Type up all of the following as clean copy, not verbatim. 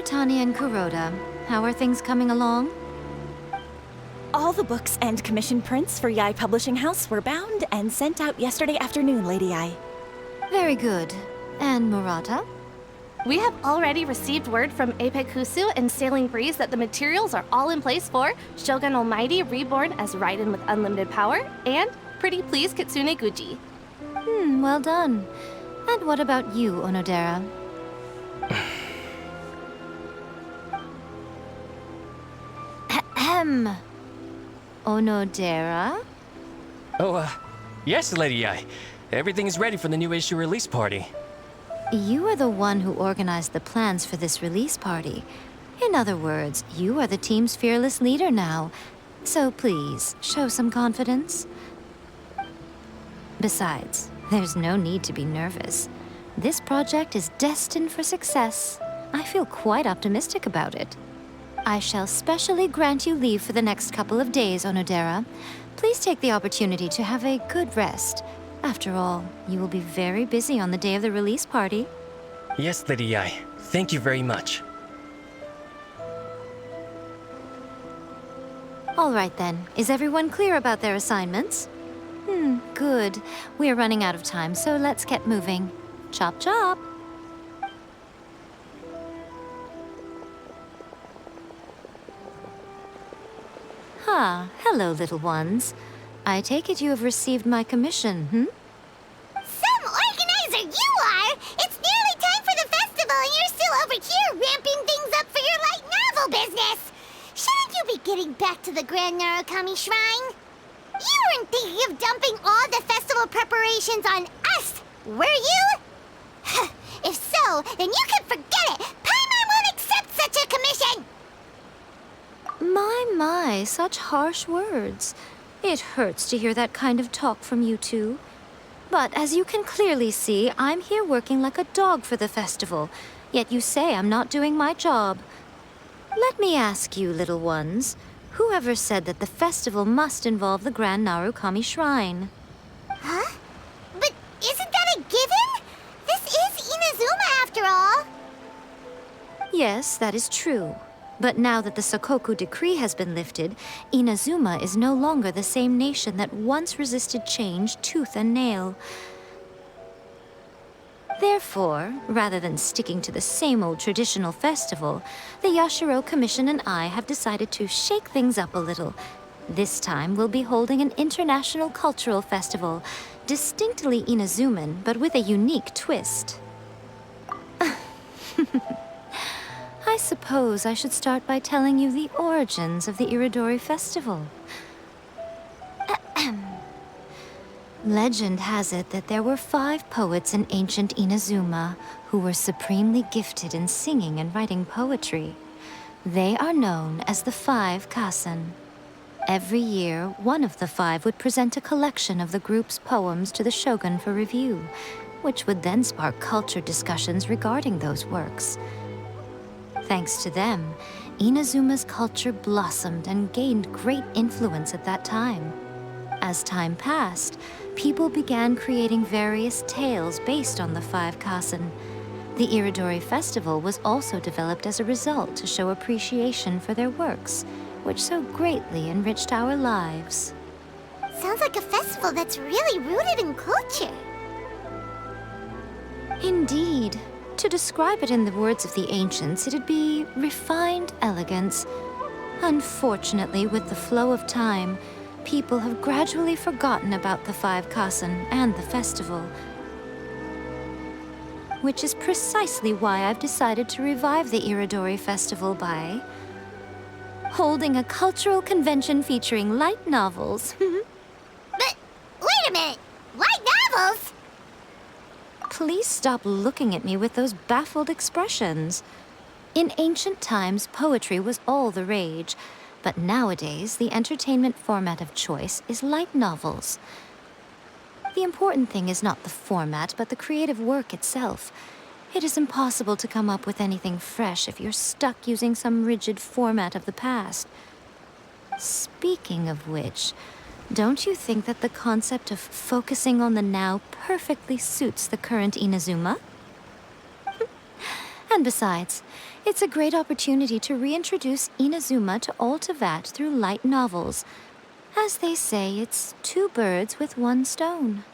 Tanya and Kuroda. How are things coming along? All the books and commission prints for Yai Publishing House were bound and sent out yesterday afternoon, Lady Yai. Very good. And Murata? We have already received word from Apekusu and Sailing Breeze that the materials are all in place for Shogun Almighty Reborn as Raiden with Unlimited Power and Pretty Please Kitsune Guji. Well done. And what about you, Onodera? Ahem. Onodera? Oh, yes, Lady Yai. Everything is ready for the new issue release party. You are the one who organized the plans for this release party. In other words, you are the team's fearless leader now. So please, show some confidence. Besides, there's no need to be nervous. This project is destined for success. I feel quite optimistic about it. I shall specially grant you leave for the next couple of days, Onodera. Please take the opportunity to have a good rest. After all, you will be very busy on the day of the release party. Yes, Lady Yai. Thank you very much. All right then. Is everyone clear about their assignments? Good. We are running out of time, so let's get moving. Chop chop! Hello, little ones. I take it you have received my commission, Some organizer you are! It's nearly time for the festival and you're still over here ramping things up for your light novel business! Shouldn't you be getting back to the Grand Narukami Shrine? You weren't thinking of dumping all the festival preparations on us, were you? If so, then you can forget it! Paimon won't accept such a commission! My, such harsh words. It hurts to hear that kind of talk from you two. But as you can clearly see, I'm here working like a dog for the festival, yet you say I'm not doing my job. Let me ask you, little ones, whoever said that the festival must involve the Grand Narukami Shrine? Huh? But isn't that a given? This is Inazuma after all. Yes, that is true. But now that the Sokoku decree has been lifted, Inazuma is no longer the same nation that once resisted change tooth and nail. Therefore, rather than sticking to the same old traditional festival, the Yashiro Commission and I have decided to shake things up a little. This time, we'll be holding an international cultural festival, distinctly Inazuman, but with a unique twist. I suppose I should start by telling you the origins of the Irodori festival. Legend has it that there were 5 poets in ancient Inazuma who were supremely gifted in singing and writing poetry. They are known as the 5 Kasen. Every year, one of the 5 would present a collection of the group's poems to the shogun for review, which would then spark culture discussions regarding those works. Thanks to them, Inazuma's culture blossomed and gained great influence at that time. As time passed, people began creating various tales based on the 5 Kasen. The Irodori Festival was also developed as a result to show appreciation for their works, which so greatly enriched our lives. Sounds like a festival that's really rooted in culture. Indeed. To describe it in the words of the ancients, it'd be refined elegance. Unfortunately, with the flow of time, people have gradually forgotten about the 5 Kasen and the festival. Which is precisely why I've decided to revive the Irodori Festival by holding a cultural convention featuring light novels. But wait a minute! Light novels? Please stop looking at me with those baffled expressions. In ancient times, poetry was all the rage, but nowadays, the entertainment format of choice is light novels. The important thing is not the format, but the creative work itself. It is impossible to come up with anything fresh if you're stuck using some rigid format of the past. Speaking of which, don't you think that the concept of focusing on the now perfectly suits the current Inazuma? And besides, it's a great opportunity to reintroduce Inazuma to all Tevat through light novels. As they say, it's two birds with one stone.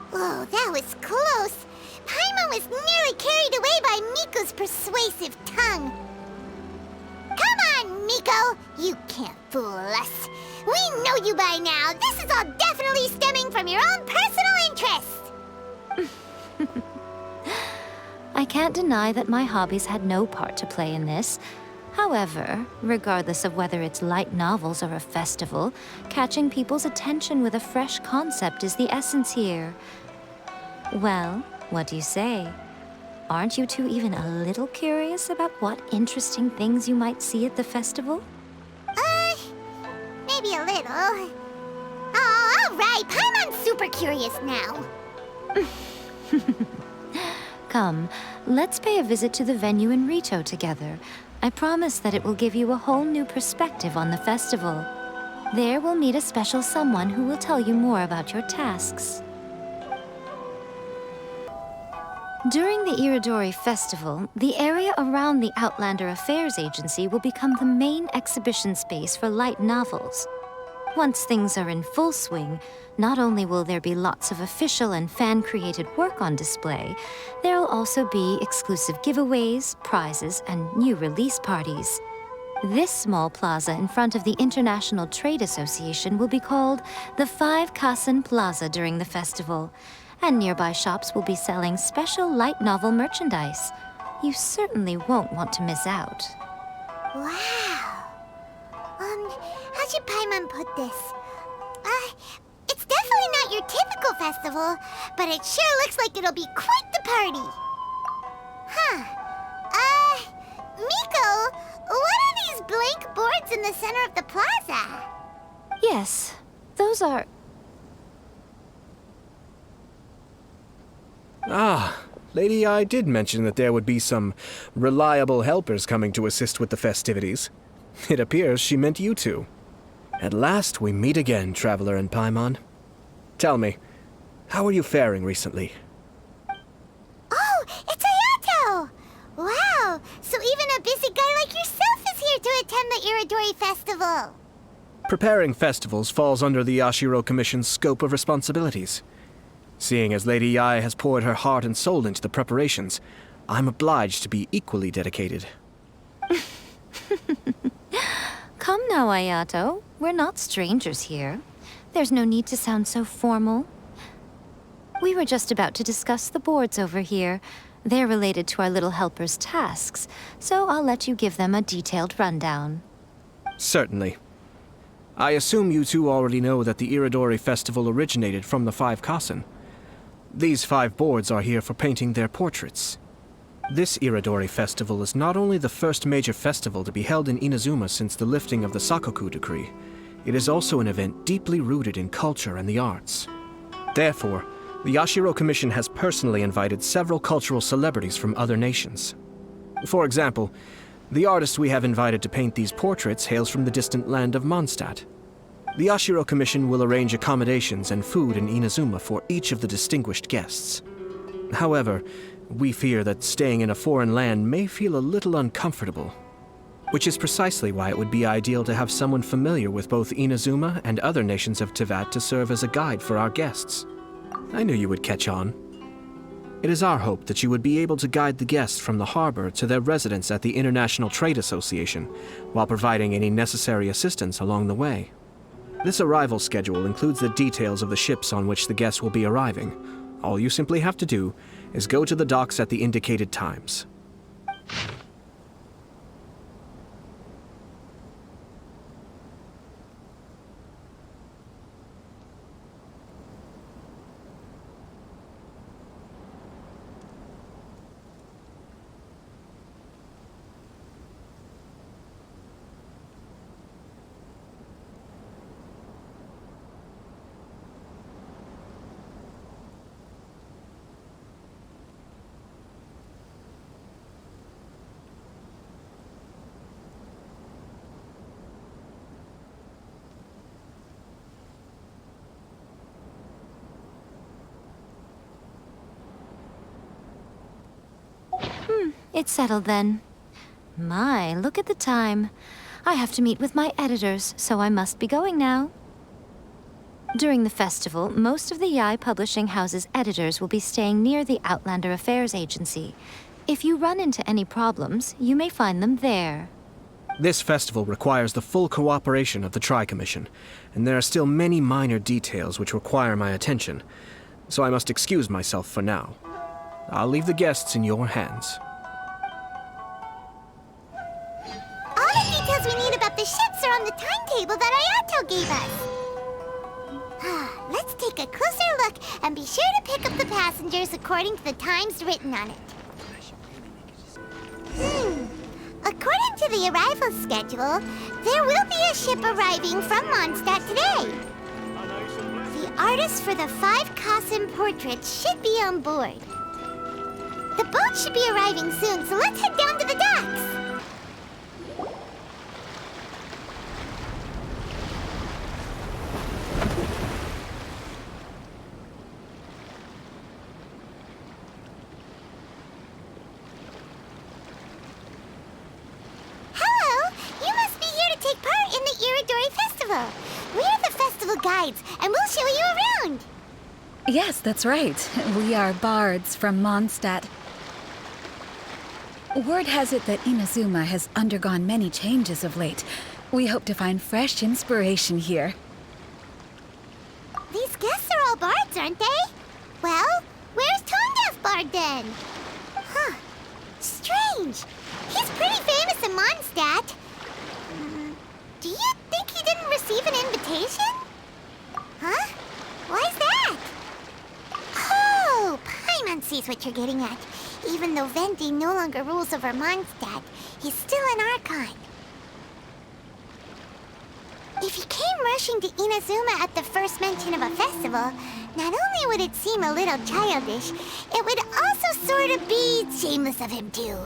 Whoa, that was close. Paimon was nearly carried away by Miko's persuasive tongue. Come on, Miko! You can't fool us. We know you by now. This is all definitely stemming from your own personal interest. I can't deny that my hobbies had no part to play in this. However, regardless of whether it's light novels or a festival, catching people's attention with a fresh concept is the essence here. Well, what do you say? Aren't you two even a little curious about what interesting things you might see at the festival? Maybe a little. Oh, all right. Paimon's super curious now. Come, let's pay a visit to the venue in Rito together. I promise that it will give you a whole new perspective on the festival. There we'll meet a special someone who will tell you more about your tasks. During the Irodori Festival, the area around the Outlander Affairs Agency will become the main exhibition space for light novels. Once things are in full swing, not only will there be lots of official and fan-created work on display, there will also be exclusive giveaways, prizes, and new release parties. This small plaza in front of the International Trade Association will be called the 5 Kasen Plaza during the festival, and nearby shops will be selling special light novel merchandise. You certainly won't want to miss out. Wow. How should Paimon put this? It's definitely not your typical festival, but it sure looks like it'll be quite the party. Miko, what are these blank boards in the center of the plaza? Yes, those are... Ah, Lady I did mention that there would be some reliable helpers coming to assist with the festivities. It appears she meant you two. At last we meet again, Traveler and Paimon. Tell me, how are you faring recently? Oh, it's Ayato! Wow, so even a busy guy like yourself is here to attend the Irodori Festival. Preparing festivals falls under the Yashiro Commission's scope of responsibilities. Seeing as Lady Yae has poured her heart and soul into the preparations, I'm obliged to be equally dedicated. Come now, Ayato. We're not strangers here. There's no need to sound so formal. We were just about to discuss the boards over here. They're related to our little helper's tasks, so I'll let you give them a detailed rundown. Certainly. I assume you two already know that the Irodori Festival originated from the 5 Kasen. These 5 boards are here for painting their portraits. This Irodori Festival is not only the first major festival to be held in Inazuma since the lifting of the Sakoku decree, it is also an event deeply rooted in culture and the arts. Therefore, the Yashiro Commission has personally invited several cultural celebrities from other nations. For example, the artist we have invited to paint these portraits hails from the distant land of Mondstadt. The Yashiro Commission will arrange accommodations and food in Inazuma for each of the distinguished guests. However, we fear that staying in a foreign land may feel a little uncomfortable, which is precisely why it would be ideal to have someone familiar with both Inazuma and other nations of Tevat to serve as a guide for our guests. I knew you would catch on. It is our hope that you would be able to guide the guests from the harbor to their residence at the International Trade Association, while providing any necessary assistance along the way. This arrival schedule includes the details of the ships on which the guests will be arriving. All you simply have to do is go to the docks at the indicated times. It's settled then. My, look at the time. I have to meet with my editors, so I must be going now. During the festival, most of the Yai Publishing House's editors will be staying near the Outlander Affairs Agency. If you run into any problems, you may find them there. This festival requires the full cooperation of the Tri-Commission, and there are still many minor details which require my attention, so I must excuse myself for now. I'll leave the guests in your hands. All the details we need about the ships are on the timetable that Ayato gave us. Let's take a closer look and be sure to pick up the passengers according to the times written on it. According to the arrival schedule, there will be a ship arriving from Mondstadt today. The artist for the 5 Kasen portraits should be on board. The boat should be arriving soon, so let's head down to the docks. We're the festival guides, and we'll show you around. Yes, that's right. We are bards from Mondstadt. Word has it that Inazuma has undergone many changes of late. We hope to find fresh inspiration here. These guests are all bards, aren't they? Well, where's Tone-Deaf Bard then? Huh. Strange. He's pretty famous in Mondstadt. Do you think he didn't receive an invitation? Huh? Why's that? Oh, Paimon sees what you're getting at. Even though Venti no longer rules over Mondstadt, he's still an Archon. If he came rushing to Inazuma at the first mention of a festival, not only would it seem a little childish, it would also sort of be shameless of him too.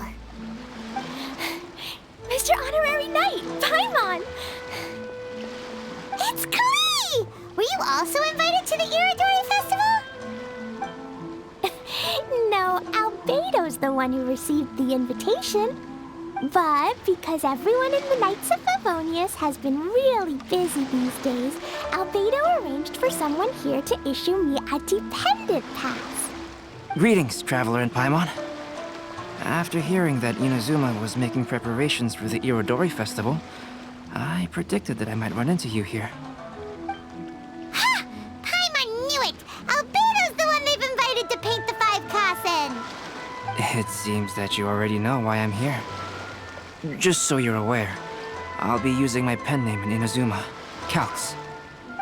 Mr. Honorary Knight, Paimon! It's Klee! Were you also invited to the Irodori Festival? No, Albedo's the one who received the invitation. But because everyone in the Knights of Favonius has been really busy these days, Albedo arranged for someone here to issue me a dependent pass. Greetings, Traveler and Paimon. After hearing that Inazuma was making preparations for the Irodori Festival, I predicted that I might run into you here. Ha! Paimon knew it! Albedo's the one they've invited to paint the 5 Kasen! It seems that you already know why I'm here. Just so you're aware, I'll be using my pen name in Inazuma, Calx.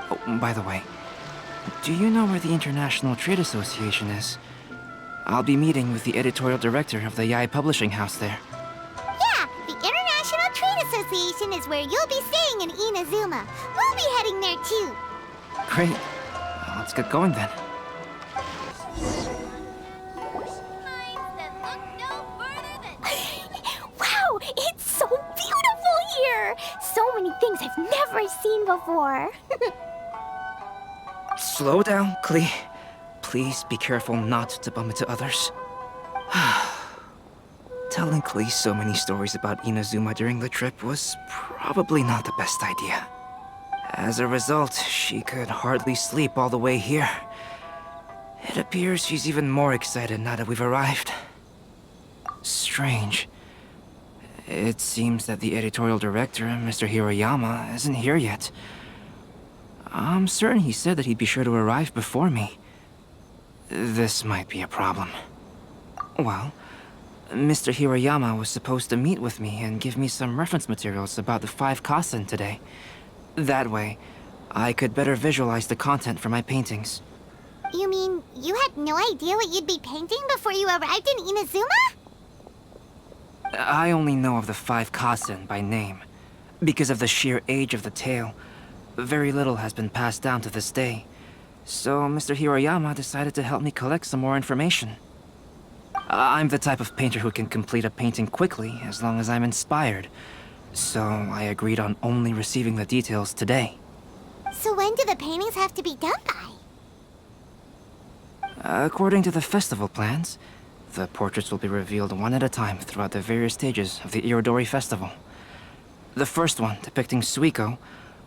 Oh, by the way, do you know where the International Trade Association is? I'll be meeting with the editorial director of the Yai Publishing House there. Yeah, the International Trade Association is where you'll be staying in Inazuma. We'll be heading there too. Great. Let's get going then. Wow, it's so beautiful here! So many things I've never seen before. Slow down, Klee. Please be careful not to bump into others. Telling Klee so many stories about Inazuma during the trip was probably not the best idea. As a result, she could hardly sleep all the way here. It appears she's even more excited now that we've arrived. Strange. It seems that the editorial director, Mr. Hiroyama, isn't here yet. I'm certain he said that he'd be sure to arrive before me. This might be a problem. Well, Mr. Hiroyama was supposed to meet with me and give me some reference materials about the 5 Kasen today. That way, I could better visualize the content for my paintings. You mean you had no idea what you'd be painting before you arrived in Inazuma? I only know of the 5 Kasen by name. Because of the sheer age of the tale, very little has been passed down to this day. So Mr. Hiroyama decided to help me collect some more information. I'm the type of painter who can complete a painting quickly as long as I'm inspired. So I agreed on only receiving the details today. So when do the paintings have to be done by? According to the festival plans, The portraits will be revealed one at a time throughout the various stages of the Irodori Festival. The first one, depicting Suikou,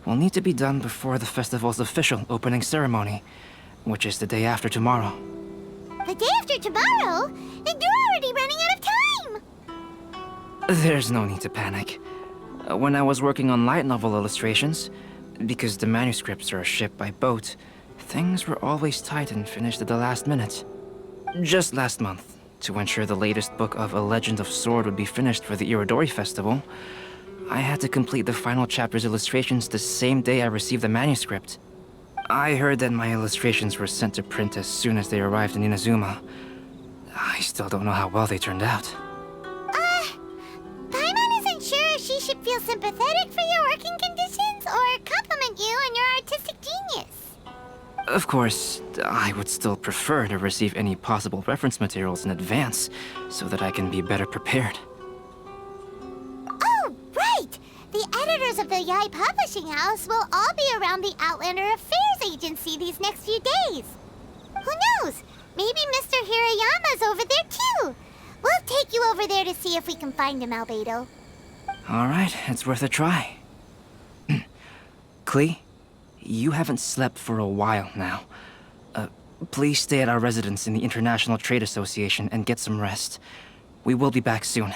will need to be done before the festival's official opening ceremony, which is the day after tomorrow. The day after tomorrow? Then you're already running out of time! There's no need to panic. When I was working on light novel illustrations, because the manuscripts are shipped by boat, things were always tight and finished at the last minute. Just last month, to ensure the latest book of A Legend of Sword would be finished for the Irodori Festival, I had to complete the final chapter's illustrations the same day I received the manuscript. I heard that my illustrations were sent to print as soon as they arrived in Inazuma. I still don't know how well they turned out. Paimon isn't sure if she should feel sympathetic for your working conditions or compliment you on your artistic genius. Of course, I would still prefer to receive any possible reference materials in advance, so that I can be better prepared. Oh, right! The editors of the Yai Publishing House will all be around the Outlander Affairs Agency these next few days. Who knows? Maybe Mr. Hirayama's over there too. We'll take you over there to see if we can find him, Albedo. All right, it's worth a try. Klee, you haven't slept for a while now. Please stay at our residence in the International Trade Association and get some rest. We will be back soon.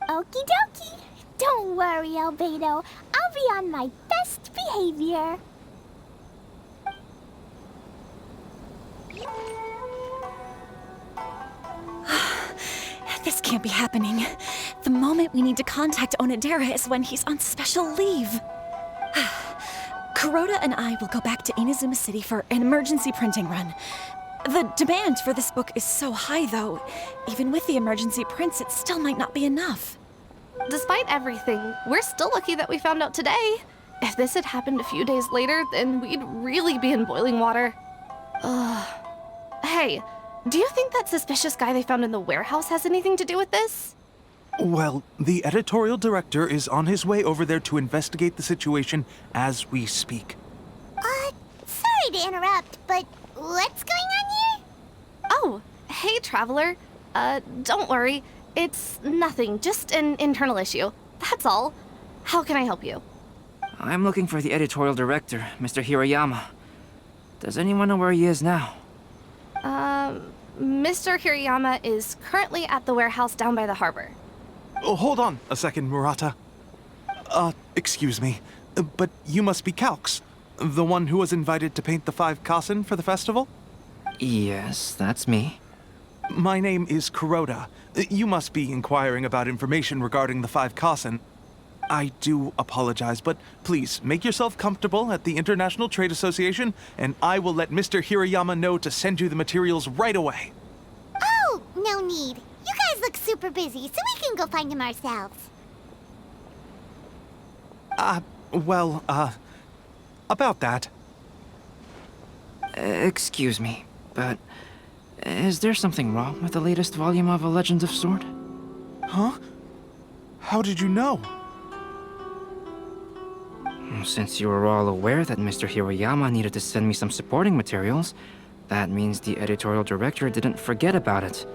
Okie dokie. Don't worry, Albedo. I'll be on my best behavior. This can't be happening. The moment we need to contact Onodera is when he's on special leave. Kuroda and I will go back to Inazuma City for an emergency printing run. The demand for this book is so high, though. Even with the emergency prints, it still might not be enough. Despite everything, we're still lucky that we found out today. If this had happened a few days later, then we'd really be in boiling water. Hey, do you think that suspicious guy they found in the warehouse has anything to do with this? Well, the editorial director is on his way over there to investigate the situation as we speak. Sorry to interrupt, but what's going on here? Oh, hey, Traveler. Don't worry. It's nothing, just an internal issue. That's all. How can I help you? I'm looking for the editorial director, Mr. Hirayama. Does anyone know where he is now? Mr. Hirayama is currently at the warehouse down by the harbor. Oh, hold on a second, Murata. Excuse me, but you must be Calx, the one who was invited to paint the 5 Kasen for the festival? Yes, that's me. My name is Kuroda. You must be inquiring about information regarding the 5 Kasen. I do apologize, but please make yourself comfortable at the International Trade Association, and I will let Mr. Hirayama know to send you the materials right away. Oh, no need. You guys look super busy, so we can go find him ourselves. About that. Excuse me, but is there something wrong with the latest volume of A Legend of Sword? Huh? How did you know? Since you were all aware that Mr. Hirayama needed to send me some supporting materials, that means the editorial director didn't forget about it.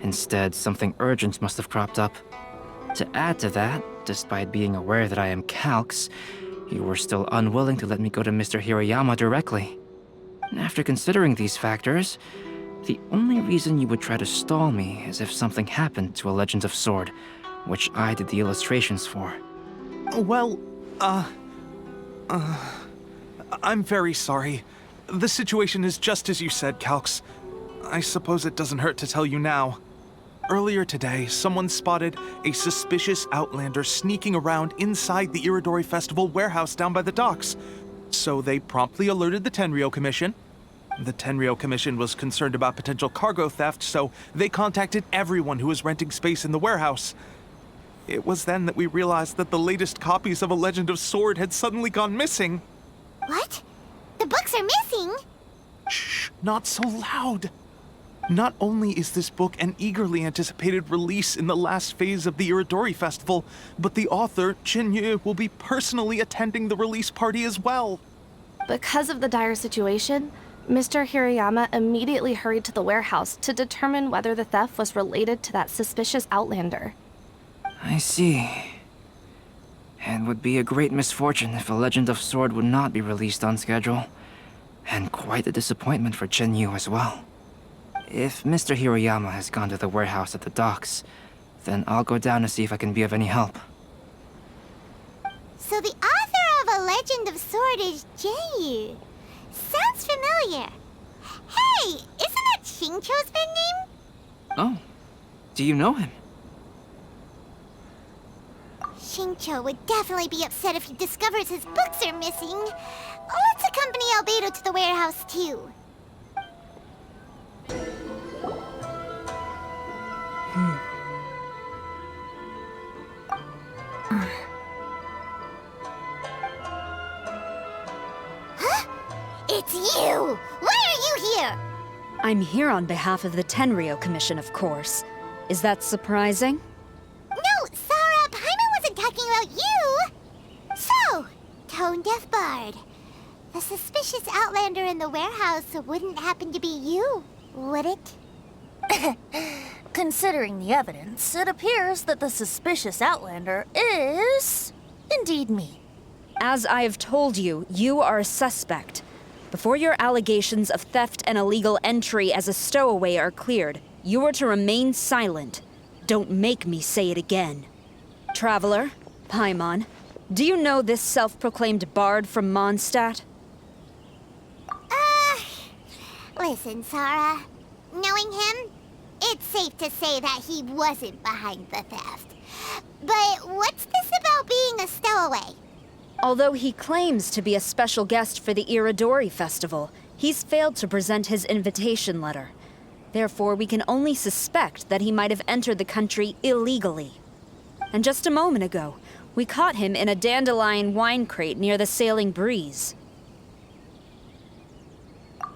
Instead, something urgent must have cropped up. To add to that, despite being aware that I am Calx, you were still unwilling to let me go to Mr. Hirayama directly. After considering these factors, the only reason you would try to stall me is if something happened to A Legend of Sword, which I did the illustrations for. Well, I'm very sorry. The situation is just as you said, Calx. I suppose it doesn't hurt to tell you now. Earlier today, someone spotted a suspicious outlander sneaking around inside the Irodori Festival warehouse down by the docks. So they promptly alerted the Tenryou Commission. The Tenryou Commission was concerned about potential cargo theft, so they contacted everyone who was renting space in the warehouse. It was then that we realized that the latest copies of A Legend of Sword had suddenly gone missing. What? The books are missing? Shh, not so loud. Not only is this book an eagerly anticipated release in the last phase of the Irodori Festival, but the author, Chin-Yu, will be personally attending the release party as well. Because of the dire situation, Mr. Hirayama immediately hurried to the warehouse to determine whether the theft was related to that suspicious outlander. I see. It would be a great misfortune if a Legend of Sword would not be released on schedule. And quite a disappointment for Chen Yu as well. If Mr. Hirayama has gone to the warehouse at the docks, then I'll go down to see if I can be of any help. So the author of A Legend of Sword is Yu. Sounds familiar. Hey, isn't that Xingqiu's pen name? Oh, do you know him? Xingqiu would definitely be upset if he discovers his books are missing. Let's accompany Albedo to the warehouse, too. Huh? It's you! Why are you here? I'm here on behalf of the Tenryou Commission, of course. Is that surprising? No, Sarah, Paimon wasn't talking about you! So, Tone Deaf Bard. The suspicious outlander in the warehouse wouldn't happen to be you, would it? Considering the evidence, it appears that the suspicious outlander is indeed me. As I have told you, you are a suspect. Before your allegations of theft and illegal entry as a stowaway are cleared, you are to remain silent. Don't make me say it again. Traveler, Paimon, do you know this self-proclaimed bard from Mondstadt? Listen, Sarah. Knowing him, it's safe to say that he wasn't behind the theft. But what's this about being a stowaway? Although he claims to be a special guest for the Irodori festival, he's failed to present his invitation letter. Therefore, we can only suspect that he might have entered the country illegally. And just a moment ago, we caught him in a dandelion wine crate near the Sailing Breeze.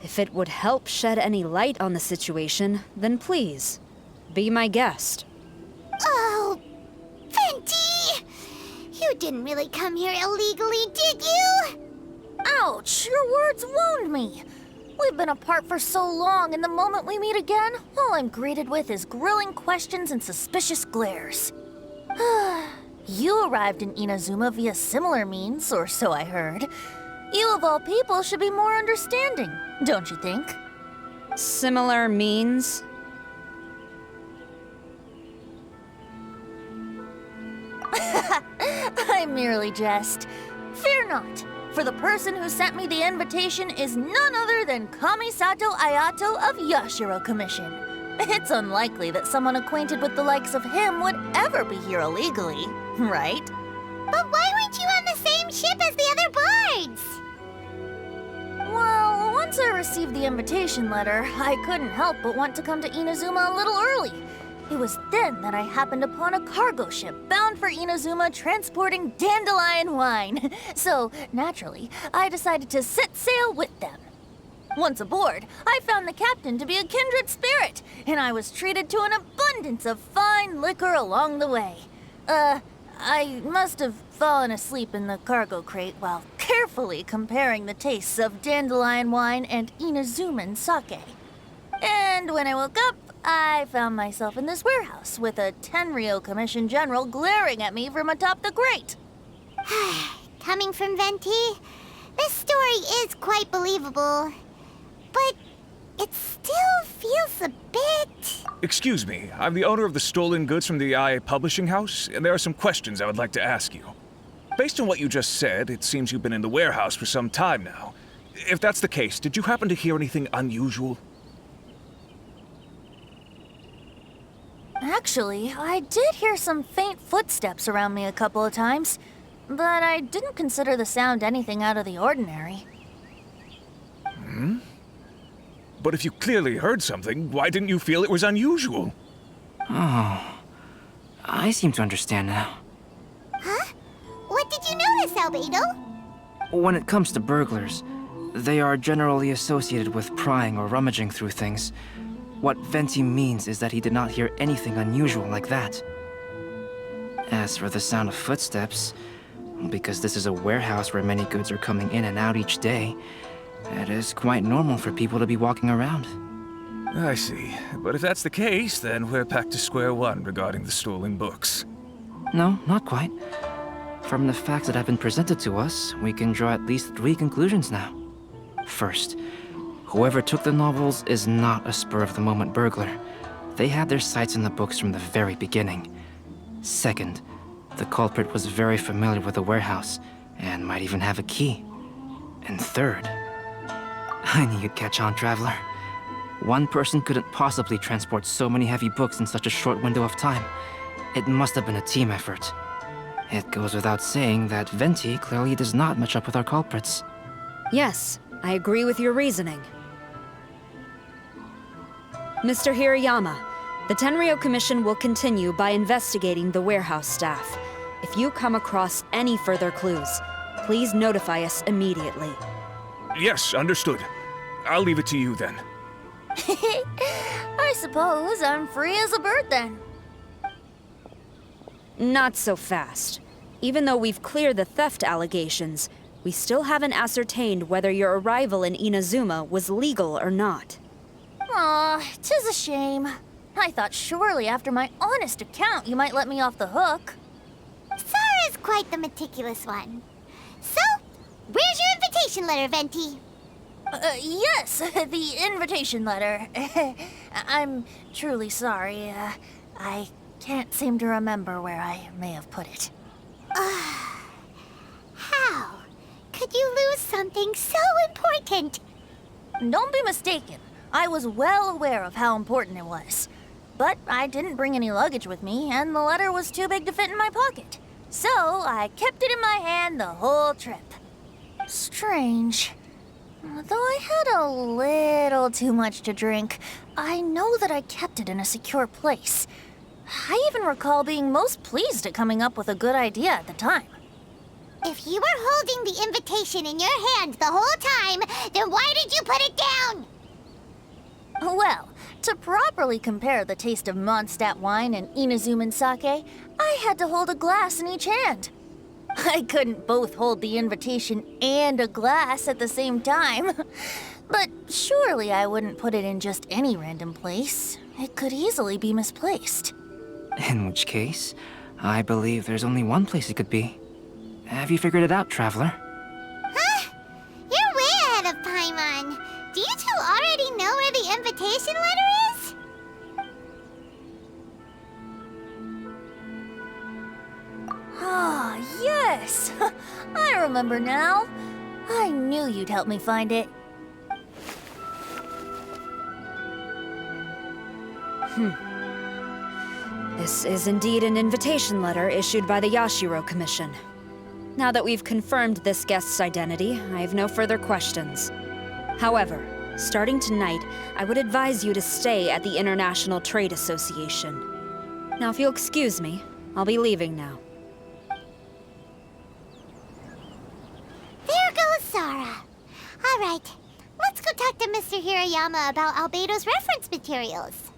If it would help shed any light on the situation, then please, be my guest. Oh, Venti! You didn't really come here illegally, did you? Ouch, your words wound me. We've been apart for so long, and the moment we meet again, all I'm greeted with is grilling questions and suspicious glares. You arrived in Inazuma via similar means, or so I heard. You of all people should be more understanding, don't you think? Similar means? I merely jest. Fear not, for the person who sent me the invitation is none other than Kamisato Ayato of Yashiro Commission. It's unlikely that someone acquainted with the likes of him would ever be here illegally, right? But why weren't you on the same ship as the other bards? Well, once I received the invitation letter, I couldn't help but want to come to Inazuma a little early. It was then that I happened upon a cargo ship bound for Inazuma transporting dandelion wine. So, naturally, I decided to set sail with them. Once aboard, I found the captain to be a kindred spirit, and I was treated to an abundance of fine liquor along the way. I must have fallen asleep in the cargo crate while carefully comparing the tastes of dandelion wine and Inazuman sake. And when I woke up, I found myself in this warehouse with a Tenryou Commission general glaring at me from atop the grate. Coming from Venti, this story is quite believable. But it still feels a bit... Excuse me, I'm the owner of the stolen goods from the IA Publishing House, and there are some questions I would like to ask you. Based on what you just said, it seems you've been in the warehouse for some time now. If that's the case, did you happen to hear anything unusual? Actually, I did hear some faint footsteps around me a couple of times, but I didn't consider the sound anything out of the ordinary. But if you clearly heard something, why didn't you feel it was unusual? Oh, I seem to understand now. Huh? What did you notice, Albedo? When it comes to burglars, they are generally associated with prying or rummaging through things. What Venti means is that he did not hear anything unusual like that. As for the sound of footsteps, because this is a warehouse where many goods are coming in and out each day, It is quite normal for people to be walking around. I see. But if that's the case, then we're back to square one regarding the stolen books. No, not quite. From the facts that have been presented to us, we can draw at least 3 conclusions now. First, whoever took the novels is not a spur-of-the-moment burglar. They had their sights on the books from the very beginning. Second, the culprit was very familiar with the warehouse, and might even have a key. And third, I knew you'd catch on, Traveler. One person couldn't possibly transport so many heavy books in such a short window of time. It must have been a team effort. It goes without saying that Venti clearly does not match up with our culprits. Yes, I agree with your reasoning. Mr. Hirayama, the Tenryou Commission will continue by investigating the warehouse staff. If you come across any further clues, please notify us immediately. Yes, understood. I'll leave it to you then. I suppose I'm free as a bird then. Not so fast. Even though we've cleared the theft allegations, we still haven't ascertained whether your arrival in Inazuma was legal or not. Aw, 'tis a shame. I thought surely after my honest account you might let me off the hook. Sara's quite the meticulous one. So, where's your invitation letter, Venti? Yes, the invitation letter. I'm truly sorry. I can't seem to remember where I may have put it. How could you lose something so important? Don't be mistaken. I was well aware of how important it was. But I didn't bring any luggage with me, and the letter was too big to fit in my pocket. So I kept it in my hand the whole trip. Strange. Though I had a little too much to drink, I know that I kept it in a secure place. I even recall being most pleased at coming up with a good idea at the time. If you were holding the invitation in your hand the whole time, then why did you put it down? Well, to properly compare the taste of Mondstadt wine and Inazuman sake, I had to hold a glass in each hand. I couldn't both hold the invitation and a glass at the same time. But surely I wouldn't put it in just any random place. It could easily be misplaced. In which case, I believe there's only one place it could be. Have you figured it out, Traveler? Huh? You're way ahead of Paimon. Do you two already know where the invitation letter is? Ah, yes! I remember now. I knew you'd help me find it. This is indeed an invitation letter issued by the Yashiro Commission. Now that we've confirmed this guest's identity, I have no further questions. However, starting tonight, I would advise you to stay at the International Trade Association. Now, if you'll excuse me, I'll be leaving now. There goes Sara. All right, let's go talk to Mr. Hirayama about Albedo's reference materials.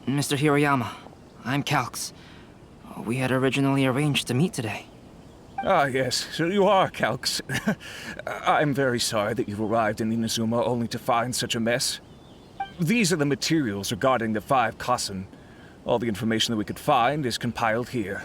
Mr. Hirayama, I'm Calx. We had originally arranged to meet today. Ah, yes, so you are, Calx. I'm very sorry that you've arrived in Inazuma only to find such a mess. These are the materials regarding the 5 Kasen. All the information that we could find is compiled here.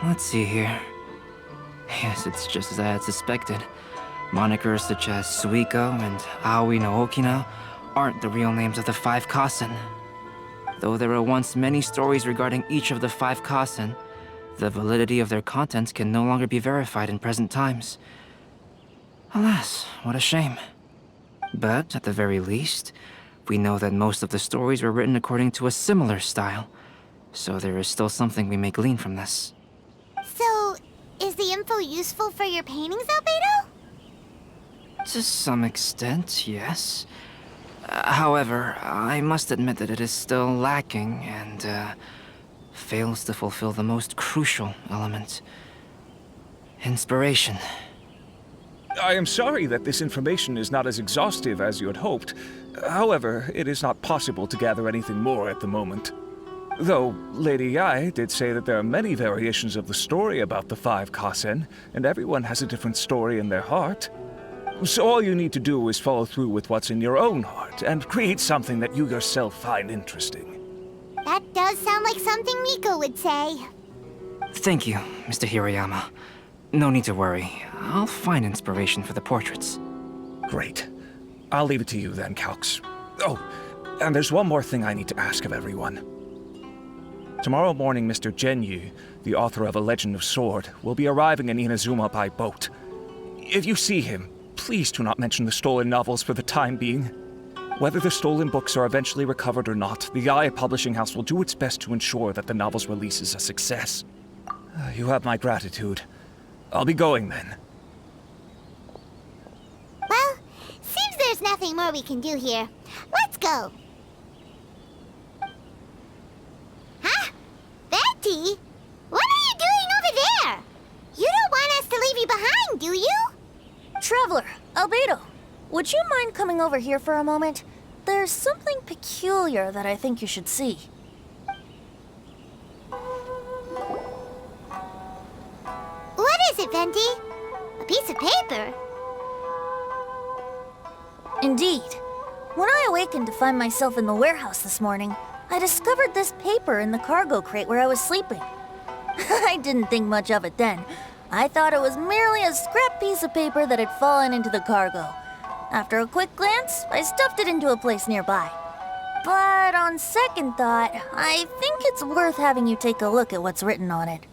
Let's see here. Yes, it's just as I had suspected. Monikers such as Suikou and Aoi no Okina aren't the real names of the 5 Kasen. Though there were once many stories regarding each of the 5 Kasen, the validity of their contents can no longer be verified in present times. Alas, what a shame. But, at the very least, we know that most of the stories were written according to a similar style, so there is still something we may glean from this. So, is the info useful for your paintings, Albedo? To some extent, yes. However, I must admit that it is still lacking and fails to fulfill the most crucial element. Inspiration. I am sorry that this information is not as exhaustive as you had hoped. However, it is not possible to gather anything more at the moment. Though, Lady Yae did say that there are many variations of the story about the 5 Kasen, and everyone has a different story in their heart. So all you need to do is follow through with what's in your own heart, and create something that you yourself find interesting. That does sound like something Miko would say. Thank you, Mr. Hiroyama. No need to worry. I'll find inspiration for the portraits. Great. I'll leave it to you then, Calx. Oh, and there's one more thing I need to ask of everyone. Tomorrow morning, Mr. Genyu, the author of A Legend of Sword, will be arriving in Inazuma by boat. If you see him, please do not mention the stolen novels for the time being. Whether the stolen books are eventually recovered or not, the Yae Publishing House will do its best to ensure that the novel's release is a success. You have my gratitude. I'll be going then. Well, seems there's nothing more we can do here. Let's go. Huh? Betty? What are you doing over there? You don't want us to leave you behind, do you? Traveler, Albedo, would you mind coming over here for a moment? There's something peculiar that I think you should see. What is it, Venti? A piece of paper? Indeed. When I awakened to find myself in the warehouse this morning, I discovered this paper in the cargo crate where I was sleeping. I didn't think much of it then. I thought it was merely a scrap piece of paper that had fallen into the cargo. After a quick glance, I stuffed it into a place nearby. But on second thought, I think it's worth having you take a look at what's written on it.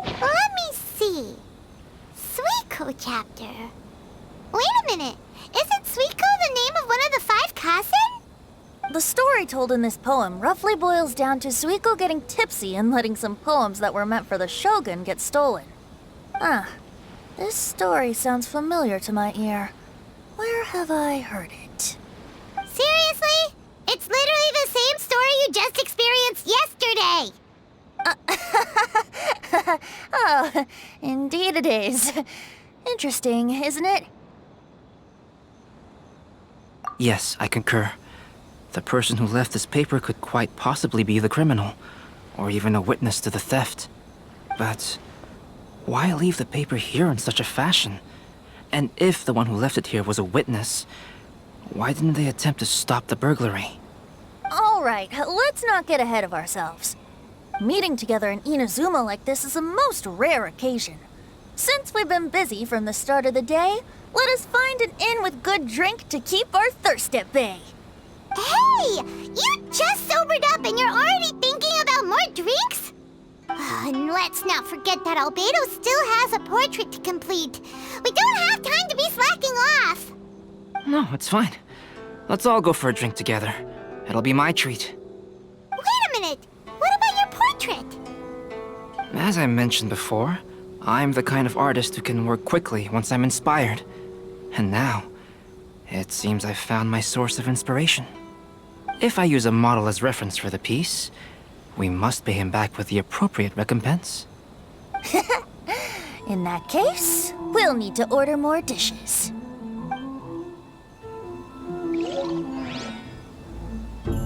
Let me see. Suikou chapter. Wait a minute. Isn't Suikou the name of one of the 5 Kasen? The story told in this poem roughly boils down to Suikou getting tipsy and letting some poems that were meant for the shogun get stolen. This story sounds familiar to my ear. Where have I heard it? Seriously? It's literally the same story you just experienced yesterday! Oh, indeed it is. Interesting, isn't it? Yes, I concur. The person who left this paper could quite possibly be the criminal, or even a witness to the theft. But why leave the paper here in such a fashion? And if the one who left it here was a witness, why didn't they attempt to stop the burglary? All right, let's not get ahead of ourselves. Meeting together in Inazuma like this is a most rare occasion. Since we've been busy from the start of the day, let us find an inn with good drink to keep our thirst at bay. Hey! You just sobered up and you're already thinking about more drinks? And let's not forget that Albedo still has a portrait to complete. We don't have time to be slacking off. No, it's fine. Let's all go for a drink together. It'll be my treat. Wait a minute. What about your portrait? As I mentioned before, I'm the kind of artist who can work quickly once I'm inspired. And now, it seems I've found my source of inspiration. If I use a model as reference for the piece, we must pay him back with the appropriate recompense. In that case, we'll need to order more dishes.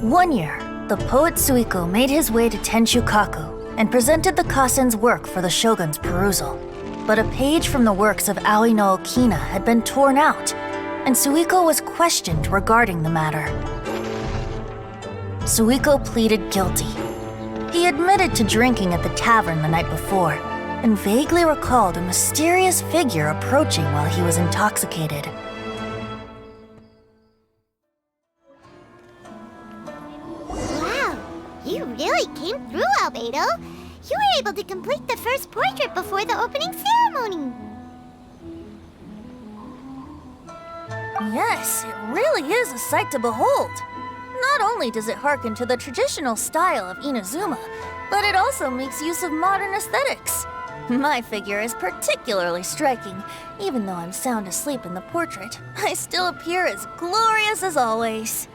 One year, the poet Suikou made his way to Tenshukaku, and presented the Kasen's work for the shogun's perusal. But a page from the works of Aoi no Okina had been torn out, and Suikou was questioned regarding the matter. Suikou pleaded guilty. He admitted to drinking at the tavern the night before, and vaguely recalled a mysterious figure approaching while he was intoxicated. Wow, you really came through, Albedo. You were able to complete the first portrait before the opening ceremony. Yes, it really is a sight to behold. Not only does it harken to the traditional style of Inazuma, but it also makes use of modern aesthetics. My figure is particularly striking. Even though I'm sound asleep in the portrait, I still appear as glorious as always.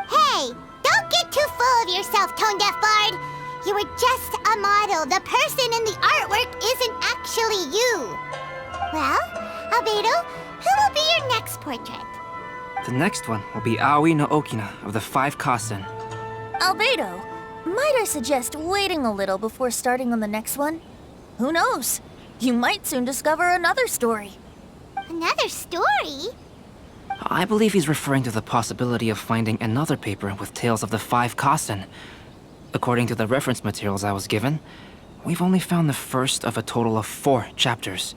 Hey, don't get too full of yourself, Tone-Deaf Bard. You were just a model. The person in the artwork isn't actually you. Well, Albedo, who will be your next portrait? The next one will be Aoi no Okina of the 5 Kasen. Albedo, might I suggest waiting a little before starting on the next one? Who knows? You might soon discover another story. Another story? I believe he's referring to the possibility of finding another paper with tales of the 5 Kasen. According to the reference materials I was given, we've only found the first of a total of 4 chapters.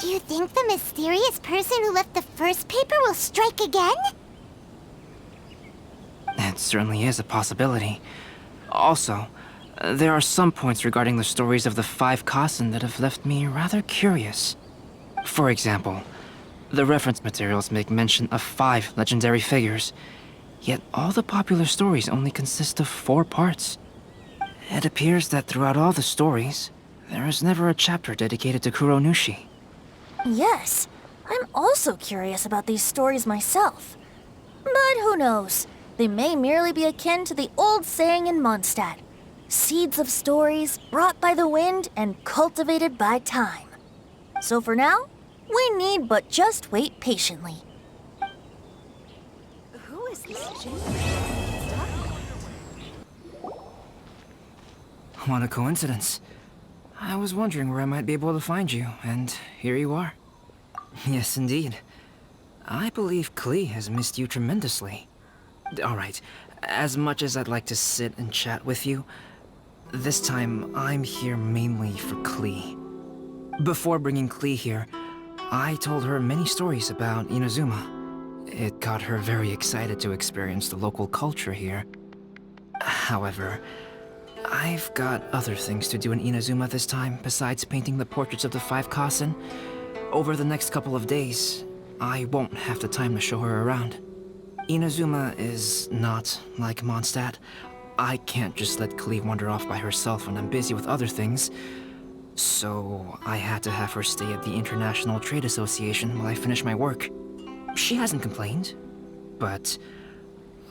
Do you think the mysterious person who left the first paper will strike again? It certainly is a possibility. Also, there are some points regarding the stories of the 5 Kasen that have left me rather curious. For example, the reference materials make mention of 5 legendary figures, yet all the popular stories only consist of 4 parts. It appears that throughout all the stories, there is never a chapter dedicated to Kuronushi. Yes, I'm also curious about these stories myself. But who knows? They may merely be akin to the old saying in Mondstadt: seeds of stories brought by the wind and cultivated by time. So for now, we need but just wait patiently. Who is this What a coincidence. I was wondering where I might be able to find you, and here you are. Yes, indeed. I believe Klee has missed you tremendously. Alright, as much as I'd like to sit and chat with you, this time I'm here mainly for Klee. Before bringing Klee here, I told her many stories about Inazuma. It got her very excited to experience the local culture here. However, I've got other things to do in Inazuma this time besides painting the portraits of the 5 Kasen. Over the next couple of days, I won't have the time to show her around. Inazuma is not like Mondstadt. I can't just let Klee wander off by herself when I'm busy with other things. So I had to have her stay at the International Trade Association while I finish my work. She hasn't complained, but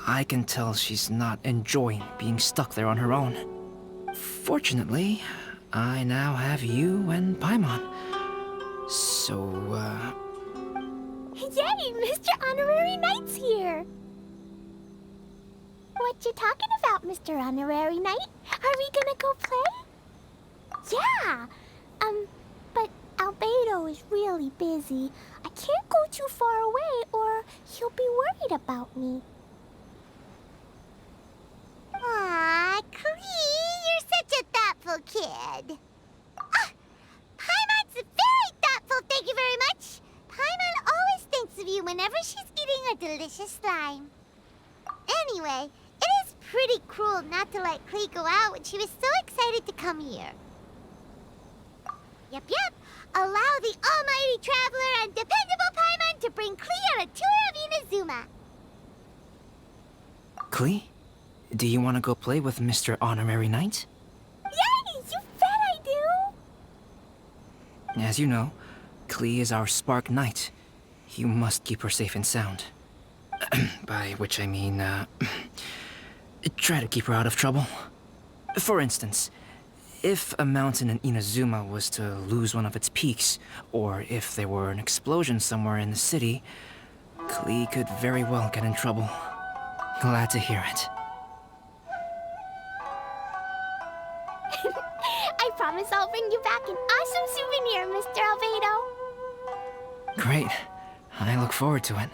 I can tell she's not enjoying being stuck there on her own. Fortunately, I now have you and Paimon. So, Yay, Mr. Honorary Knight's here! What you talking about, Mr. Honorary Knight? Are we gonna go play? Yeah! But Albedo is really busy. I can't go too far away or he'll be worried about me. Aw, Klee, you're such a thoughtful kid. Paimon's very thoughtful, thank you very much. Paimon always thinks of you whenever she's eating a delicious slime. Anyway, it is pretty cruel not to let Klee go out when she was so excited to come here. Yep. Allow the almighty traveler and dependable Paimon to bring Klee on a tour of Inazuma. Klee, do you want to go play with Mr. Honorary Knight? Yay! You bet I do! As you know, Klee is our Spark Knight. You must keep her safe and sound. By which I mean, try to keep her out of trouble. For instance, if a mountain in Inazuma was to lose one of its peaks, or if there were an explosion somewhere in the city, Klee could very well get in trouble. Glad to hear it. Great. I look forward to it.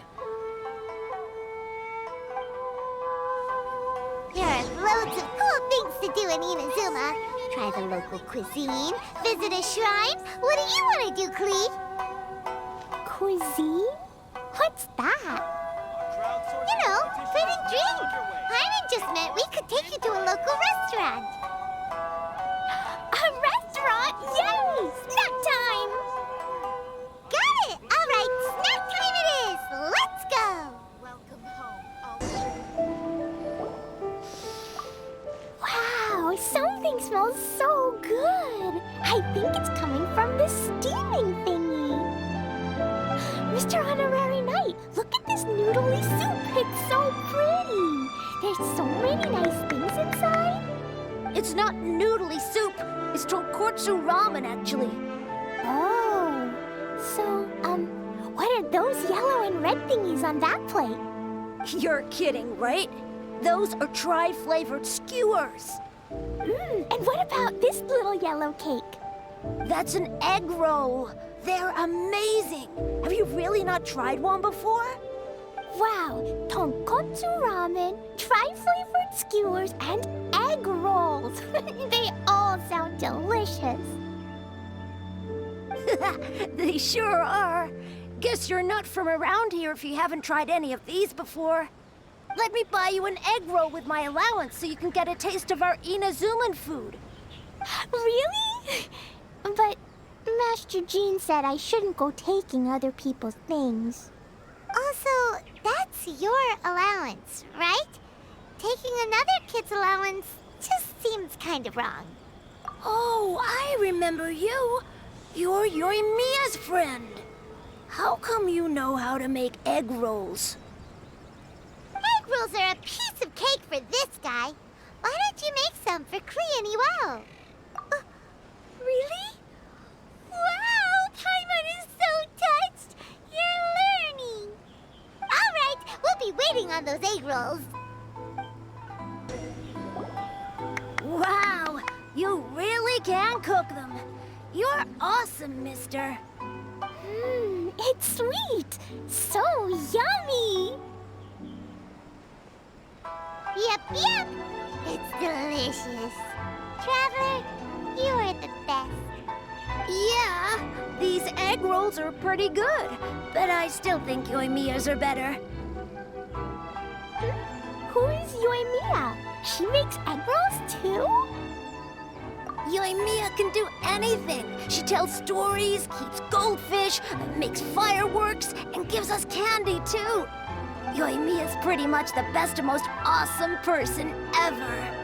There are loads of cool things to do in Inazuma. Try the local cuisine, visit a shrine. What do you want to do, Klee? Cuisine? What's that? You know, food and drink. Hyman just meant we could take you to a local restaurant. A restaurant? Yay! Snack time! Got it! All right, snack time it is. Let's go. Welcome home. Wow, something smells so good. I think it's coming from the steaming thingy. Mr. Honorary Knight, look at this noodly soup. It's so pretty. There's so many nice things inside. It's not noodly soup. It's tonkotsu ramen, actually. Oh, so, what are those yellow and red thingies on that plate? You're kidding, right? Those are tri-flavored skewers. And what about this little yellow cake? That's an egg roll. They're amazing. Have you really not tried one before? Wow, tonkotsu ramen, tri-flavored skewers, and egg rolls. They all sound delicious. They sure are. Guess you're not from around here if you haven't tried any of these before. Let me buy you an egg roll with my allowance so you can get a taste of our Inazuman food. Really? But Master Jean said I shouldn't go taking other people's things. Also, that's your allowance, right? Taking another kid's allowance just seems kind of wrong. Oh, I remember you. You're Yoimiya's friend. How come you know how to make egg rolls? Egg rolls are a piece of cake for this guy. Why don't you make some for Klee and Iwao? Really? Wow, Paimon is so touched. You're learning. All right, we'll be waiting on those egg rolls. Wow, you really can cook them. You're awesome, mister. It's sweet. So yummy. Yep. It's delicious. Traveler, you are the best. Yeah, these egg rolls are pretty good, but I still think Yoimiya's are better. Who is Yoimiya? She makes egg rolls too? Yoimiya can do anything. She tells stories, keeps goldfish, makes fireworks, and gives us candy too. Yoimiya's pretty much the best and most awesome person ever.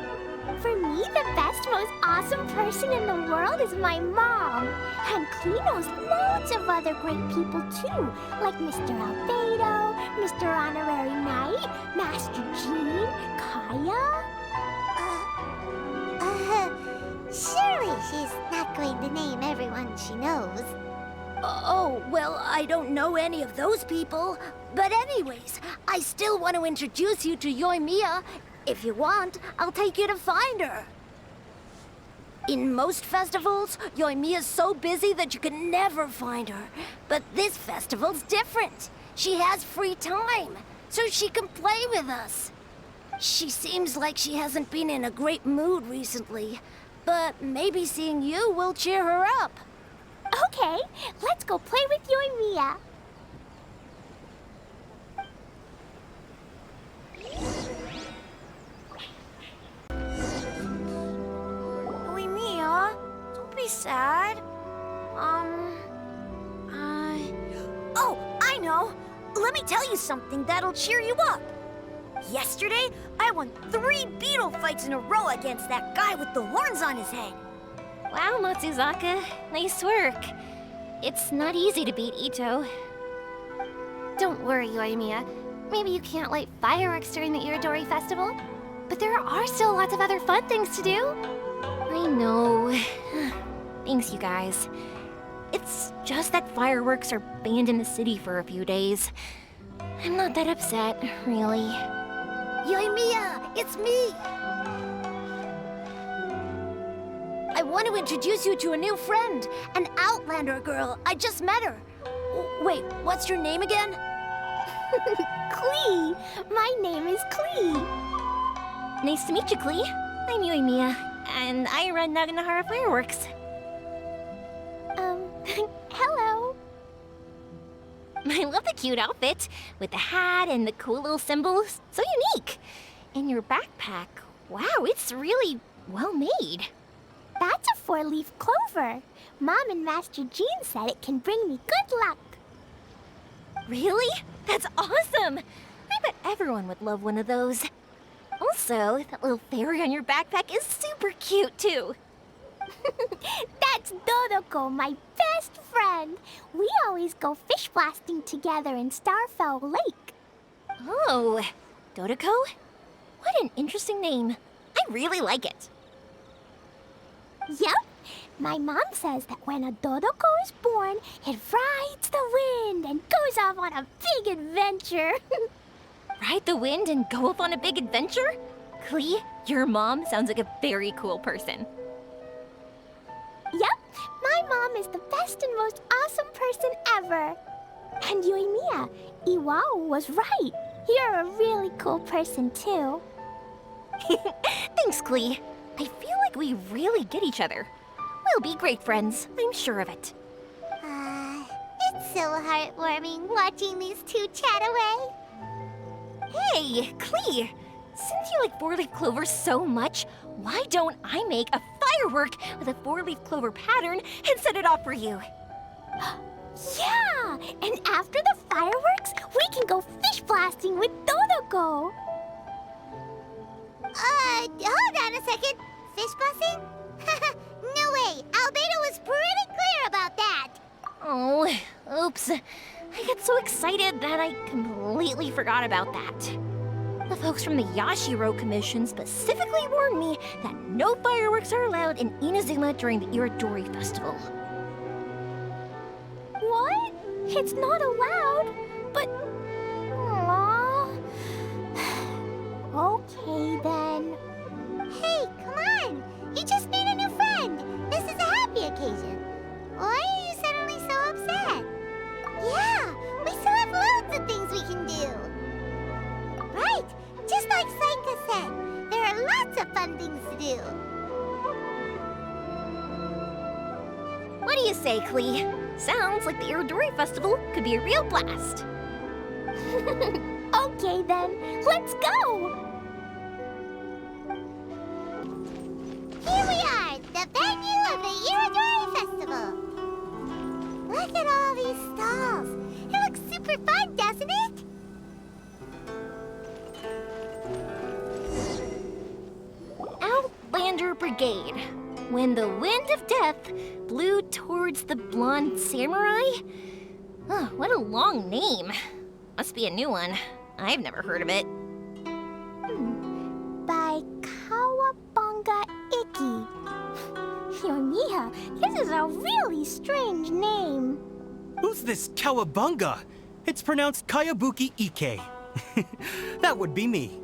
For me, the best, most awesome person in the world is my mom. And Klee knows loads of other great people too, like Mr. Albedo, Mr. Honorary Knight, Master Jean, Kaya. Surely she's not going to name everyone she knows. Oh, well, I don't know any of those people. But anyways, I still want to introduce you to Yoimiya. If you want, I'll take you to find her. In most festivals, Yoimiya's so busy that you can never find her. But this festival's different. She has free time, so she can play with us. She seems like she hasn't been in a great mood recently. But maybe seeing you will cheer her up. Okay, let's go play with Yoimiya. Yoimiya, don't be sad. Oh, I know. Let me tell you something that'll cheer you up. Yesterday, I won 3 beetle fights in a row against that guy with the horns on his head. Wow, Matsuzaka. Nice work. It's not easy to beat Ito. Don't worry, Yoimiya. Maybe you can't light fireworks during the Irodori festival, but there are still lots of other fun things to do. I know. Thanks, you guys. It's just that fireworks are banned in the city for a few days. I'm not that upset, really. Yoimiya, it's me! I want to introduce you to a new friend, an Outlander girl. I just met her. Wait, what's your name again? Klee! My name is Klee. Nice to meet you, Klee. I'm Yoimiya, and I run Naganahara Fireworks. Hello. I love the cute outfit, with the hat and the cool little symbols. So unique. And your backpack, wow, it's really well made. That's a 4-leaf clover. Mom and Master Jean said it can bring me good luck. Really? That's awesome! I bet everyone would love one of those. Also, that little fairy on your backpack is super cute, too. That's Dodoko, my best friend. We always go fish blasting together in Starfell Lake. Oh, Dodoko? What an interesting name. I really like it. Yep. My mom says that when a Dodoko is born, it rides the wind and goes off on a big adventure. Ride the wind and go off on a big adventure? Klee, your mom sounds like a very cool person. Yep, my mom is the best and most awesome person ever. And Yoimiya, Iwao was right. You're a really cool person too. Thanks, Klee. I feel like we really get each other. We'll be great friends, I'm sure of it. It's so heartwarming watching these two chat away. Hey, Klee! Since you like 4-leaf clovers so much, why don't I make a firework with a 4-leaf clover pattern and set it off for you? Yeah! And after the fireworks, we can go fish blasting with Dodoko. Hold on a second. Fish blasting? No way. Albedo was pretty clear about that. Oh, oops. I got so excited that I completely forgot about that. The folks from the Yashiro Commission specifically warned me that no fireworks are allowed in Inazuma during the Irodori Festival. What? It's not allowed? But... Aww. Okay then. Hey, come on. You just made a new friend. This is a happy occasion. Why are you suddenly so upset? Yeah, we still have loads of things we can do. Right, just like Saika said, there are lots of fun things to do. What do you say, Klee? Sounds like the Irodori Festival could be a real blast. Okay then, let's go! Here we are, the venue of the Irodori Festival. Look at all these stalls. It looks super fun, doesn't it? Outlander Brigade. When the wind of death blew towards the blonde samurai? Oh, what a long name. Must be a new one. I've never heard of it. By Kawabunga Iki. Yoimiya, this is a really strange name. Who's this Kawabunga? It's pronounced Kayabuki Ike. That would be me.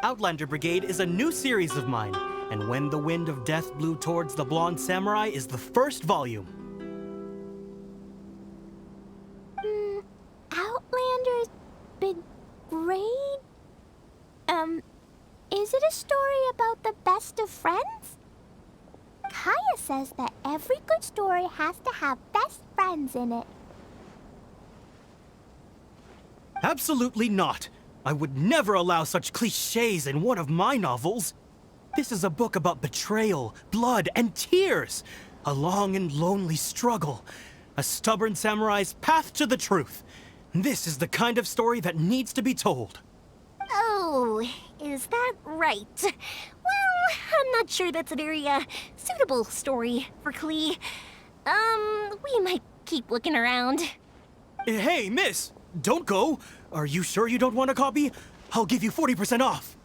Outlander Brigade is a new series of mine, and When the Wind of Death Blew Towards the Blonde Samurai is the first volume. Outlander's Brigade? Is it a story about the best of friends? Kaya says that every good story has to have best friends in it. Absolutely not. I would never allow such cliches in one of my novels. This is a book about betrayal, blood, and tears. A long and lonely struggle. A stubborn samurai's path to the truth. This is the kind of story that needs to be told. Oh, is that right? Well, I'm not sure that's a very, suitable story for Klee. We might keep looking around. Hey, miss! Don't go! Are you sure you don't want a copy? I'll give you 40% off.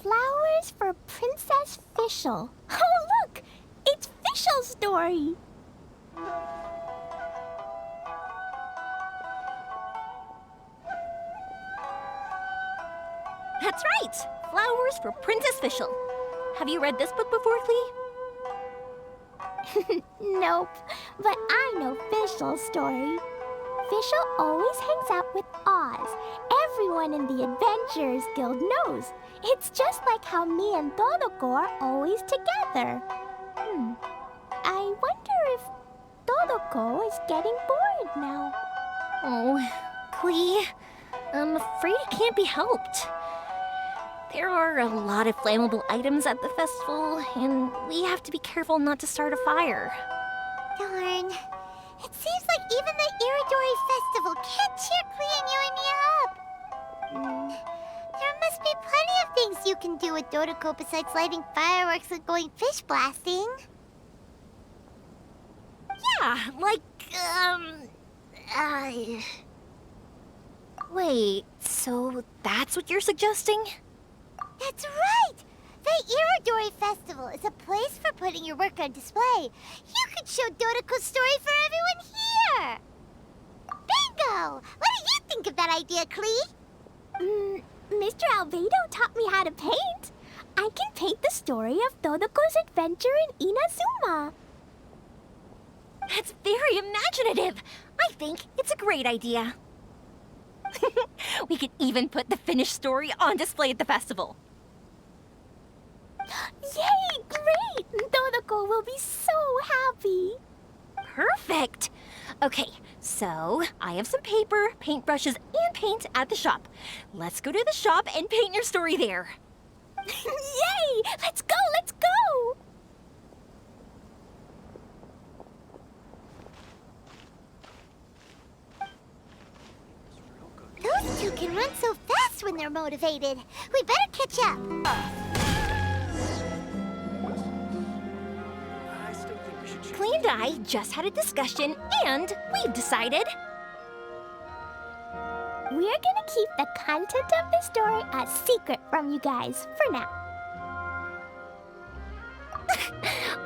Flowers for Princess Fischl. Oh, look! It's Fischl's story! That's right! Flowers for Princess Fischl. Have you read this book before, Klee? Nope, but I know Fischl's story. Fischl always hangs out with Oz. Everyone in the Adventurers Guild knows. It's just like how me and Todoko are always together. I wonder if Todoko is getting bored now. Oh, Klee, I'm afraid it can't be helped. There are a lot of flammable items at the festival, and we have to be careful not to start a fire. Darn. It seems like even the Irodori Festival can't cheer Klee and you and me up. There must be plenty of things you can do with Dodoko besides lighting fireworks and going fish blasting. Yeah, like, Wait, so that's what you're suggesting? That's right! The Irodori Festival is a place for putting your work on display. You could show Dodoko's story for everyone here! Bingo! What do you think of that idea, Klee? Mr. Albedo taught me how to paint. I can paint the story of Dodoko's adventure in Inazuma. That's very imaginative! I think it's a great idea. We could even put the finished story on display at the festival. Yay! Great! Dodoko will be so happy. Perfect! Okay, so I have some paper, paintbrushes, and paint at the shop. Let's go to the shop and paint your story there. Yay! Let's go! Let's go! Those two can run so fast when they're motivated. We better catch up. Klee and I just had a discussion, and we've decided... We're gonna keep the content of the story a secret from you guys for now.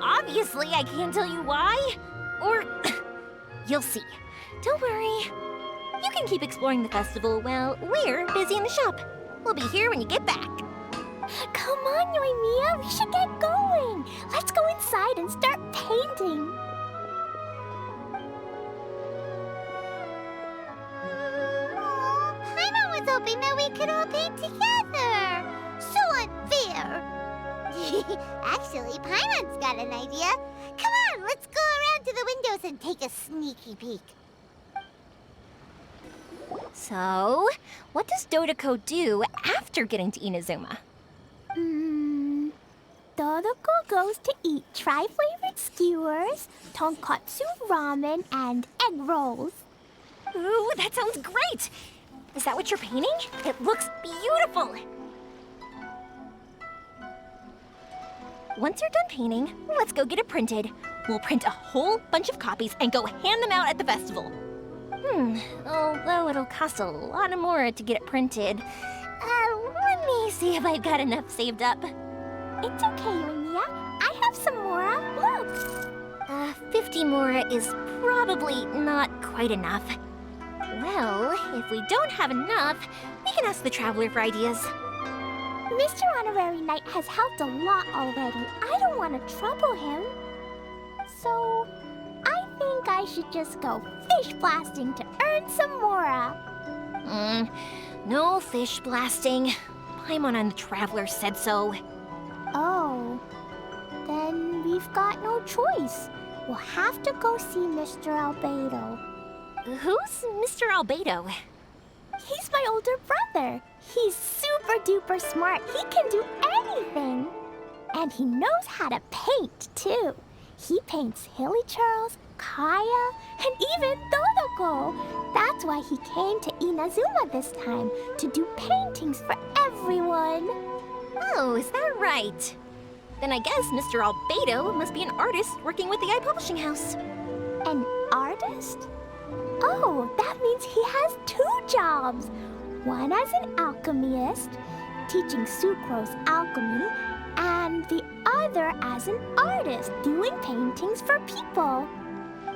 Obviously, I can't tell you why. Or... you'll see. Don't worry. You can keep exploring the festival while we're busy in the shop. We'll be here when you get back. Come on, Yoimiya, we should get going. Let's go inside and start painting. Oh, Paimon was hoping that we could all paint together. So unfair. Actually, Paimon's got an idea. Come on, let's go around to the windows and take a sneaky peek. So, what does Dodoko do after getting to Inazuma? Dodoko goes to eat tri-flavored skewers, tonkatsu ramen, and egg rolls. Ooh, that sounds great! Is that what you're painting? It looks beautiful! Once you're done painting, let's go get it printed. We'll print a whole bunch of copies and go hand them out at the festival. Although it'll cost a lot more to get it printed. Let me see if I've got enough saved up. It's okay, Yoimiya. I have some mora. Look! 50 mora is probably not quite enough. Well, if we don't have enough, we can ask the Traveler for ideas. Mr. Honorary Knight has helped a lot already. I don't want to trouble him. So, I think I should just go fish blasting to earn some mora. No fish blasting. Paimon and the Traveler said so. Oh, then we've got no choice. We'll have to go see Mr. Albedo. Who's Mr. Albedo? He's my older brother. He's super duper smart. He can do anything. And he knows how to paint, too. He paints Hilly Charles, Kaya, and even Dodoko. That's why he came to Inazuma this time, to do paintings for everyone. Oh, is that right? Then I guess Mr. Albedo must be an artist working with the iPublishing House. An artist? Oh, that means he has 2 jobs. One as an alchemist, teaching Sucrose alchemy, and the other as an artist, doing paintings for people.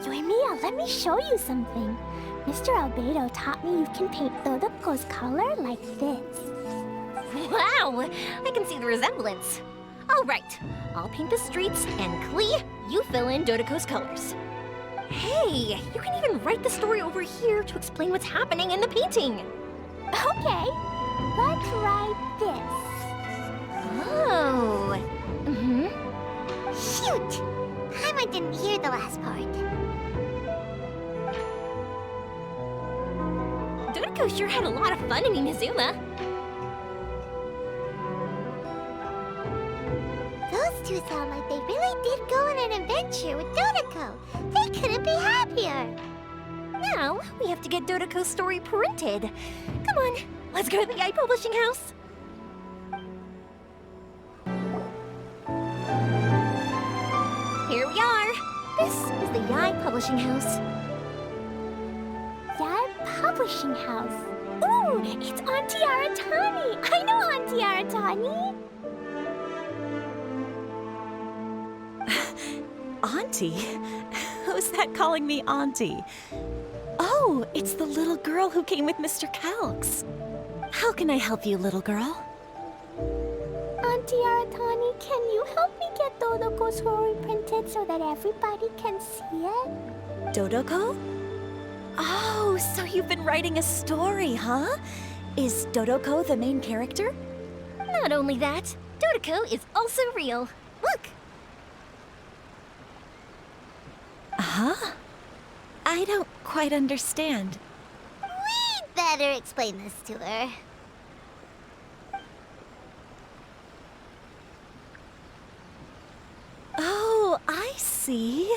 Yoimiya, let me show you something. Mr. Albedo taught me you can paint Dodoko's color like this. Wow, I can see the resemblance. All right, I'll paint the streets, and Klee, you fill in Dodoko's colors. Hey, you can even write the story over here to explain what's happening in the painting. Okay, let's write this. Oh. Shoot! Paimon didn't hear the last part. Dodoko sure had a lot of fun in Inazuma. Those two sound like they really did go on an adventure with Dodoko. They couldn't be happier. Now, we have to get Dodoko's story printed. Come on, let's go to the Yai Publishing House. Here we are. This is the Yai Publishing House. Yai Publishing House. Ooh, it's Auntie Aratani. I know Auntie Aratani. Auntie? Who's that calling me Auntie? Oh, it's the little girl who came with Mr. Calx. How can I help you, little girl? Auntie Aratani, can you help me get Dodoko's story printed so that everybody can see it? Dodoko? Oh, so you've been writing a story, huh? Is Dodoko the main character? Not only that, Dodoko is also real. Look. Huh? I don't quite understand. We'd better explain this to her. Oh, I see.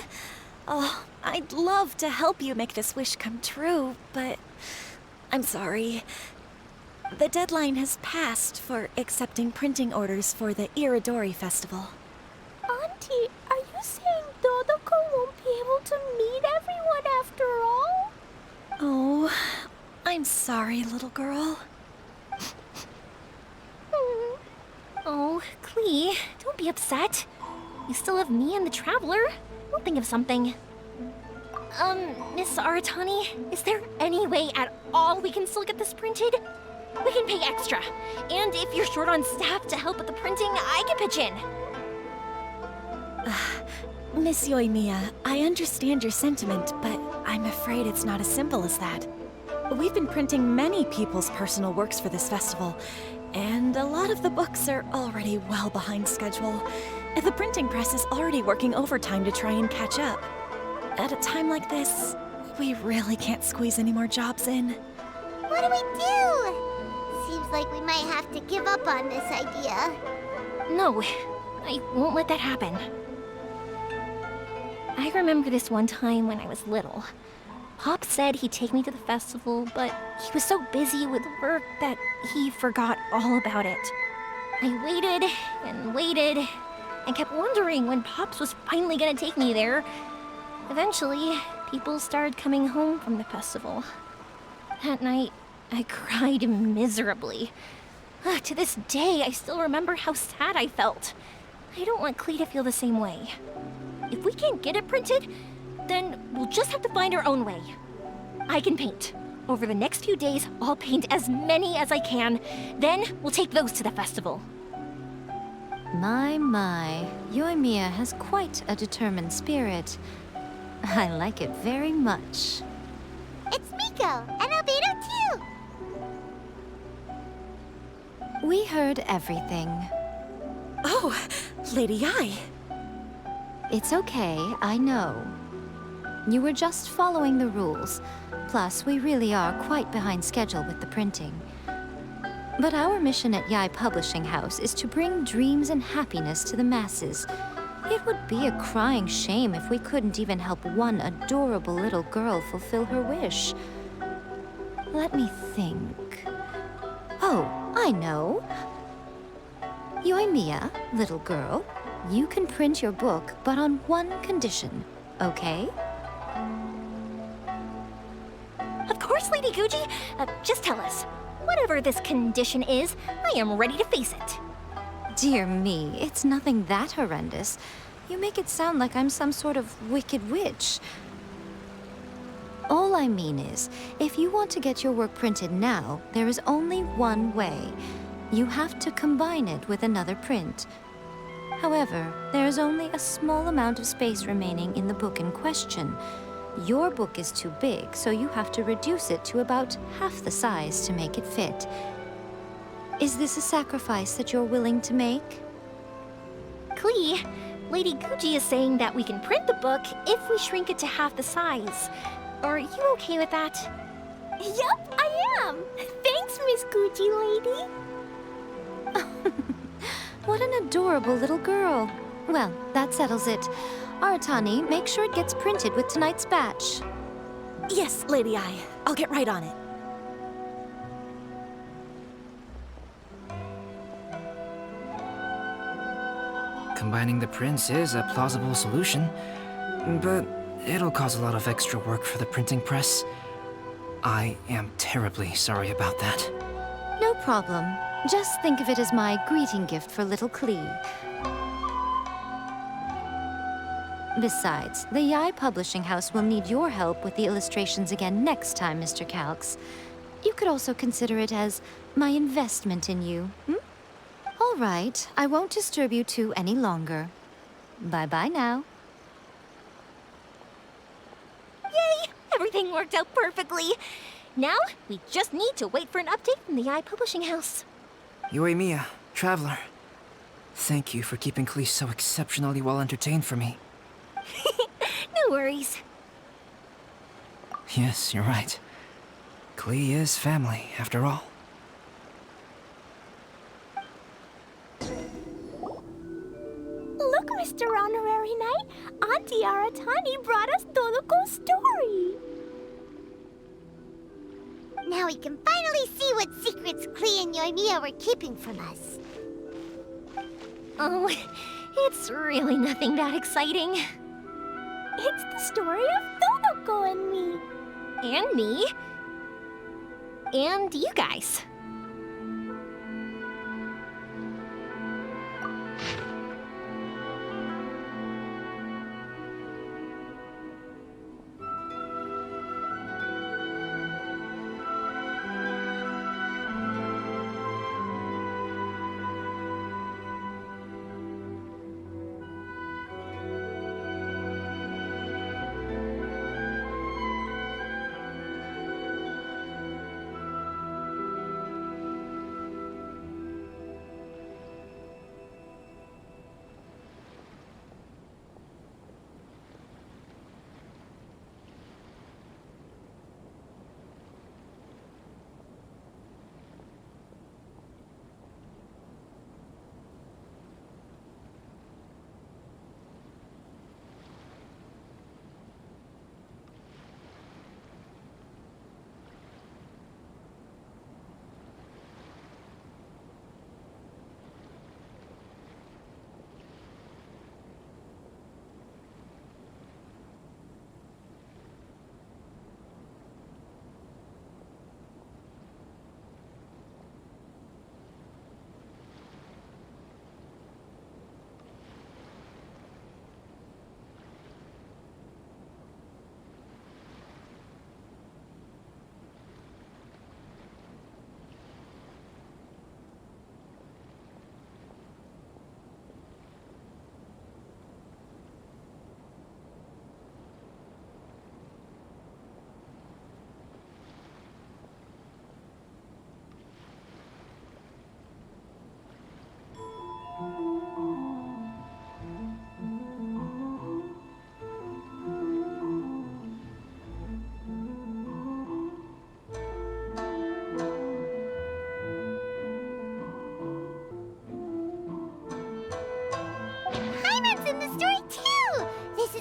Oh, I'd love to help you make this wish come true, but I'm sorry. The deadline has passed for accepting printing orders for the Irodori Festival. Auntie, are you saying Dodoko won't be able to meet everyone after all? Oh, I'm sorry, little girl. Oh, Klee, don't be upset. You still have me and the Traveler. We'll think of something. Miss Aratani, is there any way at all we can still get this printed? We can pay extra. And if you're short on staff to help with the printing, I can pitch in. Miss Yoimiya, I understand your sentiment, but I'm afraid it's not as simple as that. We've been printing many people's personal works for this festival, and a lot of the books are already well behind schedule. The printing press is already working overtime to try and catch up. At a time like this, we really can't squeeze any more jobs in. What do we do? Seems like we might have to give up on this idea. No, I won't let that happen. I remember this one time when I was little. Pop said he'd take me to the festival, but he was so busy with work that he forgot all about it. I waited and waited and kept wondering when Pops was finally gonna take me there. Eventually, people started coming home from the festival. That night, I cried miserably. To this day, I still remember how sad I felt. I don't want Klee to feel the same way. If we can't get it printed, then we'll just have to find our own way. I can paint. Over the next few days, I'll paint as many as I can. Then we'll take those to the festival. My, Yoimiya has quite a determined spirit. I like it very much. It's Miko and Albedo too. We heard everything. Oh, Lady Ai. It's okay, I know. You were just following the rules. Plus, we really are quite behind schedule with the printing. But our mission at Yai Publishing House is to bring dreams and happiness to the masses. It would be a crying shame if we couldn't even help one adorable little girl fulfill her wish. Let me think. Oh, I know. Yoimiya, little girl, you can print your book, but on one condition, okay? Of course, Lady Guji. Just tell us. Whatever this condition is, I am ready to face it. Dear me, it's nothing that horrendous. You make it sound like I'm some sort of wicked witch. All I mean is, if you want to get your work printed now, there is only one way. You have to combine it with another print. However, there is only a small amount of space remaining in the book in question. Your book is too big, so you have to reduce it to about half the size to make it fit. Is this a sacrifice that you're willing to make? Klee, Lady Guji is saying that we can print the book if we shrink it to half the size. Are you okay with that? Yup, I am! Thanks, Miss Gucci Lady! What an adorable little girl. Well, that settles it. Aratani, make sure it gets printed with tonight's batch. Yes, Lady Ai. I'll get right on it. Combining the prints is a plausible solution, but it'll cause a lot of extra work for the printing press. I am terribly sorry about that. No problem. Just think of it as my greeting gift for little Klee. Besides, the Yai Publishing House will need your help with the illustrations again next time, Mr. Calx. You could also consider it as my investment in you, All right, I won't disturb you two any longer. Bye-bye now. Yay! Everything worked out perfectly. Now, we just need to wait for an update from the Yai Publishing House. Yoimiya, Traveler. Thank you for keeping Klee so exceptionally well entertained for me. No worries. Yes, you're right. Klee is family, after all. Look, Mr. Honorary Knight! Auntie Aratani brought us Todoko's story! Now we can finally see what secrets Klee and Yoimiya were keeping from us. Oh, it's really nothing that exciting. It's the story of Todoko and me. And me. And you guys.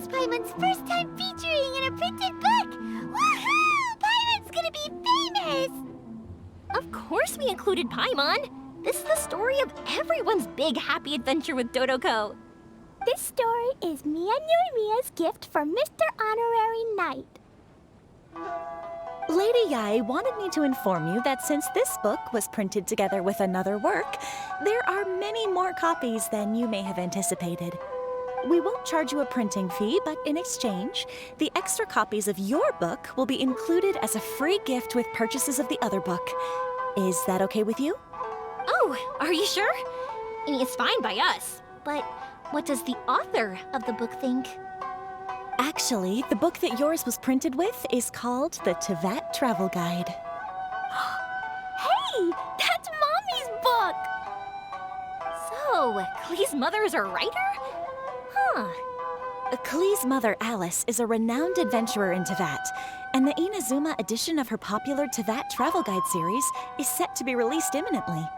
Paimon's first time featuring in a printed book! Woohoo! Paimon's gonna be famous! Of course we included Paimon! This is the story of everyone's big happy adventure with Dodoko. This story is me and Yoimiya's gift for Mr. Honorary Knight. Lady Yai wanted me to inform you that since this book was printed together with another work, there are many more copies than you may have anticipated. We won't charge you a printing fee, but in exchange, the extra copies of your book will be included as a free gift with purchases of the other book. Is that okay with you? Oh, Whew, are you sure? I mean, it's fine by us. But what does the author of the book think? Actually, the book that yours was printed with is called the Tevat Travel Guide. Hey, that's Mommy's book! So, Klee's mother is a writer? Huh. Klee's mother, Alice, is a renowned adventurer in Tevat, and the Inazuma edition of her popular Tevat Travel Guide series is set to be released imminently.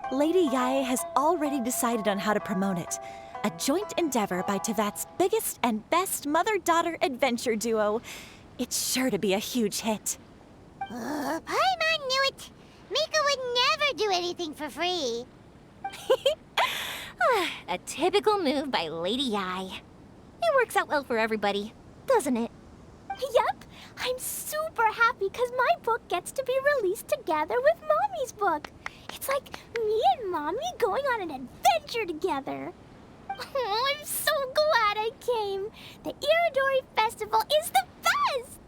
Lady Yae has already decided on how to promote it, a joint endeavor by Tevat's biggest and best mother-daughter adventure duo. It's sure to be a huge hit. Paimon knew it! Mika would never do anything for free. A typical move by Lady Yae. It works out well for everybody, doesn't it? Yep, I'm super happy because my book gets to be released together with Mommy's book. It's like me and Mommy going on an adventure together. Oh, I'm so glad I came. The Irodori Festival is the best!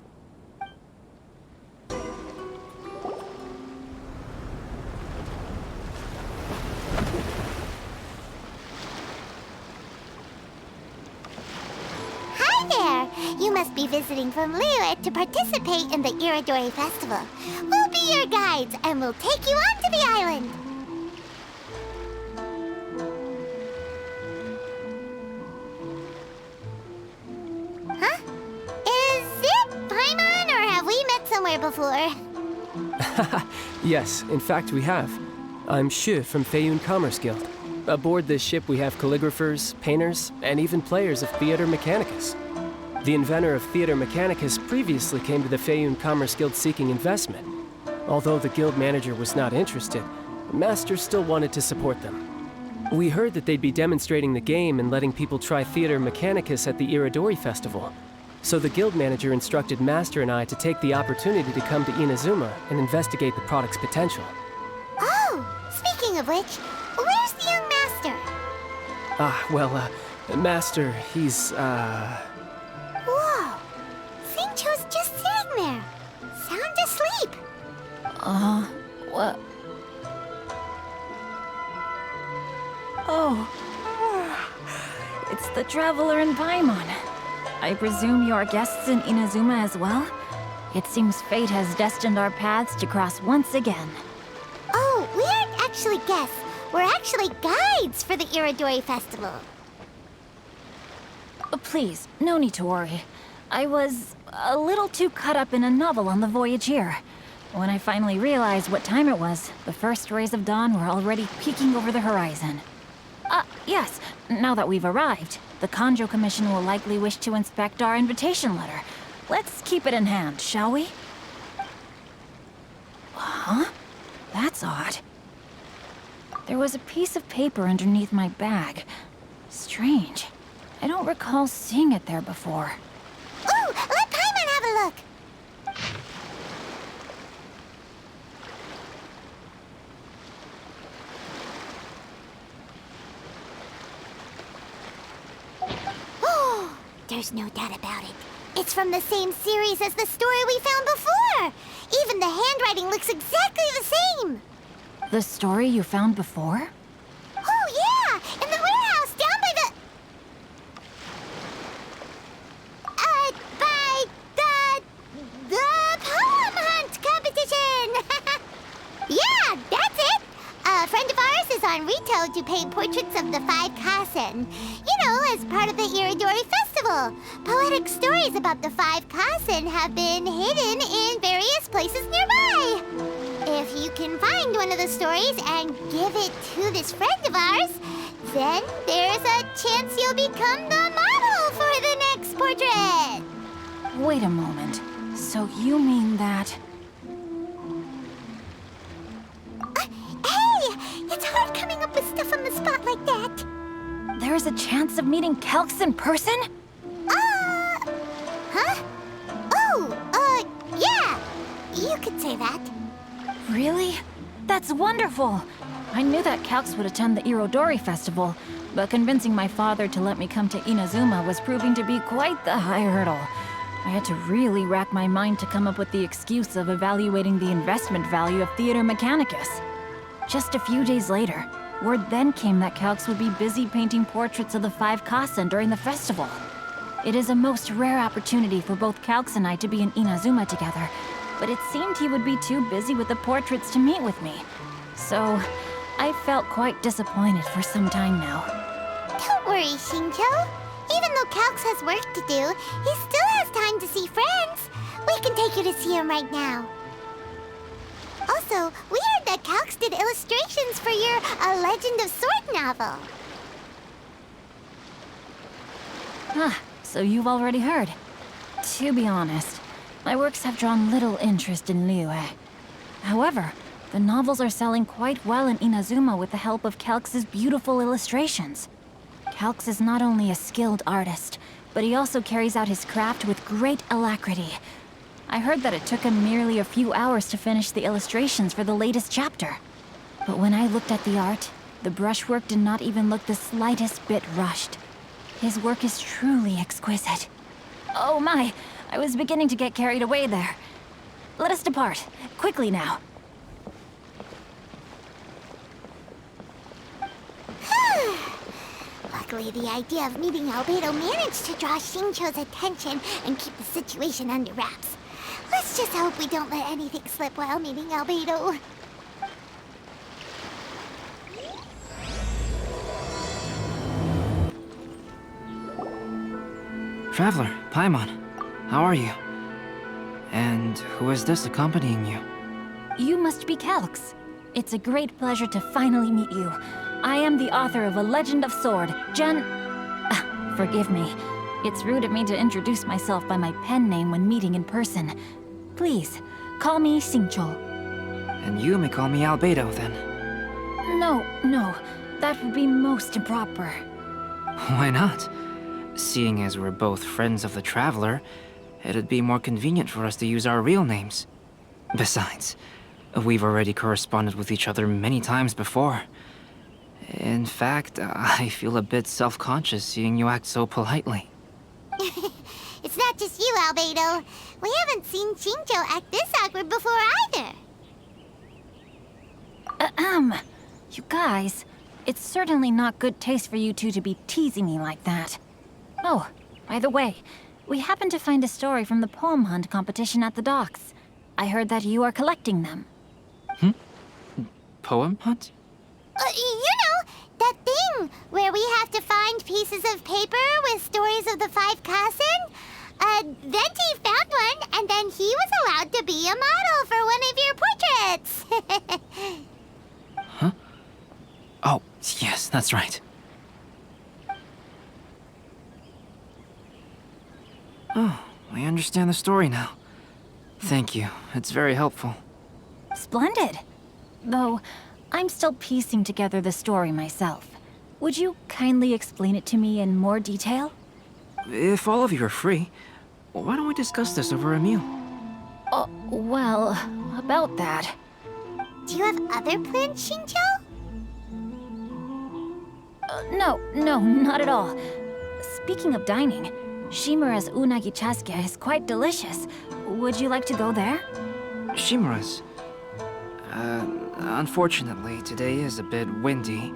Hi there! You must be visiting from Liyue to participate in the Irodori Festival. We'll be your guides, and we'll take you onto the island. Huh? Is it Paimon, or have we met somewhere before? Yes, in fact we have. I'm Shu from Feiyun Commerce Guild. Aboard this ship we have calligraphers, painters, and even players of Theater Mechanicus. The inventor of Theater Mechanicus previously came to the Feiyun Commerce Guild seeking investment. Although the guild manager was not interested, the master still wanted to support them. We heard that they'd be demonstrating the game and letting people try Theater Mechanicus at the Irodori Festival. So the guild manager instructed Master and I to take the opportunity to come to Inazuma and investigate the product's potential. Oh, speaking of which, where's the young master? Master, he's, Whoa! Xingqiu's just sitting there, sound asleep. What? Oh, it's the Traveler and Paimon. I presume you are guests in Inazuma as well? It seems fate has destined our paths to cross once again. Oh, we aren't actually guests. We're actually guides for the Irodori Festival. Please, no need to worry. I was a little too caught up in a novel on the voyage here. When I finally realized what time it was, the first rays of dawn were already peeking over the horizon. Yes, now that we've arrived, the Kanjo Commission will likely wish to inspect our invitation letter. Let's keep it in hand, shall we? Huh? That's odd. There was a piece of paper underneath my bag. Strange. I don't recall seeing it there before. Ooh, let Paimon have a look! Oh, there's no doubt about it. It's from the same series as the story we found before! Even the handwriting looks exactly the same! The story you found before? Oh, yeah! In the warehouse down by the... the poem hunt competition! Yeah, that's it! A friend of ours is on Rito to paint portraits of the 5 Kasen. You know, as part of the Irodori Festival. Poetic stories about the 5 Kasen have been hidden in various places nearby. If you can find one of the stories and give it to this friend of ours, then there's a chance you'll become the model for the next portrait. Wait a moment. So you mean that... Hey! It's hard coming up with stuff on the spot like that. There's a chance of meeting Calx in person? Huh? Oh, yeah. You could say that. Really? That's wonderful! I knew that Calx would attend the Irodori Festival, but convincing my father to let me come to Inazuma was proving to be quite the high hurdle. I had to really rack my mind to come up with the excuse of evaluating the investment value of Theater Mechanicus. Just a few days later, word then came that Calx would be busy painting portraits of the 5 Kasen during the festival. It is a most rare opportunity for both Calx and I to be in Inazuma together, but it seemed he would be too busy with the portraits to meet with me. So, I felt quite disappointed for some time now. Don't worry, Shincho. Even though Calx has work to do, he still has time to see friends. We can take you to see him right now. Also, we heard that Calx did illustrations for your A Legend of Sword novel. Ah, so you've already heard. To be honest, my works have drawn little interest in Liyue. However, the novels are selling quite well in Inazuma with the help of Calx's beautiful illustrations. Calx is not only a skilled artist, but he also carries out his craft with great alacrity. I heard that it took him merely a few hours to finish the illustrations for the latest chapter. But when I looked at the art, the brushwork did not even look the slightest bit rushed. His work is truly exquisite. Oh my, I was beginning to get carried away there. Let us depart, quickly now. Luckily, the idea of meeting Albedo managed to draw Shincho's attention and keep the situation under wraps. Let's just hope we don't let anything slip while meeting Albedo. Traveler, Paimon, how are you? And who is this accompanying you? You must be Calx. It's a great pleasure to finally meet you. I am the author of A Legend of Sword, Forgive me. It's rude of me to introduce myself by my pen name when meeting in person. Please, call me Xingqiu. And you may call me Albedo, then. No, that would be most improper. Why not? Seeing as we're both friends of the Traveler, it'd be more convenient for us to use our real names. Besides, we've already corresponded with each other many times before. In fact, I feel a bit self-conscious seeing you act so politely. It's not just you, Albedo. We haven't seen Xingqiu act this awkward before either. You guys, it's certainly not good taste for you two to be teasing me like that. Oh, by the way, we happened to find a story from the poem hunt competition at the docks. I heard that you are collecting them. Poem hunt? You know, that thing where we have to find pieces of paper with stories of the 5 Kasen? Venti found one, and then he was allowed to be a model for one of your portraits. Huh? Oh, yes, that's right. Oh, I understand the story now. Thank you. It's very helpful. Splendid. Though, I'm still piecing together the story myself. Would you kindly explain it to me in more detail? If all of you are free, why don't we discuss this over a meal? Well, about that. Do you have other plans, Xingqiu? No, not at all. Speaking of dining, Shimura's unagi chasuke is quite delicious. Would you like to go there? Shimura's? Unfortunately, today is a bit windy.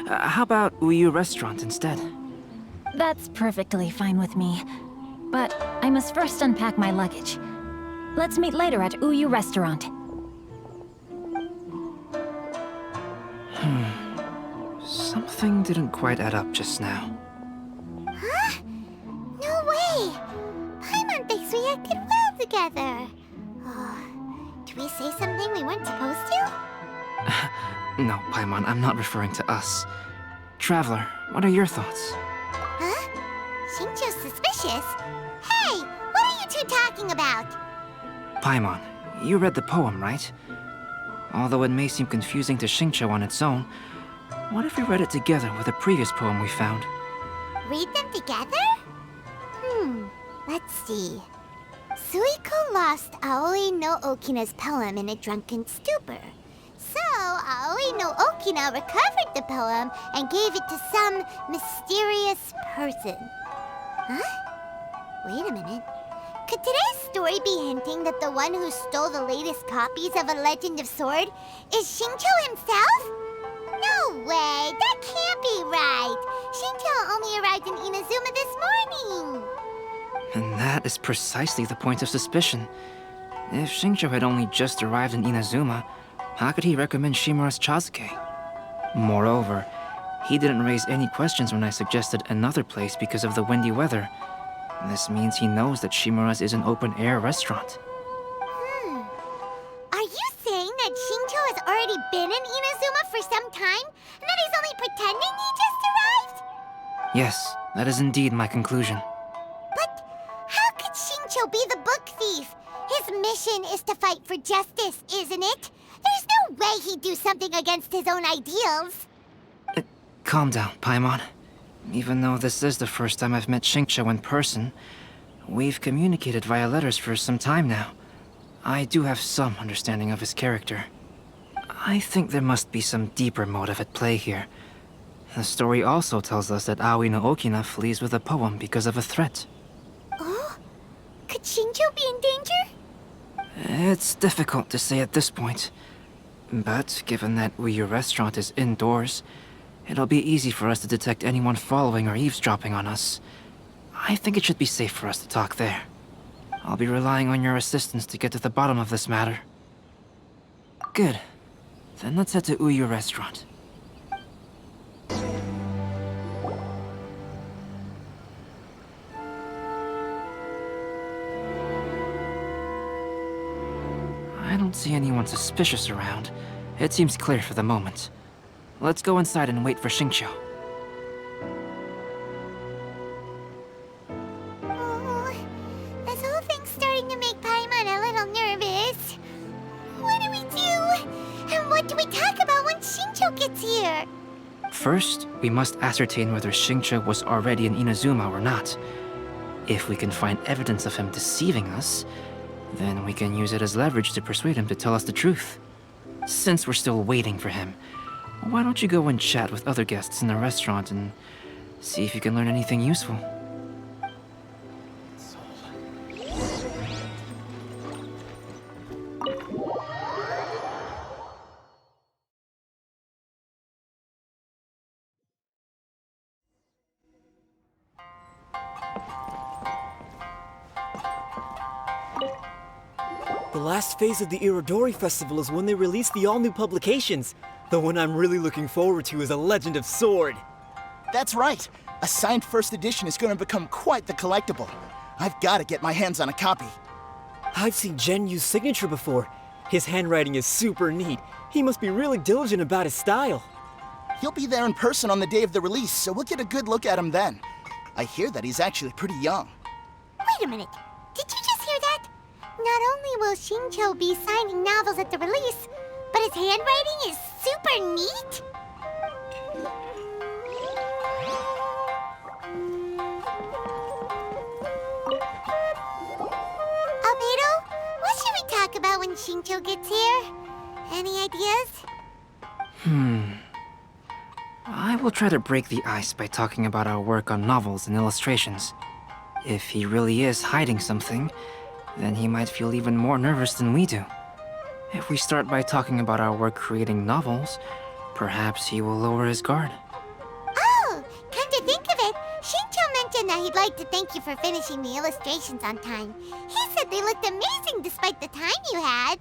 How about Uyu Restaurant instead? That's perfectly fine with me. But I must first unpack my luggage. Let's meet later at Uyu Restaurant. Something didn't quite add up just now. Huh? No way! Paimon thinks we acted well together. Did we say something we weren't supposed to? No, Paimon, I'm not referring to us. Traveler, what are your thoughts? Huh? Xingqiu's suspicious? Hey, what are you two talking about? Paimon, you read the poem, right? Although it may seem confusing to Xingqiu on its own, what if we read it together with a previous poem we found? Read them together? Let's see. Suikou lost Aoi no Okina's poem in a drunken stupor. So, Aoi no Okina recovered the poem and gave it to some mysterious person. Huh? Wait a minute. Could today's story be hinting that the one who stole the latest copies of A Legend of Sword is Xingqiu himself? No way! That can't be right! Xingqiu only arrived in Inazuma this morning! And that is precisely the point of suspicion. If Xingqiu had only just arrived in Inazuma, how could he recommend Shimura's Chazuke? Moreover, he didn't raise any questions when I suggested another place because of the windy weather. This means he knows that Shimura's is an open-air restaurant. Are you saying that Xingqiu has already been in Inazuma for some time, and that he's only pretending he just arrived? Yes, that is indeed my conclusion. But how could Xingqiu be the book thief? His mission is to fight for justice, isn't it? There's no way he'd do something against his own ideals. Calm down, Paimon. Even though this is the first time I've met Xingqiu in person, we've communicated via letters for some time now. I do have some understanding of his character. I think there must be some deeper motive at play here. The story also tells us that Aoi no Okina flees with a poem because of a threat. Oh? Could Xingqiu be in danger? It's difficult to say at this point. But given that Uyu Restaurant is indoors, it'll be easy for us to detect anyone following or eavesdropping on us. I think it should be safe for us to talk there. I'll be relying on your assistance to get to the bottom of this matter. Good. Then let's head to Uyu Restaurant. I don't see anyone suspicious around. It seems clear for the moment. Let's go inside and wait for Xingqiu. Oh, this whole thing's starting to make Paimon a little nervous. What do we do? And what do we talk about when Xingqiu gets here? First, we must ascertain whether Xingqiu was already in Inazuma or not. If we can find evidence of him deceiving us, then we can use it as leverage to persuade him to tell us the truth. Since we're still waiting for him, why don't you go and chat with other guests in the restaurant and see if you can learn anything useful? The last phase of the Irodori Festival is when they release the all-new publications. The one I'm really looking forward to is A Legend of Sword. That's right. A signed first edition is going to become quite the collectible. I've got to get my hands on a copy. I've seen Genyu's signature before. His handwriting is super neat. He must be really diligent about his style. He'll be there in person on the day of the release, so we'll get a good look at him then. I hear that he's actually pretty young. Wait a minute. Did you just hear that? Not only will Xingqiu be signing novels at the release, but his handwriting is super neat? Albedo, what should we talk about when Xingqiu gets here? Any ideas? I will try to break the ice by talking about our work on novels and illustrations. If he really is hiding something, then he might feel even more nervous than we do. If we start by talking about our work creating novels, perhaps he will lower his guard. Oh, come to think of it, Xingqiu mentioned that he'd like to thank you for finishing the illustrations on time. He said they looked amazing despite the time you had.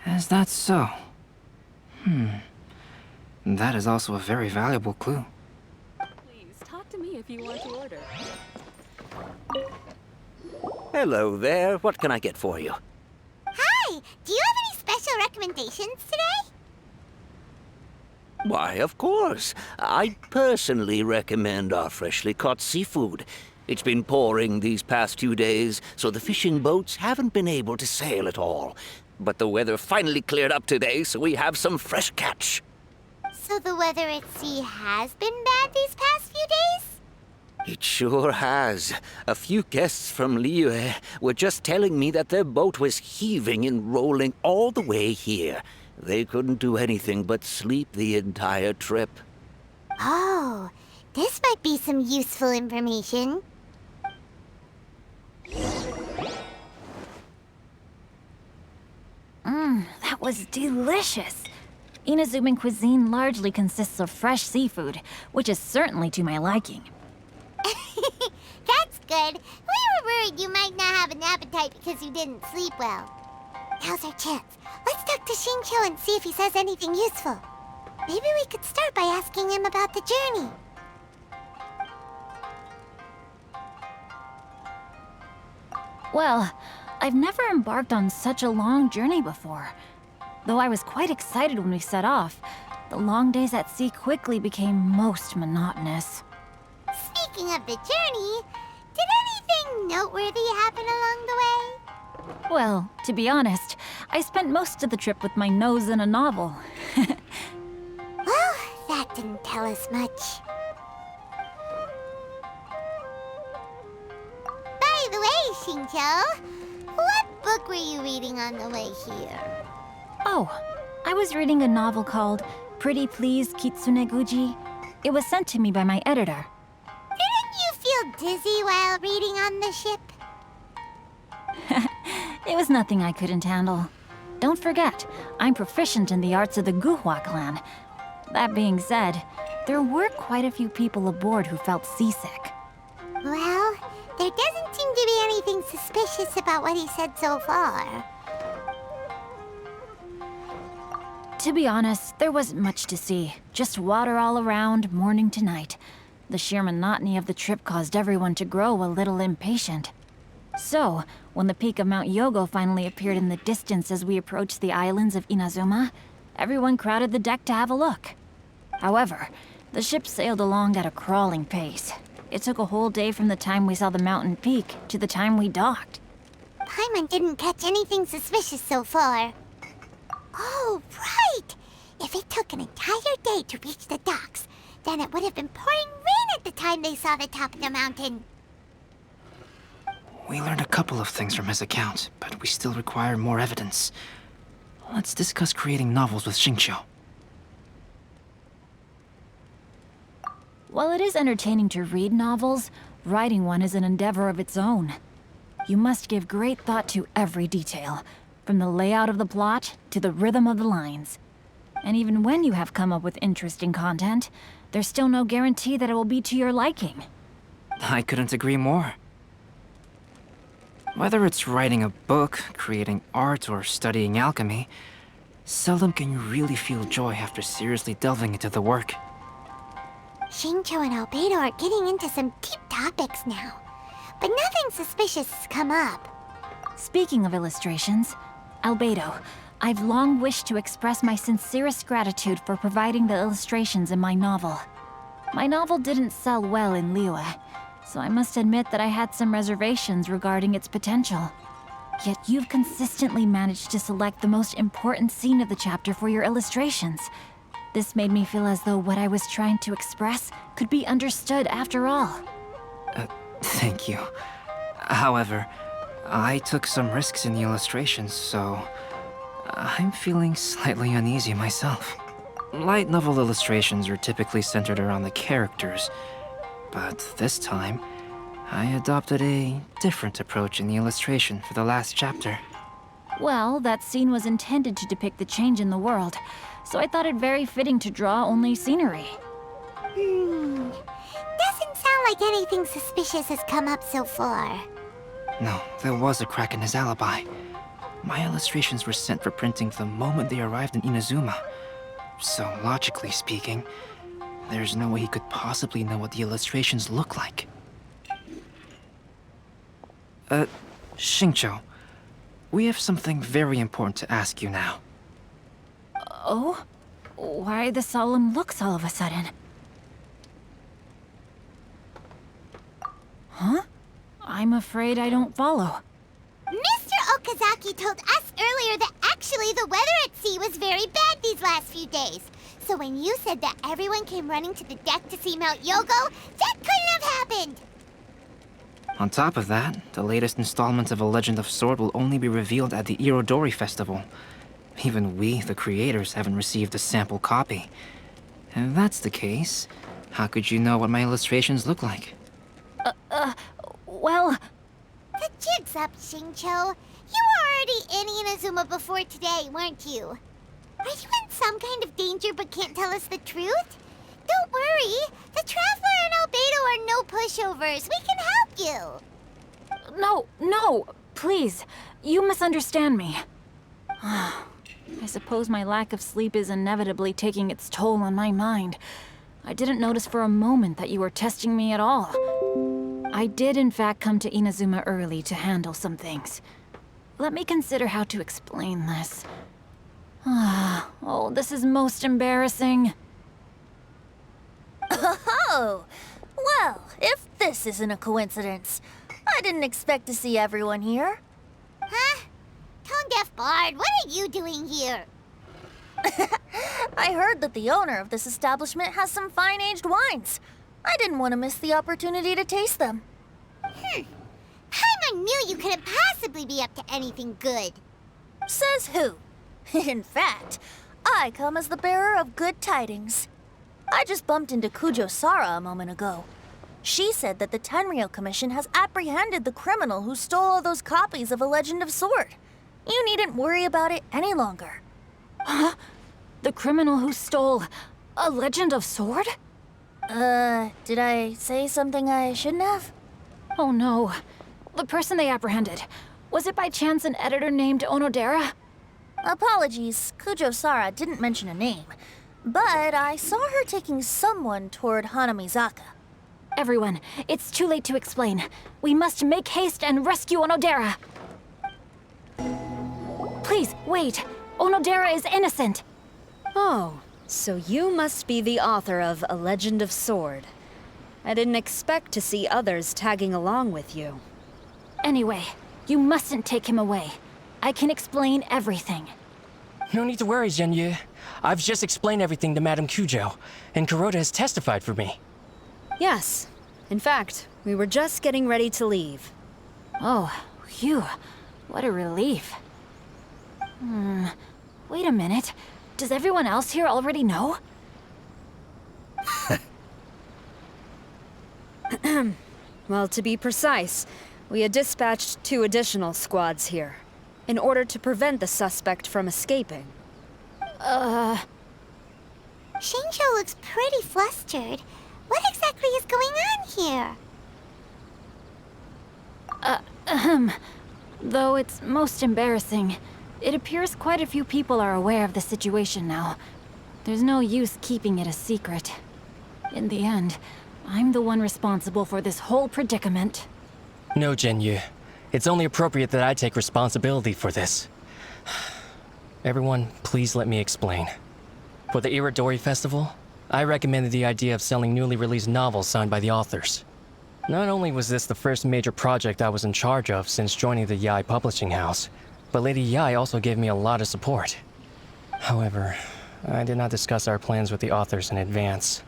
Is that so? That is also a very valuable clue. Please, talk to me if you want to order. Hello there. What can I get for you? Hi! Do you have any special recommendations today? Why, of course. I personally recommend our freshly caught seafood. It's been pouring these past 2 days, so the fishing boats haven't been able to sail at all. But the weather finally cleared up today, so we have some fresh catch. So the weather at sea has been bad these past few days? It sure has. A few guests from Liyue were just telling me that their boat was heaving and rolling all the way here. They couldn't do anything but sleep the entire trip. Oh, this might be some useful information. That was delicious. Inazuman cuisine largely consists of fresh seafood, which is certainly to my liking. That's good. We were worried you might not have an appetite because you didn't sleep well. Now's our chance. Let's talk to Xingqiu and see if he says anything useful. Maybe we could start by asking him about the journey. Well, I've never embarked on such a long journey before. Though I was quite excited when we set off, the long days at sea quickly became most monotonous. Speaking of the journey, did anything noteworthy happen along the way? Well, to be honest, I spent most of the trip with my nose in a novel. Well, that didn't tell us much. By the way, Xingqiu, what book were you reading on the way here? Oh, I was reading a novel called Pretty Please Kitsune Guji. It was sent to me by my editor. Didn't you feel dizzy while reading on the ship? It was nothing I couldn't handle. Don't forget, I'm proficient in the arts of the Guhua clan. That being said, there were quite a few people aboard who felt seasick. Well, there doesn't seem to be anything suspicious about what he said so far. To be honest, there wasn't much to see. Just water all around, morning to night. The sheer monotony of the trip caused everyone to grow a little impatient. So, when the peak of Mount Yogo finally appeared in the distance as we approached the islands of Inazuma, everyone crowded the deck to have a look. However, the ship sailed along at a crawling pace. It took a whole day from the time we saw the mountain peak to the time we docked. Paimon didn't catch anything suspicious so far. Oh, right! If it took an entire day to reach the docks, then it would have been pouring rain at the time they saw the top of the mountain. We learned a couple of things from his account, but we still require more evidence. Let's discuss creating novels with Xingqiu. While it is entertaining to read novels, writing one is an endeavor of its own. You must give great thought to every detail, from the layout of the plot to the rhythm of the lines. And even when you have come up with interesting content, there's still no guarantee that it will be to your liking. I couldn't agree more. Whether it's writing a book, creating art, or studying alchemy, seldom can you really feel joy after seriously delving into the work. Xingqiu and Albedo are getting into some deep topics now, but nothing suspicious has come up. Speaking of illustrations, Albedo, I've long wished to express my sincerest gratitude for providing the illustrations in my novel. My novel didn't sell well in Liyue, so I must admit that I had some reservations regarding its potential. Yet you've consistently managed to select the most important scene of the chapter for your illustrations. This made me feel as though what I was trying to express could be understood after all. Thank you. However, I took some risks in the illustrations, so I'm feeling slightly uneasy myself. Light novel illustrations are typically centered around the characters, but this time, I adopted a different approach in the illustration for the last chapter. Well, that scene was intended to depict the change in the world, so I thought it very fitting to draw only scenery. Doesn't sound like anything suspicious has come up so far. No, there was a crack in his alibi. My illustrations were sent for printing the moment they arrived in Inazuma. So, logically speaking, there's no way he could possibly know what the illustrations look like. Xingqiu, we have something very important to ask you now. Oh? Why the solemn looks all of a sudden? Huh? I'm afraid I don't follow. Mr. Okazaki told us earlier that actually the weather at sea was very bad these last few days. So when you said that everyone came running to the deck to see Mount Yogo, that couldn't have happened! On top of that, the latest installment of A Legend of Sword will only be revealed at the Irodori Festival. Even we, the creators, haven't received a sample copy. If that's the case, how could you know what my illustrations look like? Well... The jig's up, Xingqiu. You were already in Inazuma before today, weren't you? Are you in some kind of danger but can't tell us the truth? Don't worry. The Traveler and Albedo are no pushovers. We can help you. No, please. You misunderstand me. I suppose my lack of sleep is inevitably taking its toll on my mind. I didn't notice for a moment that you were testing me at all. I did in fact come to Inazuma early to handle some things. Let me consider how to explain this. Oh, this is most embarrassing. Oh, well, if this isn't a coincidence, I didn't expect to see everyone here. Huh? Tone-deaf Bard, what are you doing here? I heard that the owner of this establishment has some fine-aged wines. I didn't want to miss the opportunity to taste them. Paimon knew you couldn't possibly be up to anything good. Says who? In fact, I come as the bearer of good tidings. I just bumped into Kujo Sara a moment ago. She said that the Tenryou Commission has apprehended the criminal who stole all those copies of A Legend of Sword. You needn't worry about it any longer. Huh? The criminal who stole A Legend of Sword? Did I say something I shouldn't have? Oh no. The person they apprehended, was it by chance an editor named Onodera? Apologies, Kujo Sara didn't mention a name. But I saw her taking someone toward Hanamizaka. Everyone, it's too late to explain. We must make haste and rescue Onodera. Please, wait. Onodera is innocent. Oh, so you must be the author of A Legend of Sword. I didn't expect to see others tagging along with you. Anyway, you mustn't take him away. I can explain everything. No need to worry, Genyu. I've just explained everything to Madame Kujo, and Kuroda has testified for me. Yes. In fact, we were just getting ready to leave. Oh, phew. What a relief. Wait a minute. Does everyone else here already know? Well, to be precise, we had dispatched 2 additional squads here, in order to prevent the suspect from escaping. Shinjo looks pretty flustered. What exactly is going on here? Though it's most embarrassing, it appears quite a few people are aware of the situation now. There's no use keeping it a secret. In the end, I'm the one responsible for this whole predicament. No, Genyu. It's only appropriate that I take responsibility for this. Everyone, please let me explain. For the Irodori Festival, I recommended the idea of selling newly released novels signed by the authors. Not only was this the first major project I was in charge of since joining the Yae publishing house, but Lady Yae also gave me a lot of support. However, I did not discuss our plans with the authors in advance.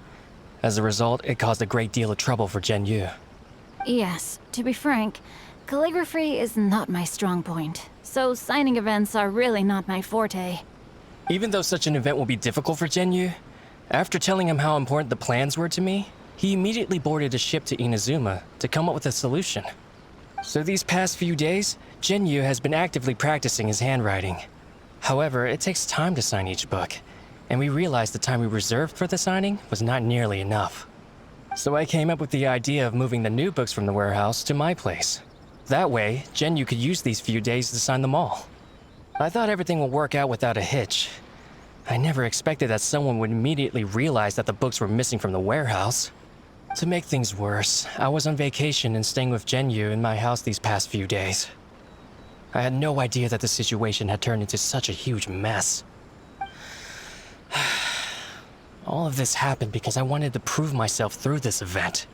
As a result, it caused a great deal of trouble for Genyu. Yes, to be frank, calligraphy is not my strong point, so signing events are really not my forte. Even though such an event will be difficult for Genyu, after telling him how important the plans were to me, he immediately boarded a ship to Inazuma to come up with a solution. So these past few days, Genyu has been actively practicing his handwriting. However, it takes time to sign each book, and we realized the time we reserved for the signing was not nearly enough. So I came up with the idea of moving the new books from the warehouse to my place. That way, Genyu could use these few days to sign them all. I thought everything would work out without a hitch. I never expected that someone would immediately realize that the books were missing from the warehouse. To make things worse, I was on vacation and staying with Genyu in my house these past few days. I had no idea that the situation had turned into such a huge mess. All of this happened because I wanted to prove myself through this event.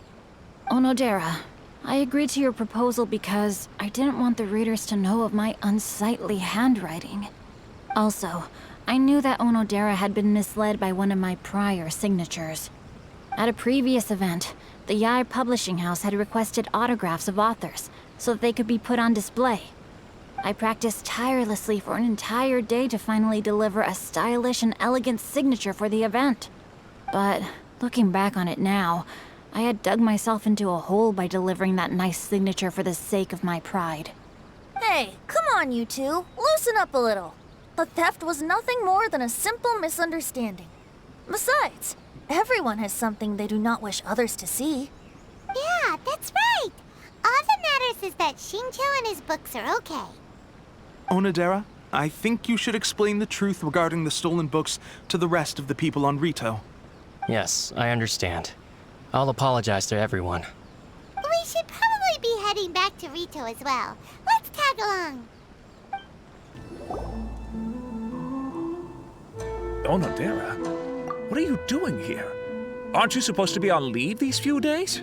Onodera, I agreed to your proposal because I didn't want the readers to know of my unsightly handwriting. Also, I knew that Onodera had been misled by one of my prior signatures. At a previous event, the Yae publishing house had requested autographs of authors so that they could be put on display. I practiced tirelessly for an entire day to finally deliver a stylish and elegant signature for the event. But looking back on it now, I had dug myself into a hole by delivering that nice signature for the sake of my pride. Hey, come on you two. Loosen up a little. The theft was nothing more than a simple misunderstanding. Besides, everyone has something they do not wish others to see. Yeah, that's right. All that matters is that Xingqiu and his books are okay. Onodera, I think you should explain the truth regarding the stolen books to the rest of the people on Rito. Yes, I understand. I'll apologize to everyone. We should probably be heading back to Rito as well. Let's tag along. Onodera, what are you doing here? Aren't you supposed to be on leave these few days?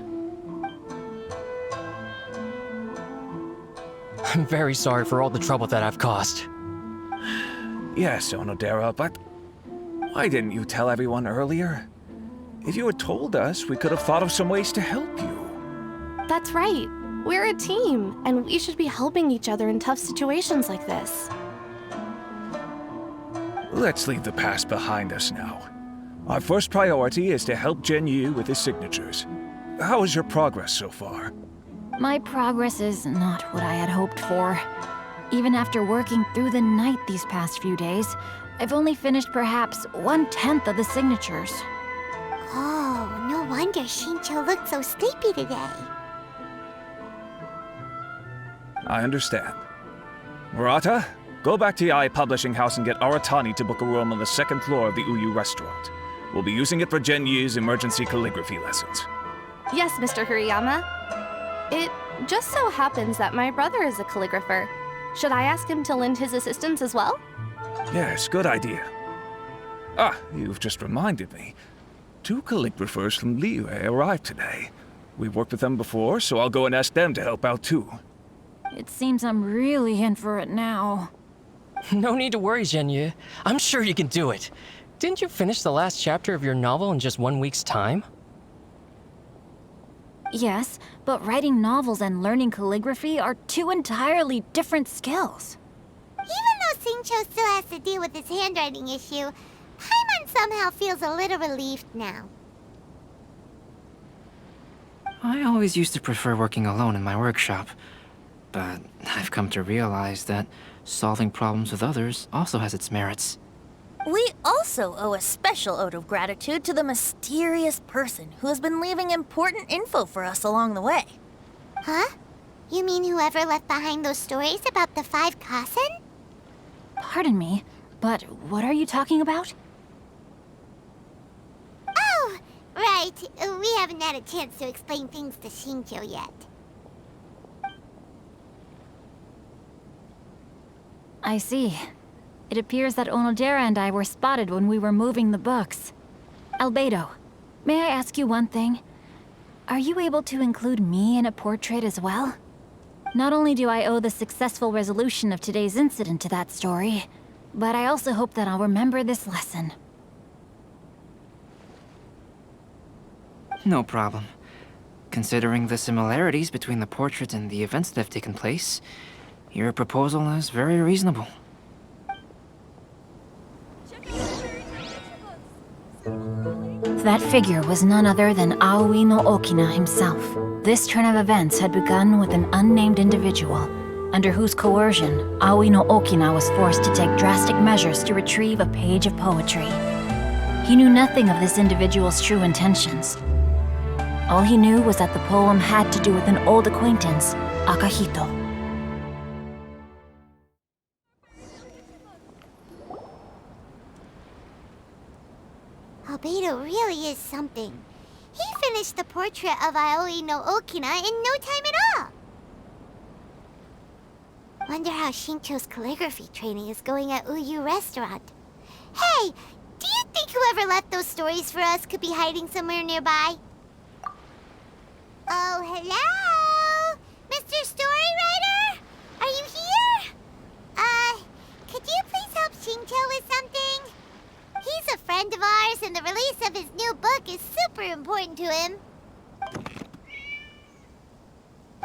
I'm very sorry for all the trouble that I've caused. Yes, Onodera, but why didn't you tell everyone earlier? If you had told us, we could have thought of some ways to help you. That's right. We're a team, and we should be helping each other in tough situations like this. Let's leave the past behind us now. Our first priority is to help Genyu with his signatures. How is your progress so far? My progress is not what I had hoped for. Even after working through the night these past few days, I've only finished perhaps 1/10 of the signatures. Oh, no wonder Xingqiu looked so sleepy today. I understand. Murata, go back to the Yae Publishing House and get Aratani to book a room on the second floor of the Uyu restaurant. We'll be using it for Genyu's emergency calligraphy lessons. Yes, Mr. Hirayama. It just so happens that my brother is a calligrapher. Should I ask him to lend his assistance as well? Yes, good idea. Ah, you've just reminded me. 2 calligraphers from Liyue arrived today. We've worked with them before, so I'll go and ask them to help out too. It seems I'm really in for it now. No need to worry, Genyu. I'm sure you can do it. Didn't you finish the last chapter of your novel in just 1 week's time? Yes, but writing novels and learning calligraphy are 2 entirely different skills. Even though Xingqiu still has to deal with his handwriting issue, Paimon somehow feels a little relieved now. I always used to prefer working alone in my workshop, but I've come to realize that solving problems with others also has its merits. We also owe a special ode of gratitude to the mysterious person who has been leaving important info for us along the way. Huh? You mean whoever left behind those stories about the 5 Kasen? Pardon me, but what are you talking about? Oh, right. We haven't had a chance to explain things to Xingqiu yet. I see. It appears that Onodera and I were spotted when we were moving the books. Albedo, may I ask you one thing? Are you able to include me in a portrait as well? Not only do I owe the successful resolution of today's incident to that story, but I also hope that I'll remember this lesson. No problem. Considering the similarities between the portraits and the events that have taken place, your proposal is very reasonable. That figure was none other than Aoi no Okina himself. This turn of events had begun with an unnamed individual, under whose coercion, Aoi no Okina was forced to take drastic measures to retrieve a page of poetry. He knew nothing of this individual's true intentions. All he knew was that the poem had to do with an old acquaintance, Akahito. Albedo really is something. He finished the portrait of Aoi no Okina in no time at all. Wonder how Xingqiu's calligraphy training is going at Uyu Restaurant. Hey, do you think whoever left those stories for us could be hiding somewhere nearby? Oh, hello? Mr. Storywriter? Are you here? Could you please help Xingqiu with something? He's a friend of ours, and the release of his new book is super important to him.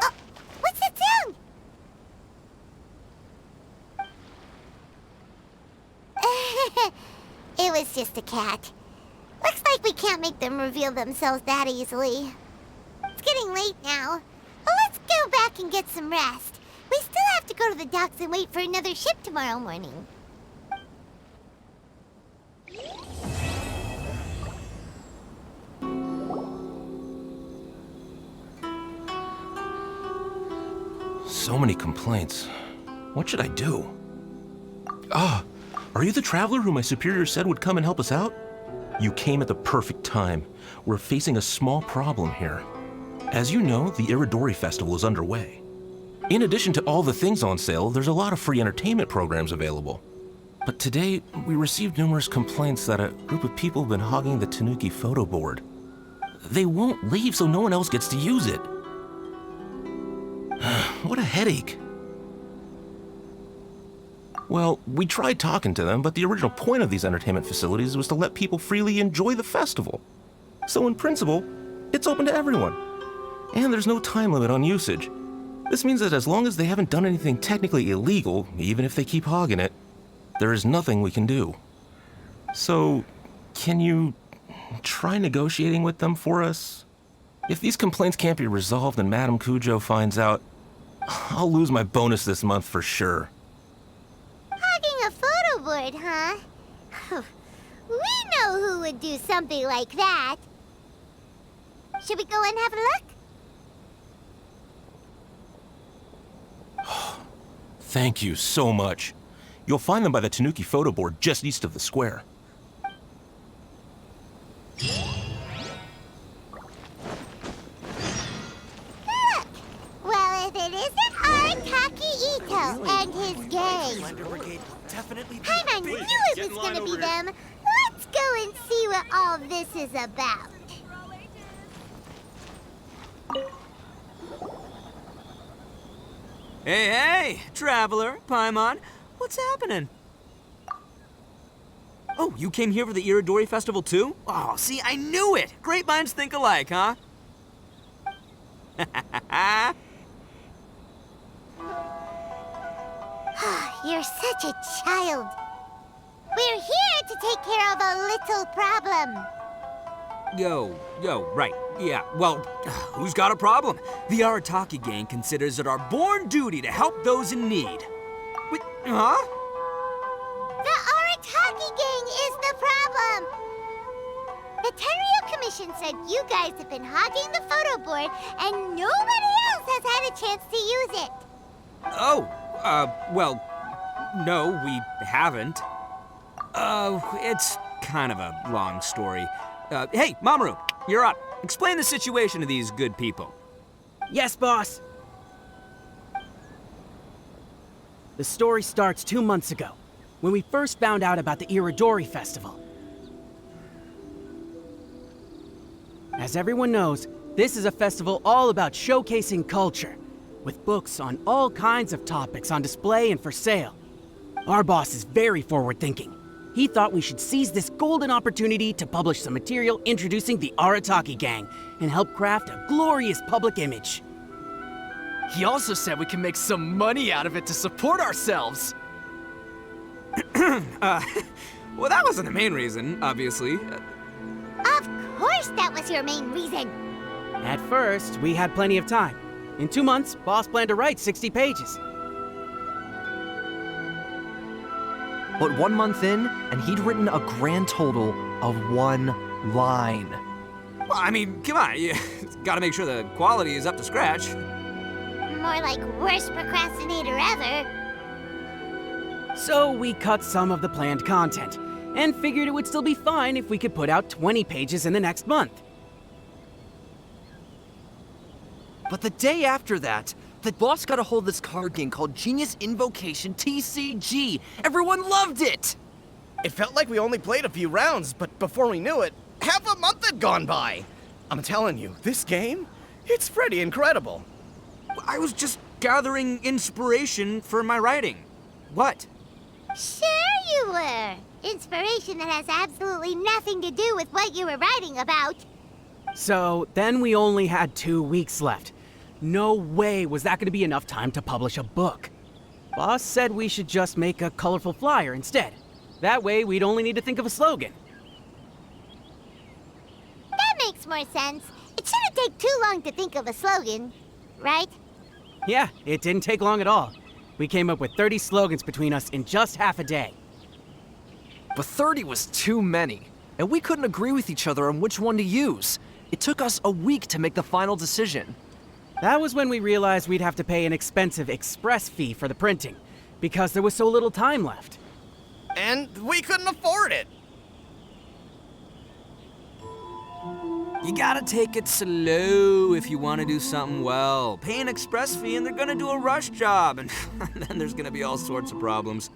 Oh, what's that sound? It was just a cat. Looks like we can't make them reveal themselves that easily. It's getting late now. Well, let's go back and get some rest. We still have to go to the docks and wait for another ship tomorrow morning. So many complaints. What should I do? Ah, are you the traveler who my superior said would come and help us out? You came at the perfect time. We're facing a small problem here. As you know, the Irodori Festival is underway. In addition to all the things on sale, there's a lot of free entertainment programs available. But today, we received numerous complaints that a group of people have been hogging the Tanuki photo board. They won't leave so no one else gets to use it. What a headache. Well, we tried talking to them, but the original point of these entertainment facilities was to let people freely enjoy the festival. So in principle, it's open to everyone. And there's no time limit on usage. This means that as long as they haven't done anything technically illegal, even if they keep hogging it, there is nothing we can do. So, can you try negotiating with them for us? If these complaints can't be resolved and Madame Cujo finds out, I'll lose my bonus this month for sure. Hogging a photo board, huh? We know who would do something like that. Should we go and have a look? Thank you so much. You'll find them by the Tanuki photo board just east of the square. Look! Well, if it isn't Arataki Ito and his gang. I knew it was gonna be them. Let's go and see what all this is about. Hey, traveler, Paimon, what's happening? Oh, you came here for the Irodori Festival too? Oh, see, I knew it! Great minds think alike, huh? You're such a child. We're here to take care of a little problem. Yo, right, yeah, well, who's got a problem? The Arataki gang considers it our born duty to help those in need. Wait, huh? The Arataki gang is the problem! The Tenryo Commission said you guys have been hogging the photo board and nobody else has had a chance to use it. Oh, well, no, we haven't. It's kind of a long story. Hey, Mamoru, you're up. Explain the situation to these good people. Yes, boss. The story starts 2 months ago, when we first found out about the Irodori Festival. As everyone knows, this is a festival all about showcasing culture, with books on all kinds of topics on display and for sale. Our boss is very forward-thinking. He thought we should seize this golden opportunity to publish some material introducing the Arataki gang and help craft a glorious public image. He also said we can make some money out of it to support ourselves. Well, that wasn't the main reason, obviously. Of course that was your main reason. At first, we had plenty of time. In 2 months, boss planned to write 60 pages. But 1 month in, and he'd written a grand total of 1 line. Well, I mean, come on, you gotta make sure the quality is up to scratch. More like worst procrastinator ever. So we cut some of the planned content, and figured it would still be fine if we could put out 20 pages in the next month. But the day after that, the boss got a hold of this card game called Genius Invocation TCG. Everyone loved it! It felt like we only played a few rounds, but before we knew it, half a month had gone by. I'm telling you, this game, it's pretty incredible. I was just gathering inspiration for my writing. What? Sure you were. Inspiration that has absolutely nothing to do with what you were writing about. So then we only had 2 weeks left. No way was that going to be enough time to publish a book. Boss said we should just make a colorful flyer instead. That way we'd only need to think of a slogan. That makes more sense. It shouldn't take too long to think of a slogan, right? Yeah, it didn't take long at all. We came up with 30 slogans between us in just half a day. But 30 was too many, and we couldn't agree with each other on which one to use. It took us a week to make the final decision. That was when we realized we'd have to pay an expensive express fee for the printing, because there was so little time left. And we couldn't afford it. You gotta take it slow if you want to do something well. Pay an express fee and they're gonna do a rush job, and then there's gonna be all sorts of problems.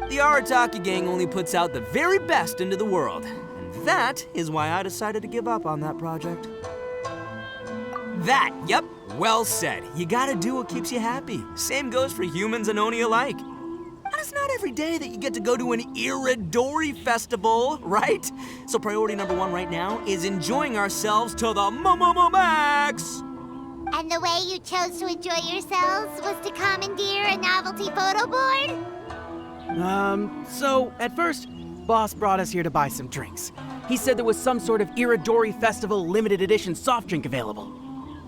The Arataki gang only puts out the very best into the world, and that is why I decided to give up on that project. Yep, well said. You gotta do what keeps you happy. Same goes for humans and Oni alike. And it's not every day that you get to go to an Irodori festival, right? So priority number one right now is enjoying ourselves to the max! And the way you chose to enjoy yourselves was to commandeer a novelty photo board? So at first, Boss brought us here to buy some drinks. He said there was some sort of Irodori Festival limited edition soft drink available.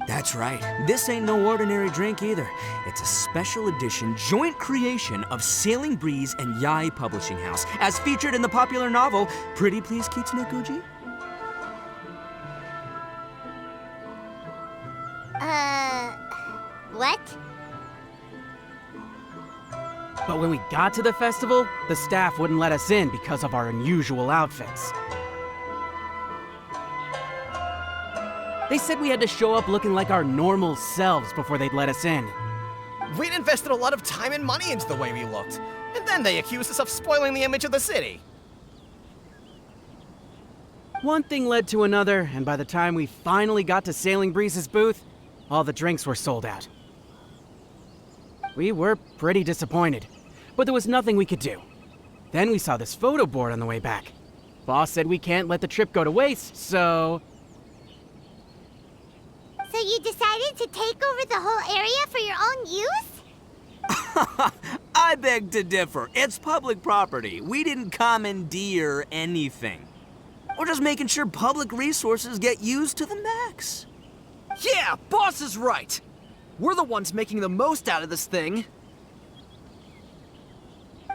That's right. This ain't no ordinary drink either. It's a special edition joint creation of Sailing Breeze and Yae Publishing House, as featured in the popular novel Pretty Please Kitsune Guji. What? But when we got to the festival, the staff wouldn't let us in because of our unusual outfits. They said we had to show up looking like our normal selves before they'd let us in. We'd invested a lot of time and money into the way we looked, and then they accused us of spoiling the image of the city. One thing led to another, and by the time we finally got to Sailing Breeze's booth, all the drinks were sold out. We were pretty disappointed, but there was nothing we could do. Then we saw this photo board on the way back. Boss said we can't let the trip go to waste, so... So you decided to take over the whole area for your own use? I beg to differ. It's public property. We didn't commandeer anything. We're just making sure public resources get used to the max. Yeah, Boss is right. We're the ones making the most out of this thing.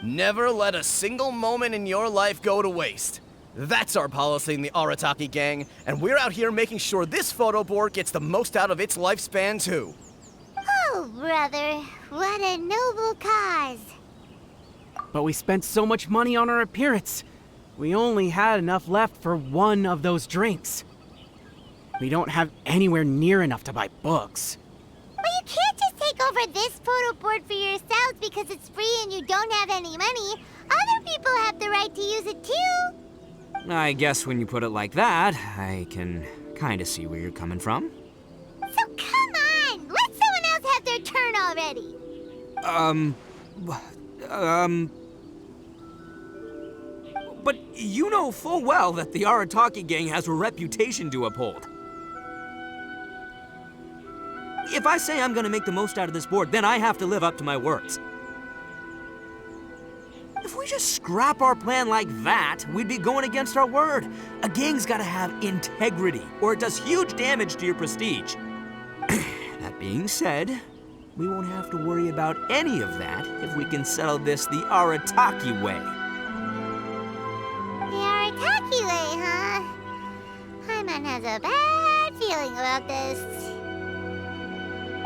Never let a single moment in your life go to waste. That's our policy in the Arataki gang, and we're out here making sure this photo board gets the most out of its lifespan, too. Oh, brother, what a noble cause. But we spent so much money on our appearance. We only had enough left for one of those drinks. We don't have anywhere near enough to buy books. But you can't just take over this photo board for yourselves because it's free and you don't have any money. Other people have the right to use it, too. I guess when you put it like that, I can kind of see where you're coming from. So come on! Let someone else have their turn already! But you know full well that the Arataki gang has a reputation to uphold. If I say I'm gonna make the most out of this board, then I have to live up to my words. If we just scrap our plan like that, we'd be going against our word. A gang's gotta have integrity, or it does huge damage to your prestige. That being said, we won't have to worry about any of that if we can settle this the Arataki way. The Arataki way, huh? Paimon has a bad feeling about this.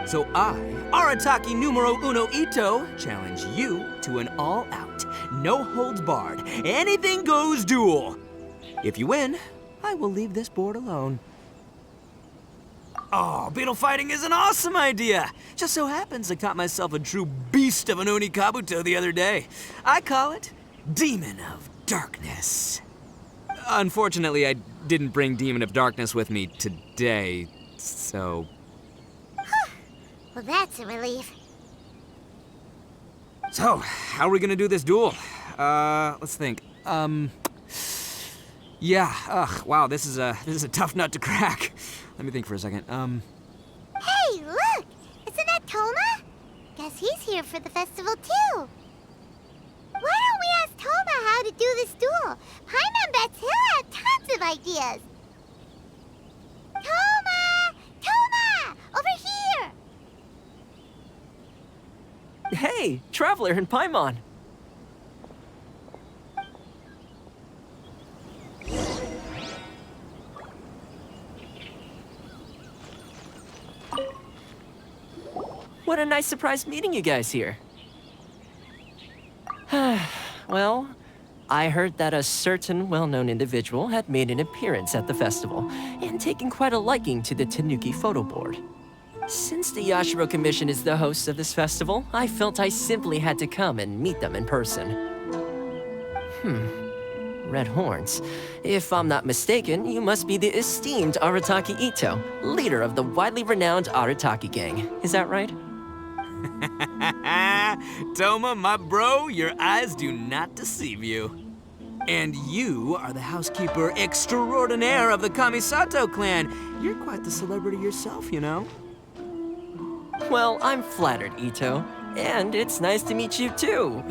So I, Arataki numero uno Ito, challenge you to an all-out, no-holds-barred, anything-goes duel. If you win, I will leave this board alone. Oh, beetle fighting is an awesome idea! Just so happens I caught myself a true beast of an Oni Kabuto the other day. I call it Demon of Darkness. Unfortunately, I didn't bring Demon of Darkness with me today, so... Well, that's a relief. So, how are we gonna do this duel? Let's think. Yeah, wow, this is a tough nut to crack. Let me think for a second. Hey, look! Isn't that Toma? Guess he's here for the festival, too. Why don't we ask Toma how to do this duel? Paimon bets he'll have tons of ideas. Toma! Toma! Over here! Hey, Traveler and Paimon. What a nice surprise meeting you guys here. Well, I heard that a certain well-known individual had made an appearance at the festival and taken quite a liking to the Tanuki photo board. Since the Yashiro Commission is the host of this festival, I felt I simply had to come and meet them in person. Red horns. If I'm not mistaken, you must be the esteemed Arataki Ito, leader of the widely renowned Arataki gang. Is that right? Toma, my bro, your eyes do not deceive you. And you are the housekeeper extraordinaire of the Kamisato clan. You're quite the celebrity yourself, you know. Well, I'm flattered, Ito. And it's nice to meet you too,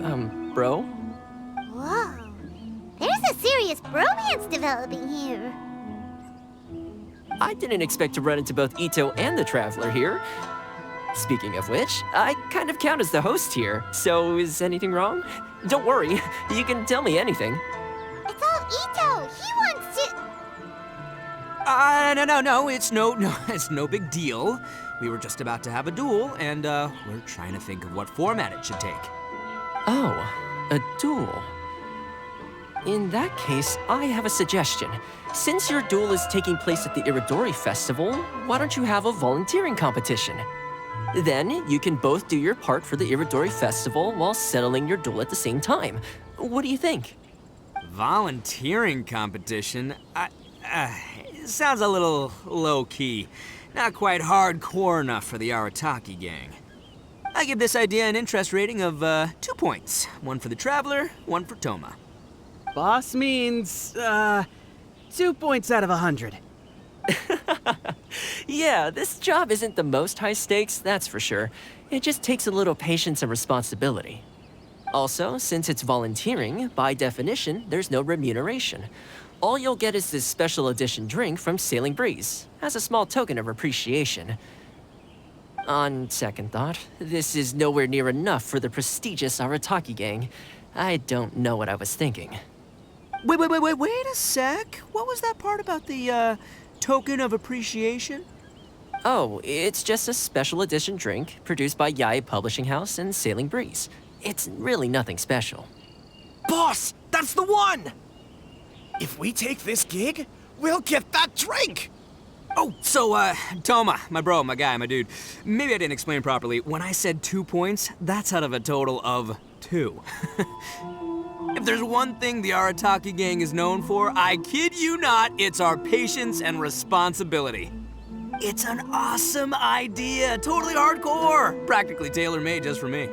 bro. Whoa. There's a serious bromance developing here. I didn't expect to run into both Ito and the Traveler here. Speaking of which, I kind of count as the host here, so is anything wrong? Don't worry, you can tell me anything. It's all Ito. He wants to... No, it's no big deal. We were just about to have a duel, and we're trying to think of what format it should take. Oh, a duel. In that case, I have a suggestion. Since your duel is taking place at the Irodori Festival, why don't you have a volunteering competition? Then you can both do your part for the Irodori Festival while settling your duel at the same time. What do you think? Volunteering competition? It sounds a little low-key. Not quite hardcore enough for the Arataki gang. I give this idea an interest rating of 2 points. One for the Traveler, one for Toma. Boss means, 2 points out of 100. Yeah, this job isn't the most high stakes, that's for sure. It just takes a little patience and responsibility. Also, since it's volunteering, by definition, there's no remuneration. All you'll get is this special edition drink from Sailing Breeze, as a small token of appreciation. On second thought, this is nowhere near enough for the prestigious Arataki gang. I don't know what I was thinking. Wait a sec. What was that part about the, token of appreciation? Oh, it's just a special edition drink produced by Yae Publishing House and Sailing Breeze. It's really nothing special. Boss, that's the one! If we take this gig, we'll get that drink! Oh, so, Toma, my bro, my guy, my dude. Maybe I didn't explain properly. When I said 2 points, that's out of a total of 2. If there's one thing the Arataki gang is known for, I kid you not, it's our patience and responsibility. It's an awesome idea, totally hardcore, practically tailor-made just for me.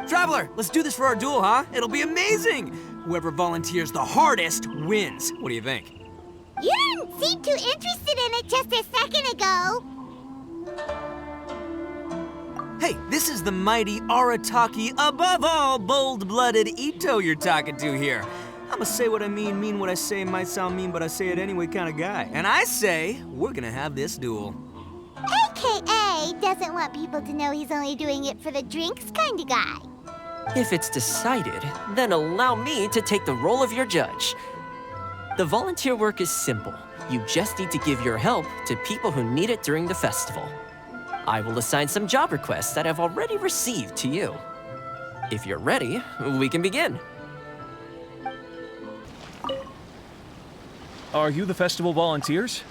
Traveler, let's do this for our duel, huh? It'll be amazing! Whoever volunteers the hardest wins. What do you think? You didn't seem too interested in it just a second ago. Hey, this is the mighty Arataki, above all bold-blooded Ito you're talking to here. I'm a say what I mean what I say, might sound mean, but I say it anyway kind of guy. And I say, we're gonna have this duel. AKA doesn't want people to know he's only doing it for the drinks kind of guy. If it's decided, then allow me to take the role of your judge. The volunteer work is simple. You just need to give your help to people who need it during the festival. I will assign some job requests that I've already received to you. If you're ready, we can begin. Are you the festival volunteers?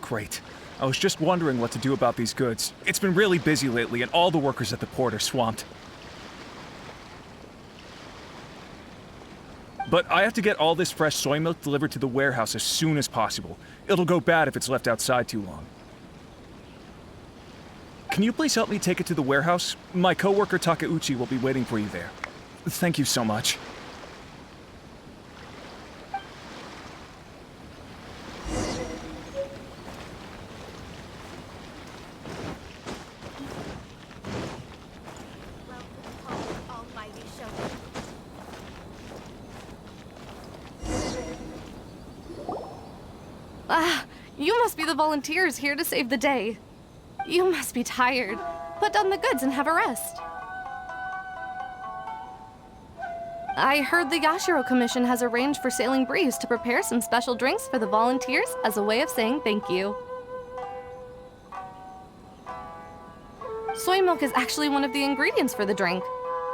Great. I was just wondering what to do about these goods. It's been really busy lately, and all the workers at the port are swamped. But I have to get all this fresh soy milk delivered to the warehouse as soon as possible. It'll go bad if it's left outside too long. Can you please help me take it to the warehouse? My coworker Takeuchi will be waiting for you there. Thank you so much. must be the volunteers here to save the day. You must be tired. Put down the goods and have a rest. I heard the Yashiro Commission has arranged for Sailing Breeze to prepare some special drinks for the volunteers as a way of saying thank you. Soy milk is actually one of the ingredients for the drink.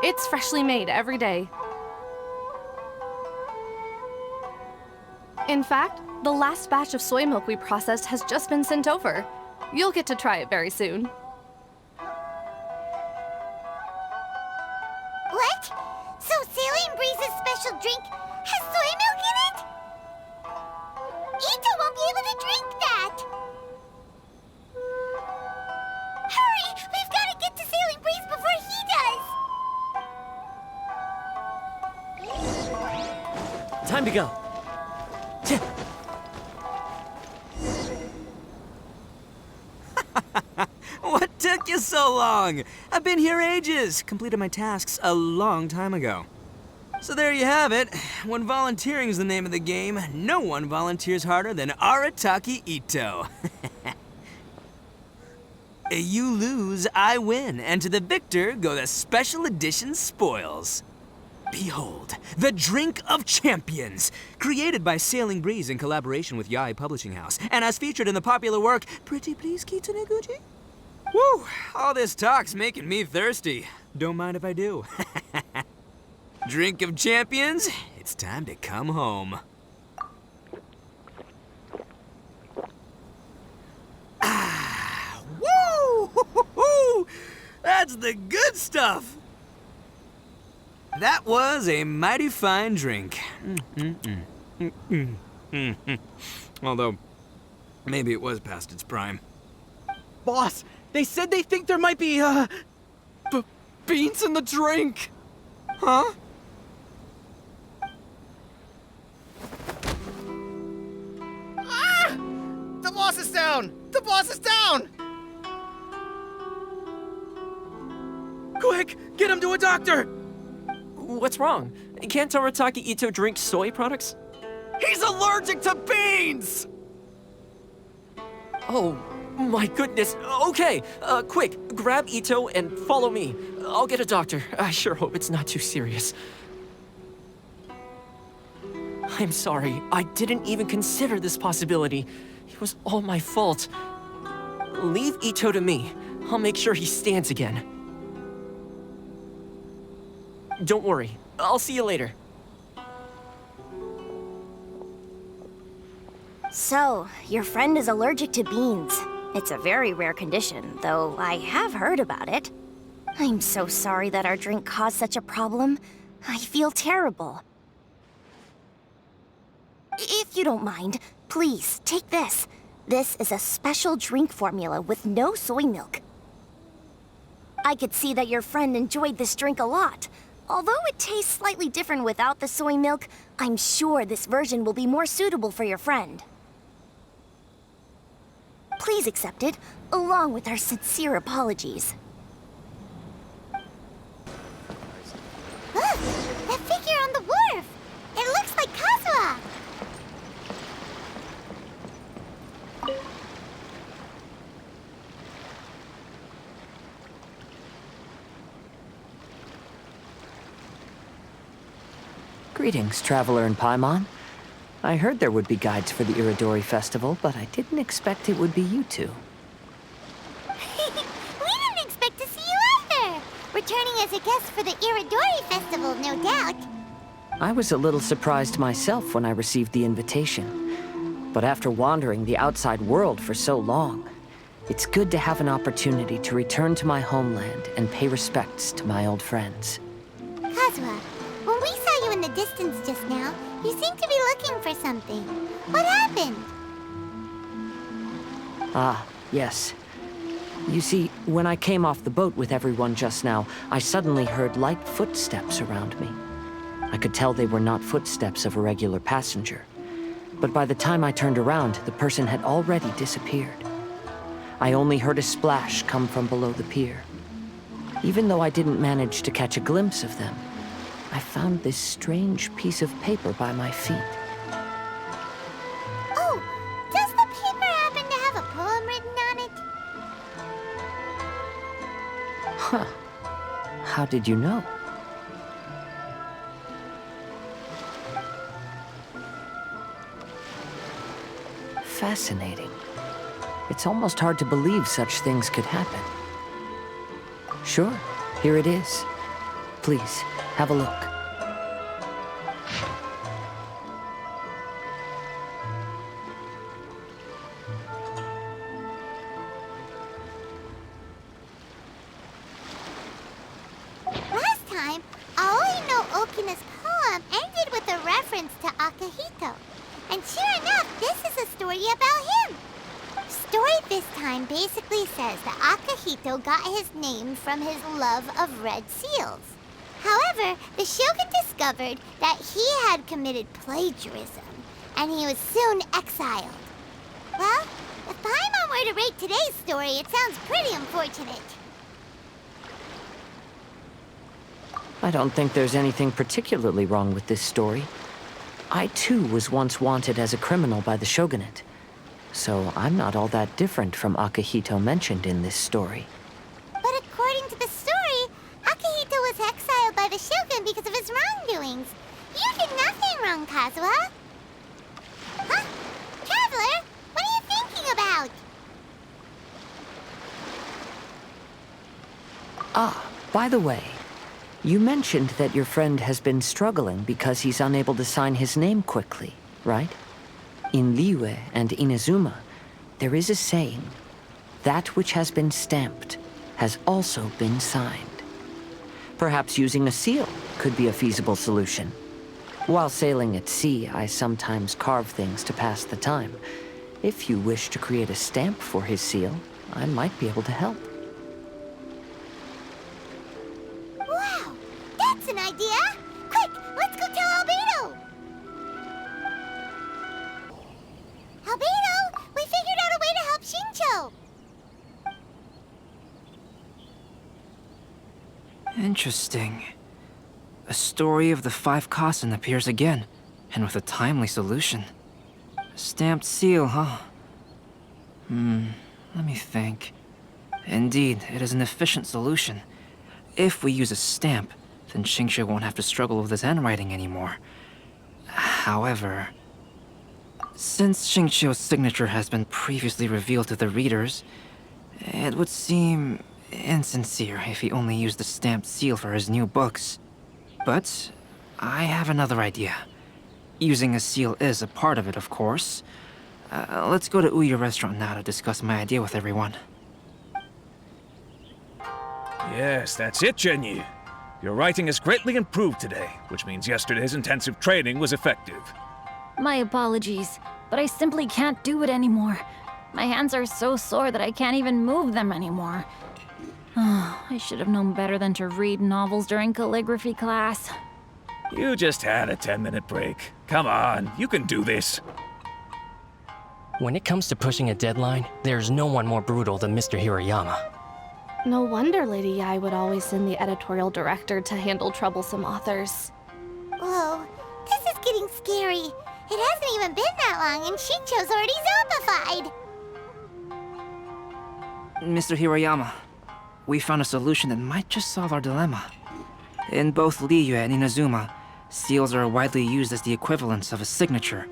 It's freshly made every day. In fact, the last batch of soy milk we processed has just been sent over. You'll get to try it very soon. What? So Sailing Breeze's special drink has soy milk in it? Ito won't be able to drink that! Hurry! We've got to get to Sailing Breeze before he does! Time to go. What took you so long? I've been here ages. Completed my tasks a long time ago. So there you have it. When volunteering is the name of the game, no one volunteers harder than Arataki Ito. You lose, I win, and to the victor go the special edition spoils. Behold, the Drink of Champions, created by Sailing Breeze in collaboration with Yae Publishing House, and as featured in the popular work, Pretty Please Kitsune Guji? Woo! All this talk's making me thirsty. Don't mind if I do. Drink of Champions, it's time to come home. Ah, woo! That's the good stuff! That was a mighty fine drink. Although, maybe it was past its prime. Boss, they said they think there might be, beans in the drink. Huh? Ah! The boss is down! The boss is down! Quick, get him to a doctor! What's wrong? Can't Arataki Ito drink soy products? He's allergic to beans! Oh, my goodness. Okay, quick, grab Ito and follow me. I'll get a doctor. I sure hope it's not too serious. I'm sorry. I didn't even consider this possibility. It was all my fault. Leave Ito to me. I'll make sure he stands again. Don't worry. I'll see you later. So, your friend is allergic to beans. It's a very rare condition, though I have heard about it. I'm so sorry that our drink caused such a problem. I feel terrible. If you don't mind, please, take this. This is a special drink formula with no soy milk. I could see that your friend enjoyed this drink a lot. Although it tastes slightly different without the soy milk, I'm sure this version will be more suitable for your friend. Please accept it, along with our sincere apologies. Look! That figure on the wharf! It looks like Kazuha! Greetings, traveler in Paimon. I heard there would be guides for the Irodori Festival, but I didn't expect it would be you two. We didn't expect to see you either! Returning as a guest for the Irodori Festival, no doubt. I was a little surprised myself when I received the invitation. But after wandering the outside world for so long, it's good to have an opportunity to return to my homeland and pay respects to my old friends. Kazuha, when we saw you in the distance just now, you seemed to be looking for something. What happened? Ah, yes. You see, when I came off the boat with everyone just now, I suddenly heard light footsteps around me. I could tell they were not footsteps of a regular passenger. But by the time I turned around, the person had already disappeared. I only heard a splash come from below the pier. Even though I didn't manage to catch a glimpse of them, I found this strange piece of paper by my feet. Oh, does the paper happen to Huh. How did you know? Fascinating. It's almost hard to believe such things could happen. Sure, here it is. Please, have a look. Last time, Aoi no Okina's poem ended with a reference to Akihito. And sure enough, this is a story about him. Story this time basically says that Akihito got his name from his love of red seals. However, the shogun discovered that he had committed plagiarism, and he was soon exiled. Well, if I'm on where to rate today's story, it sounds pretty unfortunate. I don't think there's anything particularly wrong with this story. I too was once wanted as a criminal by the shogunate, so I'm not all that different from Akihito mentioned in this story. But according to the story, Akihito was exiled by the shogun because of his wrongdoings. You did nothing wrong, Kazuha. Huh? Traveler, what are you thinking about? Ah, by the way, you mentioned that your friend has been struggling because he's unable to sign his name quickly, right? In Liyue and Inazuma, there is a saying, that which has been stamped has also been signed. Perhaps using a seal could be a feasible solution. While sailing at sea, I sometimes carve things to pass the time. If you wish to create a stamp for his seal, I might be able to help. Wow, that's an idea! Quick, let's go tell Albedo! Albedo, we figured out a way to help Shincho! Interesting. A story of the 5 Kasen appears again, and with a timely solution. A stamped seal, huh? Let me think. Indeed, it is an efficient solution. If we use a stamp, then Shincho won't have to struggle with his handwriting anymore. However, since Shincho's signature has been previously revealed to the readers, it would seem insincere if he only used the stamped seal for his new books. But I have another idea. Using a seal is a part of it, of course. Let's go to Ouya restaurant now to discuss my idea with everyone. Yes, that's it, Genyu. Your writing has greatly improved today, which means yesterday's intensive training was effective. My apologies, but I simply can't do it anymore. My hands are so sore that I can't even move them anymore. I should have known better than to read novels during calligraphy class. You just had a 10-minute break. Come on, you can do this. When it comes to pushing a deadline, there's no one more brutal than Mr. Hirayama. No wonder Lady Yai would always send the editorial director to handle troublesome authors. Whoa, this is getting scary. It hasn't even been that long and Shincho's already zombified. Mr. Hirayama, we found a solution that might just solve our dilemma. In both Liyue and Inazuma, seals are widely used as the equivalents of a signature.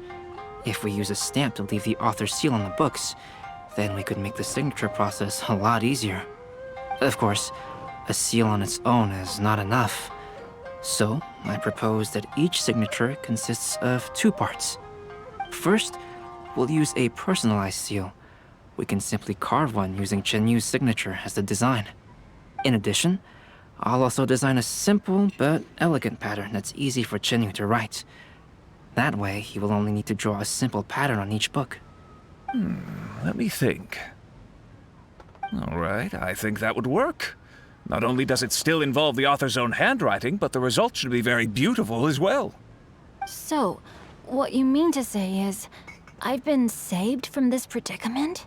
If we use a stamp to leave the author's seal on the books, then we could make the signature process a lot easier. Of course, a seal on its own is not enough. So, I propose that each signature consists of 2 parts. First, we'll use a personalized seal. We can simply carve one using Chenyu's signature as the design. In addition, I'll also design a simple but elegant pattern that's easy for Chenyu to write. That way, he will only need to draw a simple pattern on each book. Let me think. All right, I think that would work. Not only does it still involve the author's own handwriting, but the result should be very beautiful as well. So, what you mean to say is, I've been saved from this predicament?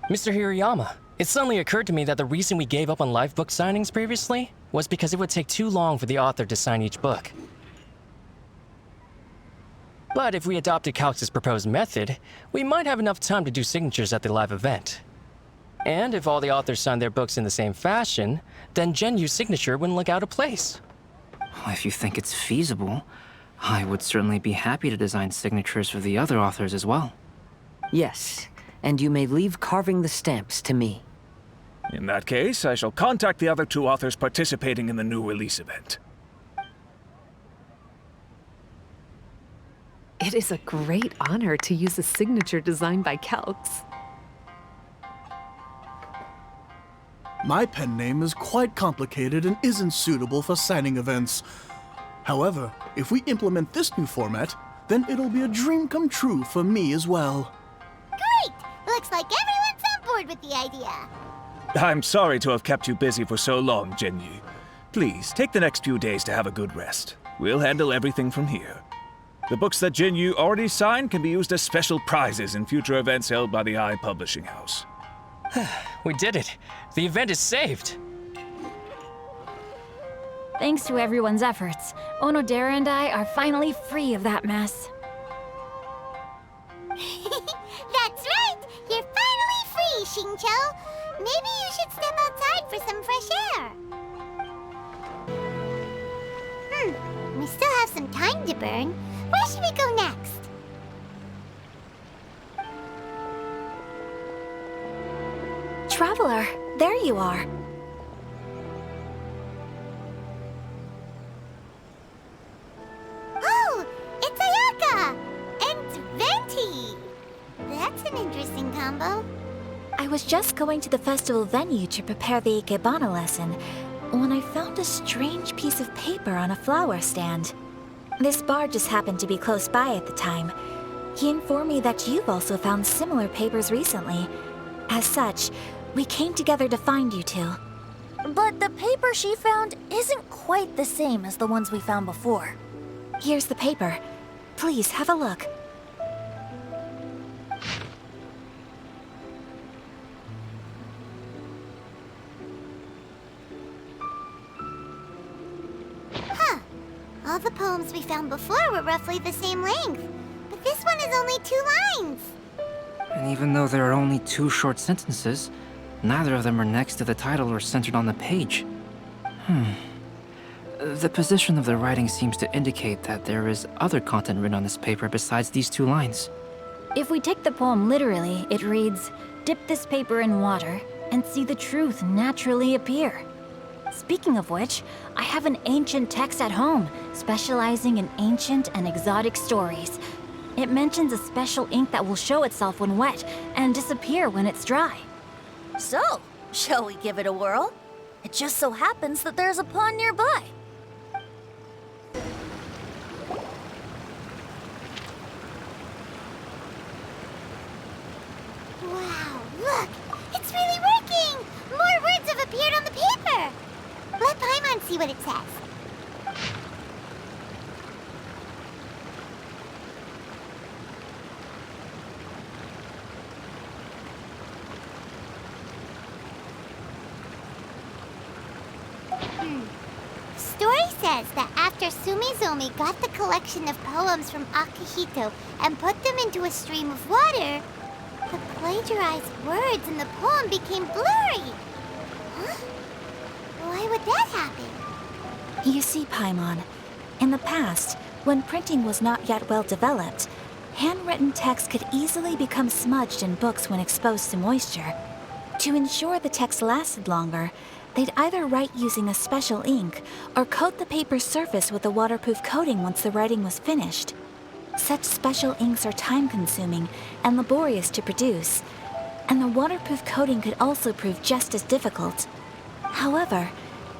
Mr. Hirayama, it suddenly occurred to me that the reason we gave up on live book signings previously was because it would take too long for the author to sign each book. But if we adopted Calx's proposed method, we might have enough time to do signatures at the live event. And if all the authors signed their books in the same fashion, then Genyu's signature wouldn't look out of place. Well, if you think it's feasible, I would certainly be happy to design signatures for the other authors as well. Yes, and you may leave carving the stamps to me. In that case, I shall contact the other 2 authors participating in the new release event. It is a great honor to use a signature designed by Calx. My pen name is quite complicated and isn't suitable for signing events. However, if we implement this new format, then it'll be a dream come true for me as well. Great! Looks like everyone's on board with the idea. I'm sorry to have kept you busy for so long, Genyu. Please, take the next few days to have a good rest. We'll handle everything from here. The books that Genyu already signed can be used as special prizes in future events held by the I Publishing House. We did it. The event is saved. Thanks to everyone's efforts, Onodera and I are finally free of that mess. That's right! You're finally free, Xingqiu! Maybe you should step outside for some fresh air. We still have some time to burn. Where should we go next? Traveler, there you are. Oh, it's Ayaka! And Venti! That's an interesting combo. I was just going to the festival venue to prepare the Ikebana lesson when I found a strange piece of paper on a flower stand. This bard just happened to be close by at the time. He informed me that you've also found similar papers recently. As such, we came together to find you two. But the paper she found isn't quite the same as the ones we found before. Here's the paper. Please have a look. All the poems we found before were roughly the same length, but this one is only 2 lines. And even though there are only 2 short sentences, neither of them are next to the title or centered on the page. The position of the writing seems to indicate that there is other content written on this paper besides these 2 lines. If we take the poem literally, it reads, "Dip this paper in water and see the truth naturally appear." Speaking of which, I have an ancient text at home, specializing in ancient and exotic stories. It mentions a special ink that will show itself when wet and disappear when it's dry. So, shall we give it a whirl? It just so happens that there's a pond nearby. Wow, look! It's really working! More words have appeared on the paper! Let Paimon see what it says. Story says that after Sumizomi got the collection of poems from Akihito and put them into a stream of water, the plagiarized words in the poem became blurry. Huh? Why would that happen? You see, Paimon, in the past, when printing was not yet well developed, handwritten text could easily become smudged in books when exposed to moisture. To ensure the text lasted longer, they'd either write using a special ink or coat the paper's surface with a waterproof coating once the writing was finished. Such special inks are time-consuming and laborious to produce, and the waterproof coating could also prove just as difficult. However,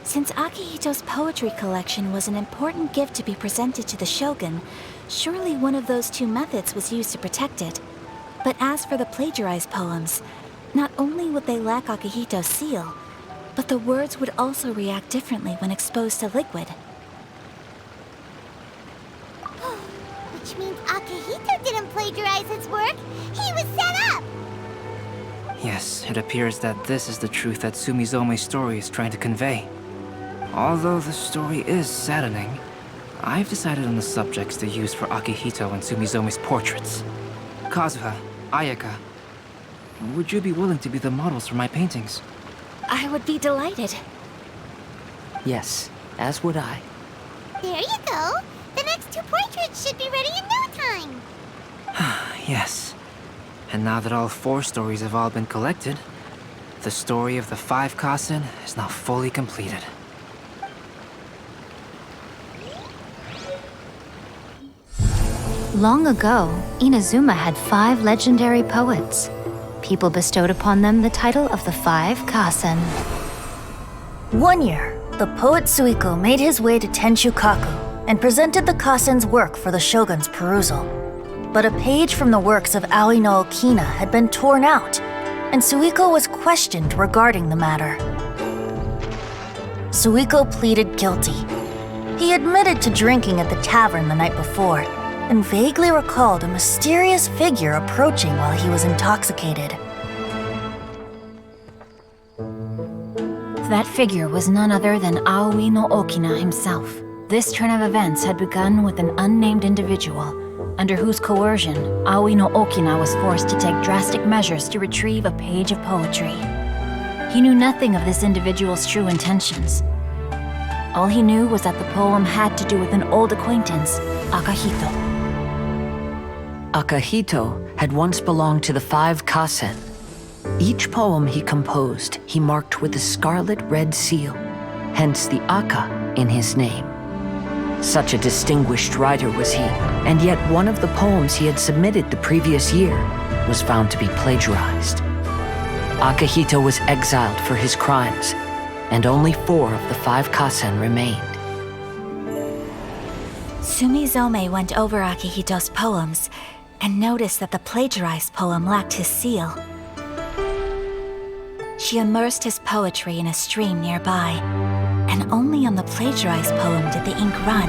since Akihito's poetry collection was an important gift to be presented to the shogun, surely one of those 2 methods was used to protect it. But as for the plagiarized poems, not only would they lack Akihito's seal, but the words would also react differently when exposed to liquid. Which means Akihito didn't plagiarize his work. He was set up! Yes, it appears that this is the truth that Sumizome's story is trying to convey. Although the story is saddening, I've decided on the subjects to use for Akihito and Sumizome's portraits. Kazuha, Ayaka, would you be willing to be the models for my paintings? I would be delighted. Yes, as would I. There you go. The next 2 portraits should be ready in no time. Yes. And now that all 4 stories have all been collected, the story of the 5 Kasen is now fully completed. Long ago, Inazuma had 5 legendary poets. People bestowed upon them the title of the 5 Kasen. One year, the poet Suikou made his way to Tenshukaku and presented the Kasen's work for the shogun's perusal. But a page from the works of Aoi no Okina had been torn out, and Suikou was questioned regarding the matter. Suikou pleaded guilty. He admitted to drinking at the tavern the night before, and vaguely recalled a mysterious figure approaching while he was intoxicated. That figure was none other than Aoi no Okina himself. This turn of events had begun with an unnamed individual, under whose coercion, Aoi no Okina was forced to take drastic measures to retrieve a page of poetry. He knew nothing of this individual's true intentions. All he knew was that the poem had to do with an old acquaintance, Akahito. Akahito had once belonged to the 5 Kasen. Each poem he composed, he marked with a scarlet red seal, hence the Aka in his name. Such a distinguished writer was he, and yet one of the poems he had submitted the previous year was found to be plagiarized. Akahito was exiled for his crimes, and only 4 of the 5 Kasen remained. Sumizome went over Akihito's poems and noticed that the plagiarized poem lacked his seal. She immersed his poetry in a stream nearby, and only on the plagiarized poem did the ink run.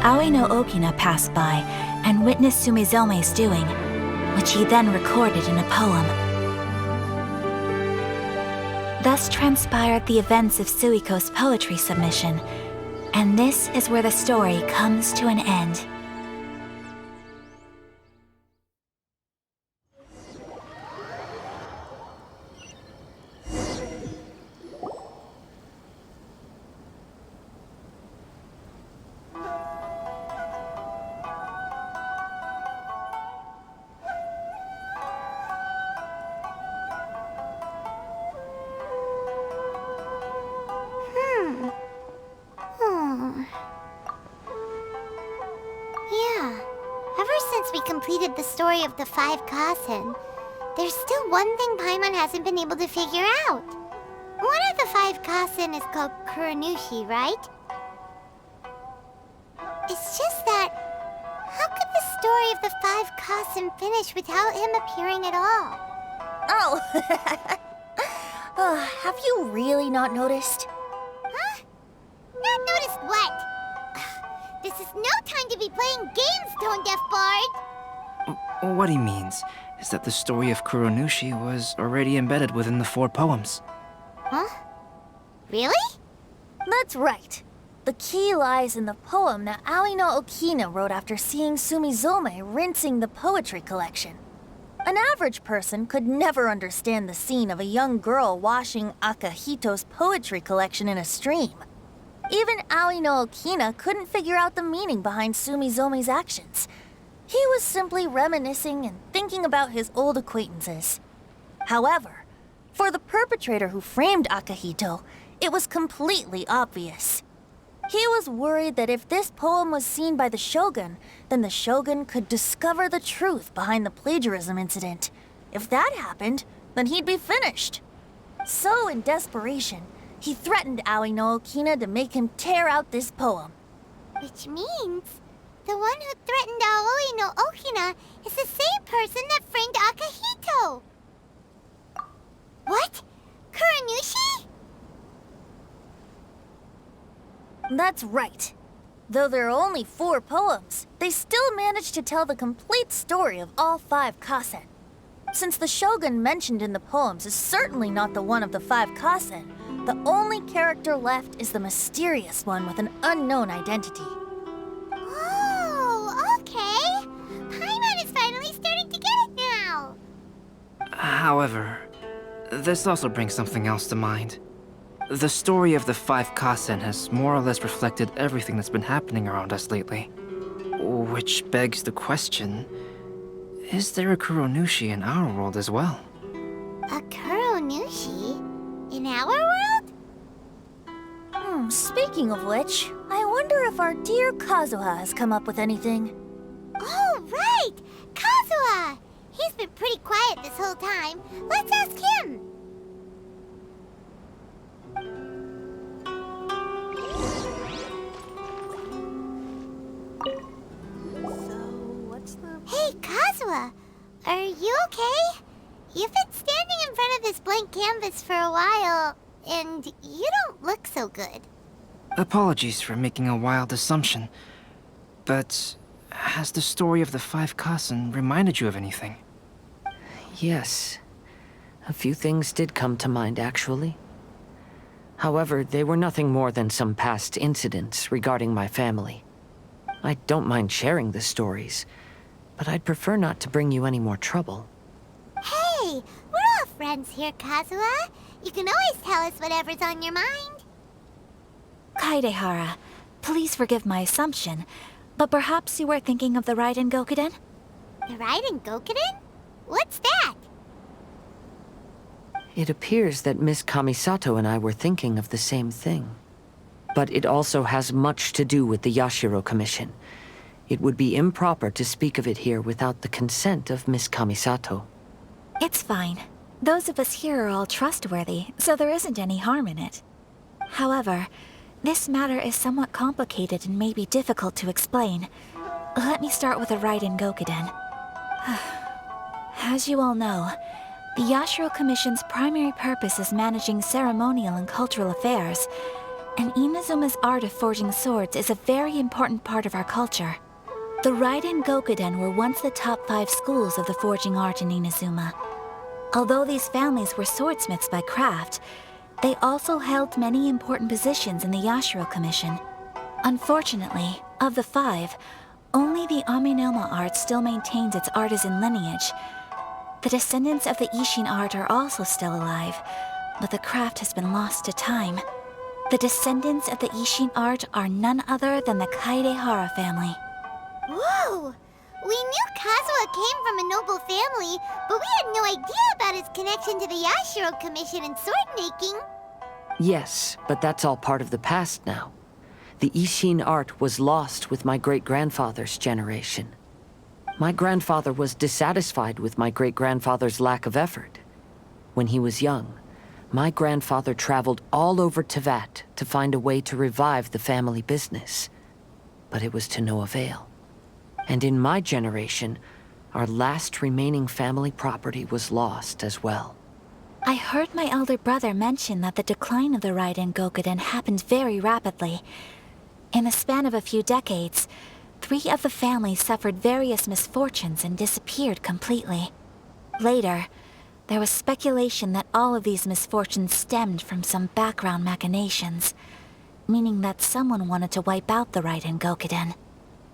Aoi no Okina passed by and witnessed Sumizome's doing, which he then recorded in a poem. Thus transpired the events of Suiko's poetry submission, and this is where the story comes to an end. We completed the story of the 5 Kasen, there's still one thing Paimon hasn't been able to figure out. One of the 5 Kasen is called Kuranushi, right? It's just that, how could the story of the 5 Kasen finish without him appearing at all? Oh! Have you really not noticed? Huh? Not noticed what? This is no time to be playing games, Tone Deaf Bard! What he means is that the story of Kuranushi was already embedded within the 4 poems. Huh? Really? That's right. The key lies in the poem that Aoi no Okina wrote after seeing Sumizome rinsing the poetry collection. An average person could never understand the scene of a young girl washing Akahito's poetry collection in a stream. Even Aoi no Okina couldn't figure out the meaning behind Sumizome's actions. He was simply reminiscing and thinking about his old acquaintances. However, for the perpetrator who framed Akahito, it was completely obvious. He was worried that if this poem was seen by the Shogun, then the Shogun could discover the truth behind the plagiarism incident. If that happened, then he'd be finished. So, in desperation, he threatened Aoi no Okina to make him tear out this poem. Which means the one who threatened Aoi no Okina is the same person that framed Akahito. What? Kuranushi? That's right. Though there are only 4 poems, they still managed to tell the complete story of all 5 Kasen. Since the Shogun mentioned in the poems is certainly not the one of the 5 Kasen, the only character left is the mysterious one with an unknown identity. Oh, okay. Paimon is finally starting to get it now. However, this also brings something else to mind. The story of the 5 Kasen has more or less reflected everything that's been happening around us lately. Which begs the question, is there a Kuronushi in our world as well? A Kuronushi? In our world? Speaking of which, I wonder if our dear Kazuha has come up with anything. Oh, right! Kazuha! He's been pretty quiet this whole time. Let's ask him! Hey, Kazuha! Are you okay? You've been standing in front of this blank canvas for a while, and you don't look so good. Apologies for making a wild assumption, but has the story of the 5 Kasen reminded you of anything? Yes. A few things did come to mind, actually. However, they were nothing more than some past incidents regarding my family. I don't mind sharing the stories, but I'd prefer not to bring you any more trouble. Hey, we're all friends here, Kazuha. You can always tell us whatever's on your mind. Kaidehara, please forgive my assumption, but perhaps you were thinking of the Raiden Gokuden? The Raiden Gokuden? What's that? It appears that Miss Kamisato and I were thinking of the same thing. But it also has much to do with the Yashiro Commission. It would be improper to speak of it here without the consent of Miss Kamisato. It's fine. Those of us here are all trustworthy, so there isn't any harm in it. However, this matter is somewhat complicated and may be difficult to explain. Let me start with the Raiden Gokuden. As you all know, the Yashiro Commission's primary purpose is managing ceremonial and cultural affairs, and Inazuma's art of forging swords is a very important part of our culture. The Raiden Gokuden were once the top 5 schools of the forging art in Inazuma. Although these families were swordsmiths by craft, they also held many important positions in the Yashiro Commission. Unfortunately, of the 5, only the Aminoma art still maintains its artisan lineage. The descendants of the Ishin art are also still alive, but the craft has been lost to time. The descendants of the Ishin art are none other than the Kaidehara family. Whoa! We knew Kazuha came from a noble family, but we had no idea about his connection to the Yashiro Commission and sword making. Yes, but that's all part of the past now. The Ishin art was lost with my great-grandfather's generation. My grandfather was dissatisfied with my great-grandfather's lack of effort. When he was young, my grandfather traveled all over Tevat to find a way to revive the family business. But it was to no avail. And in my generation, our last remaining family property was lost as well. I heard my elder brother mention that the decline of the Raiden Gokuden happened very rapidly. In the span of a few decades, 3 of the families suffered various misfortunes and disappeared completely. Later, there was speculation that all of these misfortunes stemmed from some background machinations, meaning that someone wanted to wipe out the Raiden Gokuden.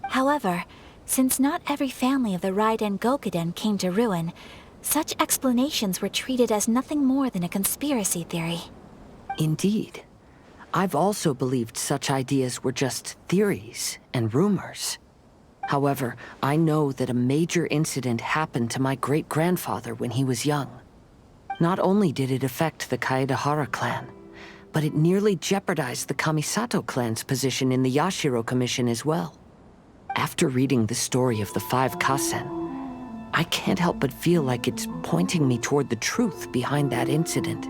However, since not every family of the Raiden Gokuden came to ruin, such explanations were treated as nothing more than a conspiracy theory. Indeed. I've also believed such ideas were just theories and rumors. However, I know that a major incident happened to my great-grandfather when he was young. Not only did it affect the Kaedehara clan, but it nearly jeopardized the Kamisato clan's position in the Yashiro Commission as well. After reading the story of the 5 Kasen, I can't help but feel like it's pointing me toward the truth behind that incident.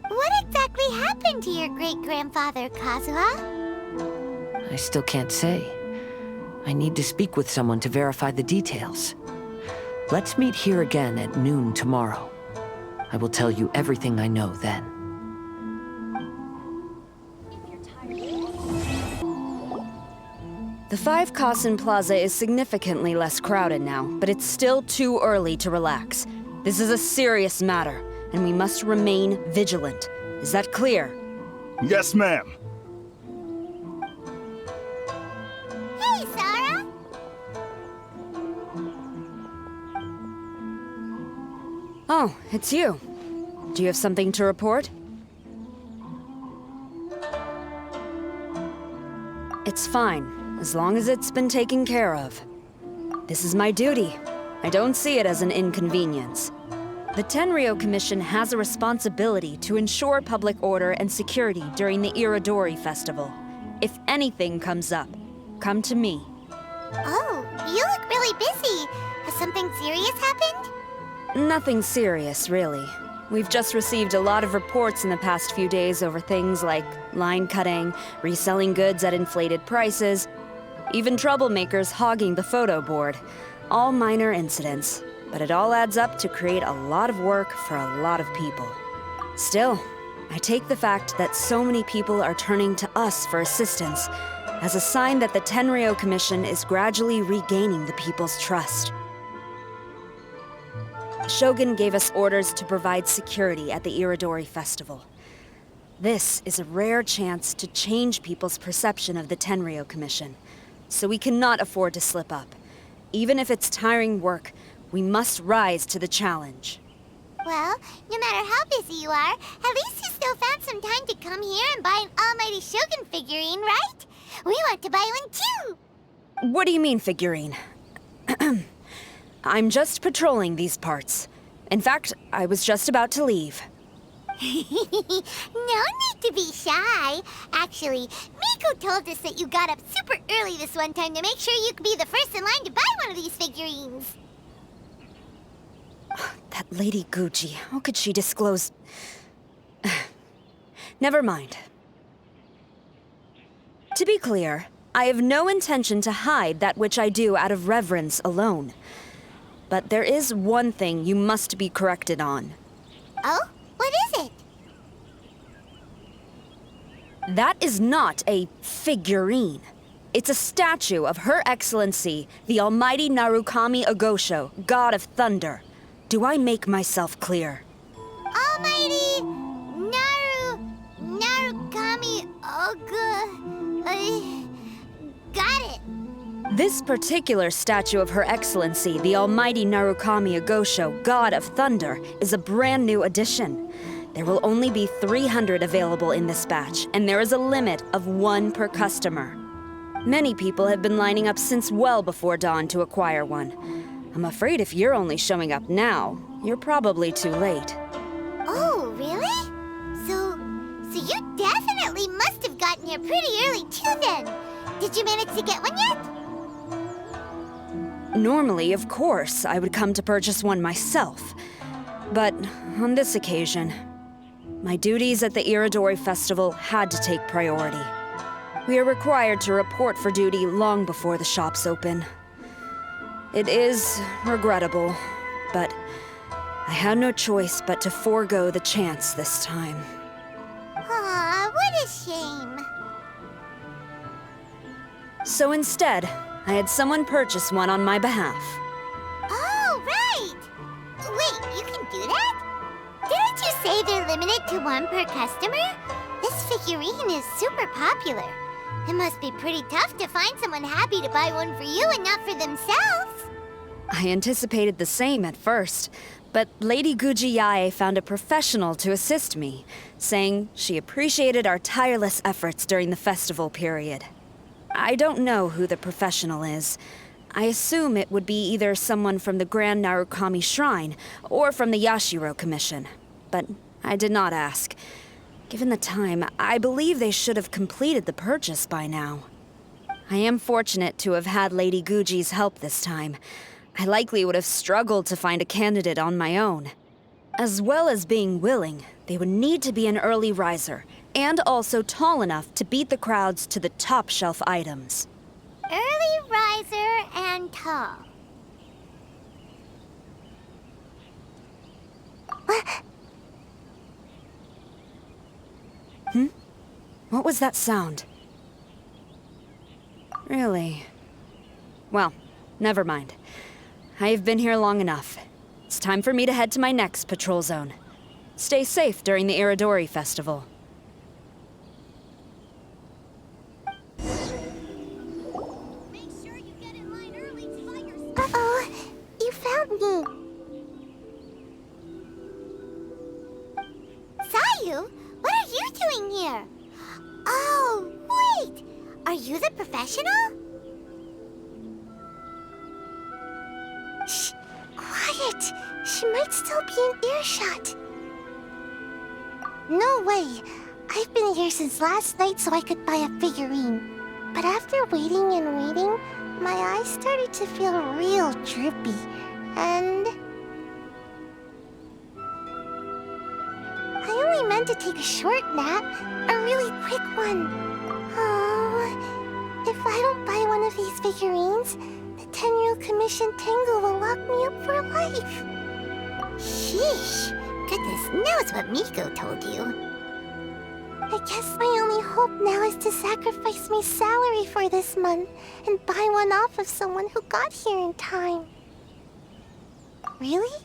What exactly happened to your great-grandfather, Kazuha? I still can't say. I need to speak with someone to verify the details. Let's meet here again at noon tomorrow. I will tell you everything I know then. The 5 Kasen Plaza is significantly less crowded now, but it's still too early to relax. This is a serious matter, and we must remain vigilant. Is that clear? Yes, ma'am. Hey, Sarah! Oh, it's you. Do you have something to report? It's fine, as long as it's been taken care of. This is my duty. I don't see it as an inconvenience. The Tenryou Commission has a responsibility to ensure public order and security during the Irodori Festival. If anything comes up, come to me. Oh, you look really busy. Has something serious happened? Nothing serious, really. We've just received a lot of reports in the past few days over things like line cutting, reselling goods at inflated prices, even troublemakers hogging the photo board. All minor incidents, but it all adds up to create a lot of work for a lot of people. Still, I take the fact that so many people are turning to us for assistance as a sign that the Tenryou Commission is gradually regaining the people's trust. Shogun gave us orders to provide security at the Irodori Festival. This is a rare chance to change people's perception of the Tenryou Commission, so we cannot afford to slip up. Even if it's tiring work, we must rise to the challenge. Well, no matter how busy you are, at least you still found some time to come here and buy an Almighty Shogun figurine, right? We want to buy one too! What do you mean, figurine? I'm just patrolling these parts. In fact, I was just about to leave. No need to be shy. Actually, Miko told us that you got up super early this one time to make sure you could be the first in line to buy one of these figurines. That Lady Gucci, how could she disclose... Never mind. To be clear, I have no intention to hide that which I do out of reverence alone. But there is one thing you must be corrected on. Oh? What is it? That is not a figurine. It's a statue of Her Excellency, the Almighty Narukami Agosho, God of Thunder. Do I make myself clear? Almighty Narukami got it. This particular statue of Her Excellency, the Almighty Narukami Agosho, God of Thunder, is a brand new addition. There will only be 300 available in this batch, and there is a limit of 1 per customer. Many people have been lining up since well before dawn to acquire one. I'm afraid if you're only showing up now, you're probably too late. Oh, really? So you definitely must have gotten here pretty early too then. Did you manage to get one yet? Normally, of course, I would come to purchase one myself. But on this occasion, my duties at the Irodori Festival had to take priority. We are required to report for duty long before the shops open. It is regrettable, but I had no choice but to forego the chance this time. Aw, what a shame. So instead, I had someone purchase one on my behalf. Oh, right! Wait, you can do that? Didn't you say they're limited to 1 per customer? This figurine is super popular. It must be pretty tough to find someone happy to buy one for you and not for themselves. I anticipated the same at first, but Lady Guji Yae found a professional to assist me, saying she appreciated our tireless efforts during the festival period. I don't know who the professional is. I assume it would be either someone from the Grand Narukami Shrine or from the Yashiro Commission, but I did not ask. Given the time, I believe they should have completed the purchase by now. I am fortunate to have had Lady Guji's help this time. I likely would have struggled to find a candidate on my own. As well as being willing, they would need to be an early riser, and also tall enough to beat the crowds to the top shelf items. Early riser and tall. What was that sound? Really? Well, never mind. I have been here long enough. It's time for me to head to my next patrol zone. Stay safe during the Irodori Festival. Uh-oh, you found me. you? What are you doing here? Oh, wait! Are you the professional? Shh! Quiet! She might still be in earshot. No way! I've been here since last night so I could buy a figurine. But after waiting and waiting, my eyes started to feel real droopy. And... I only meant to take a short nap, a really quick one. Oh, if I don't buy one of these figurines, the 10-year commission Tengu will lock me up for life. Sheesh, goodness knows what Miko told you. I guess my only hope now is to sacrifice my salary for this month and buy one off of someone who got here in time. Really?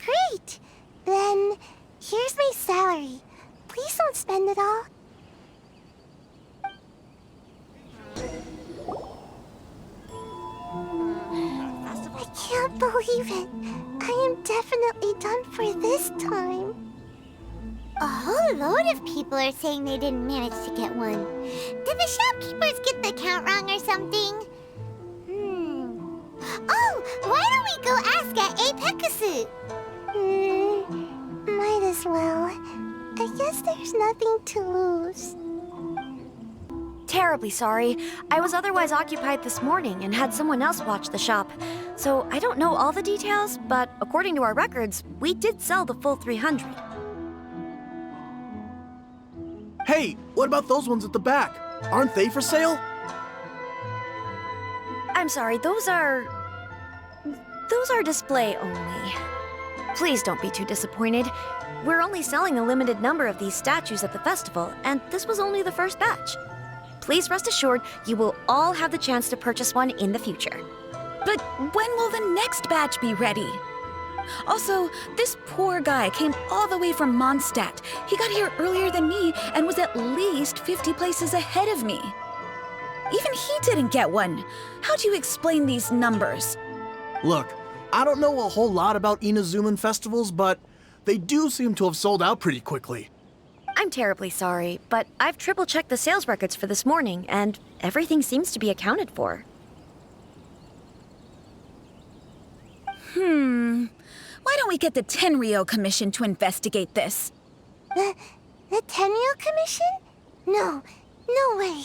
Great! Then, here's my salary. Please don't spend it all. I can't believe it. I am definitely done for this time. A whole load of people are saying they didn't manage to get one. Did the shopkeepers get the count wrong or something? Oh, why don't we go ask at Apekasu? Might as well. I guess there's nothing to lose. Terribly sorry. I was otherwise occupied this morning and had someone else watch the shop. So I don't know all the details, but according to our records, we did sell the full 300. Hey, what about those ones at the back? Aren't they for sale? I'm sorry, those are display only. Please don't be too disappointed. We're only selling a limited number of these statues at the festival, and this was only the first batch. Please rest assured, you will all have the chance to purchase one in the future. But when will the next batch be ready? Also, this poor guy came all the way from Mondstadt. He got here earlier than me and was at least 50 places ahead of me. Even he didn't get one. How do you explain these numbers? Look, I don't know a whole lot about Inazuman festivals, but they do seem to have sold out pretty quickly. I'm terribly sorry, but I've triple-checked the sales records for this morning, and everything seems to be accounted for. Why don't we get the Tenryou Commission to investigate this? The Tenryou Commission? No way.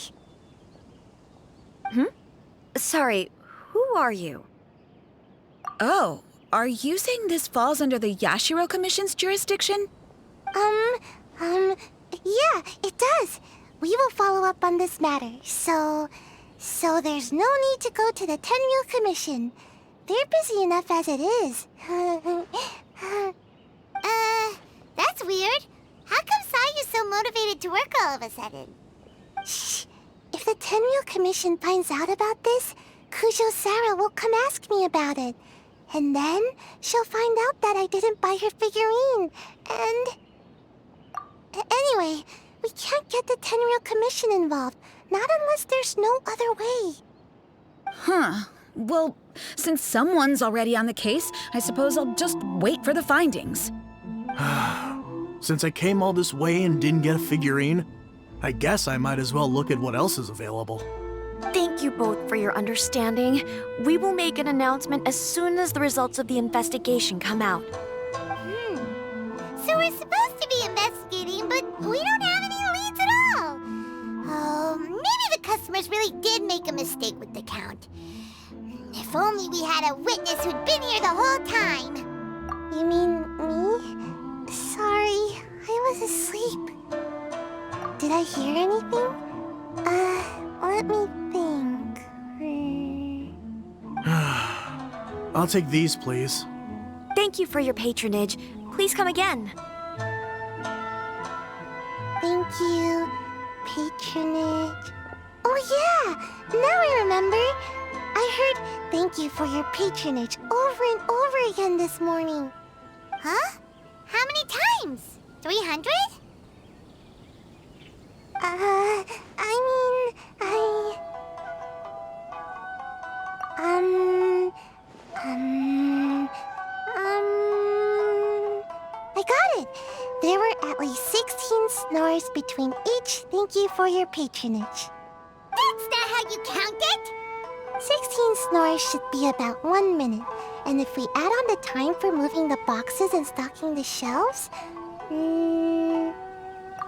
Sorry, who are you? Oh, are you saying this falls under the Yashiro Commission's jurisdiction? Yeah, it does. We will follow up on this matter, so there's no need to go to the Tenryou Commission. They're busy enough as it is. That's weird. How come Sayu's so motivated to work all of a sudden? Shh. If the Tenryou Commission finds out about this, Kujo Sarah will come ask me about it. And then she'll find out that I didn't buy her figurine. And... Anyway, we can't get the Tenryou Commission involved. Not unless there's no other way. Well, since someone's already on the case, I suppose I'll just wait for the findings. Since I came all this way and didn't get a figurine, I guess I might as well look at what else is available. Thank you both for your understanding. We will make an announcement as soon as the results of the investigation come out. So we're supposed to be investigating, but we don't have any leads at all. Oh, maybe the customers really did make a mistake with the count. If only we had a witness who'd been here the whole time. You mean me? Sorry, I was asleep. Did I hear anything? Let me think. I'll take these, please. Thank you for your patronage. Please come again. Thank you. Patronage. Oh yeah! Now I remember. I heard thank you for your patronage over and over again this morning. Huh? How many times? 300? I got it! There were at least 16 snores between each thank you for your patronage. That's not how you count it! 16 snores should be about 1 minute, and if we add on the time for moving the boxes and stocking the shelves...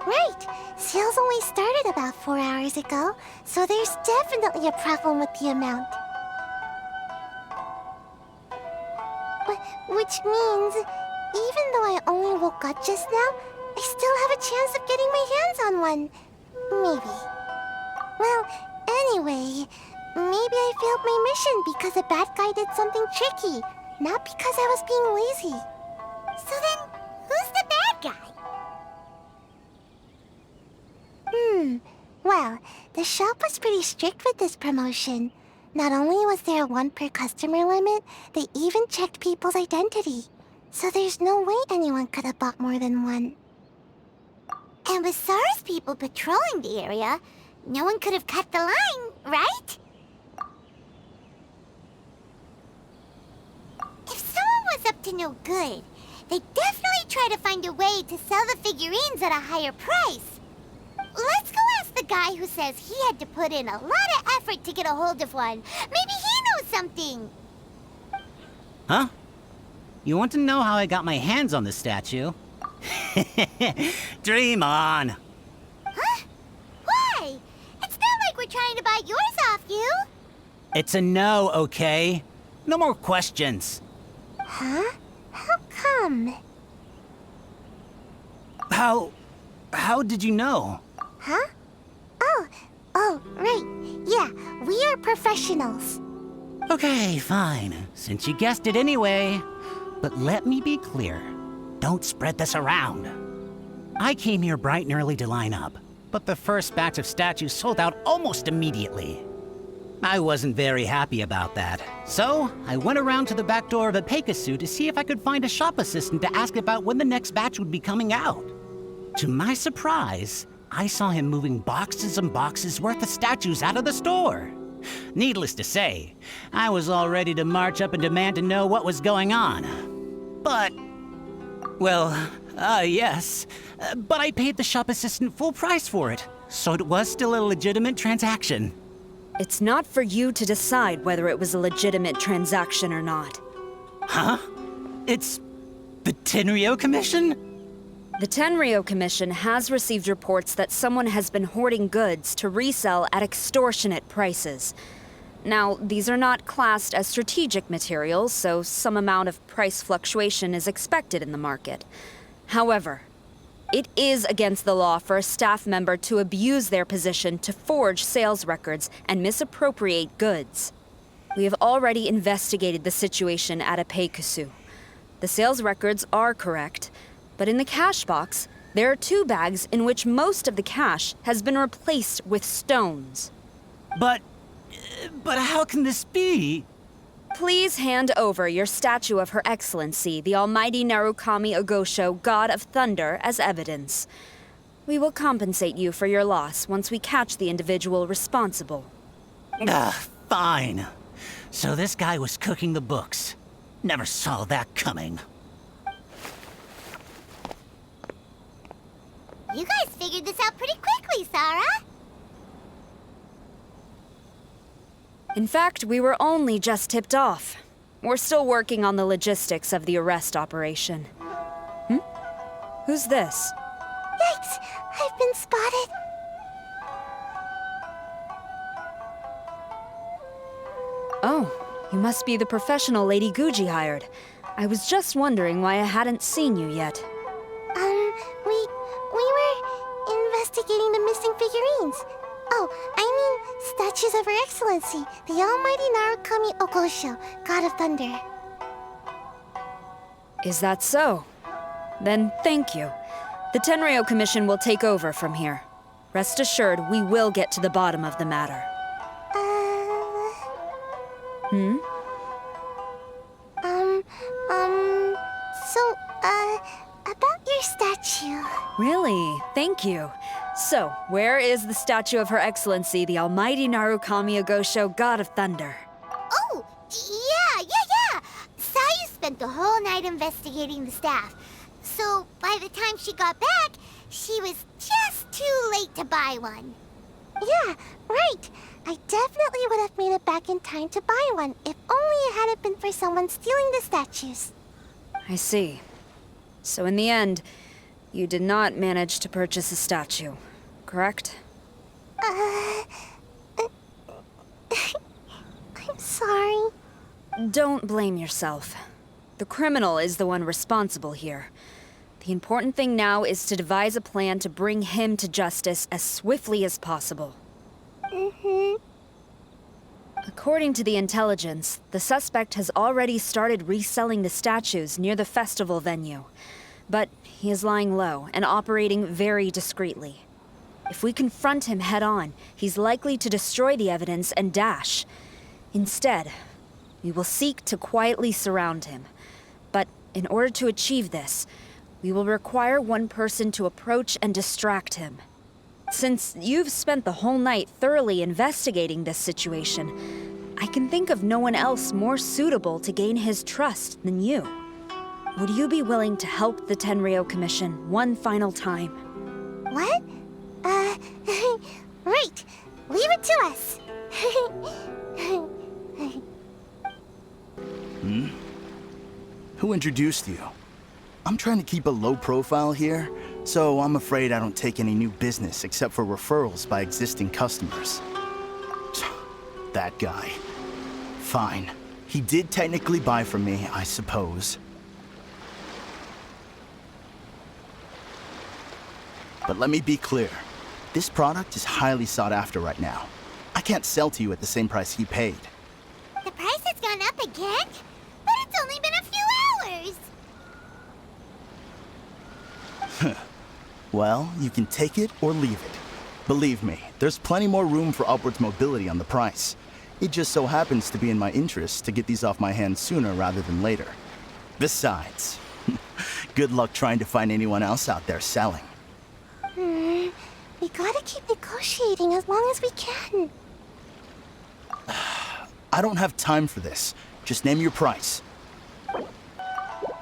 Right! Sales only started about 4 hours ago, so there's definitely a problem with the amount. Which means, even though I only woke up just now, I still have a chance of getting my hands on one. Maybe. Well, anyway, maybe I failed my mission because a bad guy did something tricky, not because I was being lazy. So then, who's the bad guy? Well, the shop was pretty strict with this promotion. Not only was there a 1 per customer limit, they even checked people's identity. So there's no way anyone could have bought more than one. And with SARS people patrolling the area, no one could have cut the line, right? If someone was up to no good, they'd definitely try to find a way to sell the figurines at a higher price. Let's go ask the guy who says he had to put in a lot of effort to get a hold of one. Maybe he knows something. Huh? You want to know how I got my hands on the statue? Dream on! Huh? Why? It's not like we're trying to buy yours off you. It's a no, okay? No more questions. Huh? How come? How did you know? Huh? Oh, right. Yeah, we are professionals. Okay, fine. Since you guessed it anyway. But let me be clear. Don't spread this around. I came here bright and early to line up, but the first batch of statues sold out almost immediately. I wasn't very happy about that, so I went around to the back door of a Pegasus to see if I could find a shop assistant to ask about when the next batch would be coming out. To my surprise, I saw him moving boxes and boxes worth of statues out of the store. Needless to say, I was all ready to march up and demand to know what was going on. But... well, yes. But I paid the shop assistant full price for it, so it was still a legitimate transaction. It's not for you to decide whether it was a legitimate transaction or not. Huh? It's the Tenryo Commission? The Tenryo Commission has received reports that someone has been hoarding goods to resell at extortionate prices. Now, these are not classed as strategic materials, so some amount of price fluctuation is expected in the market. However, it is against the law for a staff member to abuse their position to forge sales records and misappropriate goods. We have already investigated the situation at a Pegasus. The sales records are correct, but in the cash box, there are 2 bags in which most of the cash has been replaced with stones. But how can this be? Please hand over your statue of Her Excellency, the Almighty Narukami Ogosho, God of Thunder, as evidence. We will compensate you for your loss once we catch the individual responsible. Fine. So this guy was cooking the books. Never saw that coming. You guys figured this out pretty quickly, Sarah. In fact, we were only just tipped off. We're still working on the logistics of the arrest operation. Who's this? Yikes! I've been spotted. Oh, you must be the professional Lady Guji hired. I was just wondering why I hadn't seen you yet. We were investigating the missing figurines. Oh, I mean, statues of Her Excellency, the Almighty Narukami Ogosho, God of Thunder. Is that so? Then thank you. The Tenryo Commission will take over from here. Rest assured, we will get to the bottom of the matter. About your statue. Really? Thank you. So, where is the statue of Her Excellency, the Almighty Narukami Ogosho, God of Thunder? Oh, yeah. Sayu spent the whole night investigating the staff. So by the time she got back, she was just too late to buy one. Yeah, right. I definitely would have made it back in time to buy one, if only it hadn't been for someone stealing the statues. I see. So in the end, you did not manage to purchase a statue, correct? I'm sorry. Don't blame yourself. The criminal is the one responsible here. The important thing now is to devise a plan to bring him to justice as swiftly as possible. According to the intelligence, the suspect has already started reselling the statues near the festival venue. But he is lying low and operating very discreetly. If we confront him head-on, he's likely to destroy the evidence and dash. Instead, we will seek to quietly surround him. But in order to achieve this, we will require one person to approach and distract him. Since you've spent the whole night thoroughly investigating this situation, I can think of no one else more suitable to gain his trust than you. Would you be willing to help the Tenryou Commission one final time? What? Right. Leave it to us. Who introduced you? I'm trying to keep a low profile here, so I'm afraid I don't take any new business except for referrals by existing customers. That guy. Fine. He did technically buy from me, I suppose. But let me be clear. This product is highly sought after right now. I can't sell to you at the same price he paid. The price has gone up again? But it's only been a few hours. Well, you can take it or leave it. Believe me, there's plenty more room for upwards mobility on the price. It just so happens to be in my interest to get these off my hands sooner rather than later. Besides, good luck trying to find anyone else out there selling. We gotta keep negotiating as long as we can. I don't have time for this. Just name your price.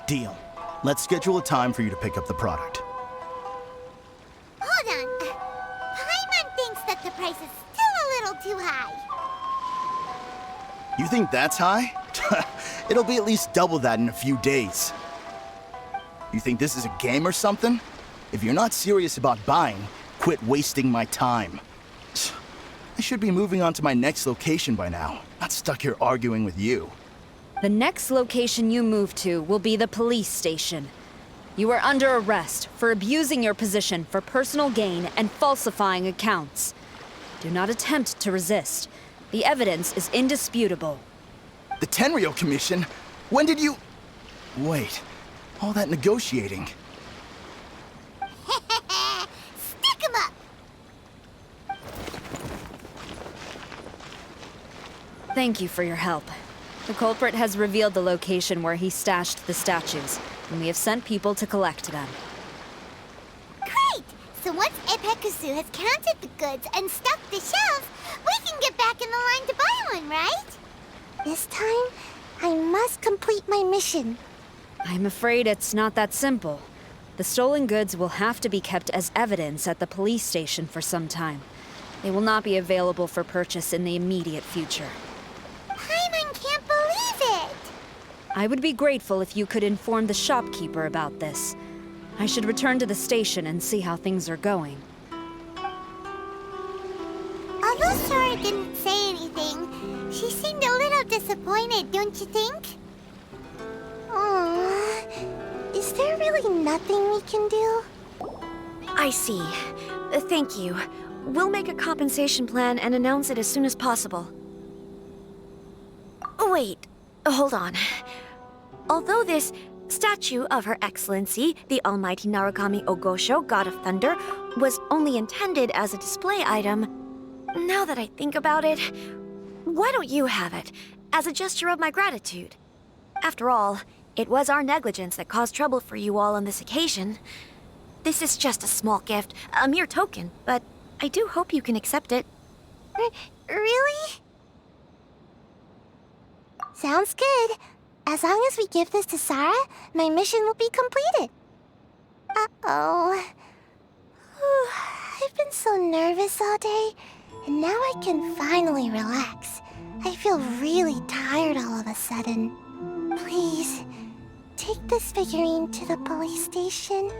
Deal. Let's schedule a time for you to pick up the product. Hold on. Paimon thinks that the price is still a little too high. You think that's high? It'll be at least double that in a few days. You think this is a game or something? If you're not serious about buying, quit wasting my time. I should be moving on to my next location by now, not stuck here arguing with you. The next location you move to will be the police station. You are under arrest for abusing your position for personal gain and falsifying accounts. Do not attempt to resist. The evidence is indisputable. The Tenryou Commission? When did you... Wait, all that negotiating... Stick 'em up! Thank you for your help. The culprit has revealed the location where he stashed the statues, and we have sent people to collect them. Great! So once Epekusu has counted the goods and stuffed the shelves, we can get back in the line to buy one, right? This time, I must complete my mission. I'm afraid it's not that simple. The stolen goods will have to be kept as evidence at the police station for some time. They will not be available for purchase in the immediate future. Paimon can't believe it! I would be grateful if you could inform the shopkeeper about this. I should return to the station and see how things are going. Although Sora didn't say anything, she seemed a little disappointed, don't you think? Aww. Is there really nothing we can do? I see. Thank you. We'll make a compensation plan and announce it as soon as possible. Wait, hold on. Although this statue of Her Excellency, the Almighty Narukami Ogosho, God of Thunder, was only intended as a display item, now that I think about it, why don't you have it, as a gesture of my gratitude? After all, it was our negligence that caused trouble for you all on this occasion. This is just a small gift, a mere token, but I do hope you can accept it. Really? Sounds good. As long as we give this to Sarah, my mission will be completed. Uh-oh. I've been so nervous all day, and now I can finally relax. I feel really tired all of a sudden. Please, take this figurine to the police station.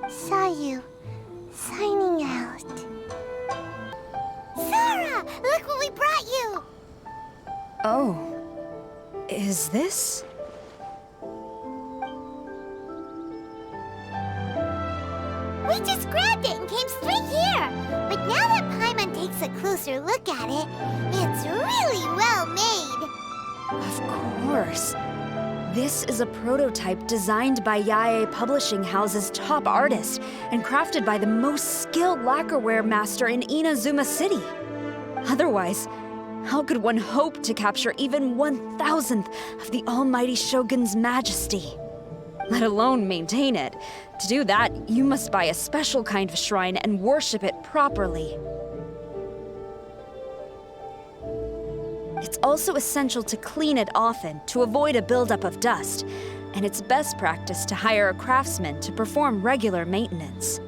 Sayu, signing out. Sarah, look what we brought you! Oh. Is this? We just grabbed it and came straight here. But now that Paimon takes a closer look at it, it's really well made. Of course. This is a prototype designed by Yae Publishing House's top artist and crafted by the most skilled lacquerware master in Inazuma City. Otherwise, how could one hope to capture even 1,000th of the Almighty Shogun's majesty? Let alone maintain it. To do that, you must buy a special kind of shrine and worship it properly. It's also essential to clean it often to avoid a buildup of dust, and it's best practice to hire a craftsman to perform regular maintenance.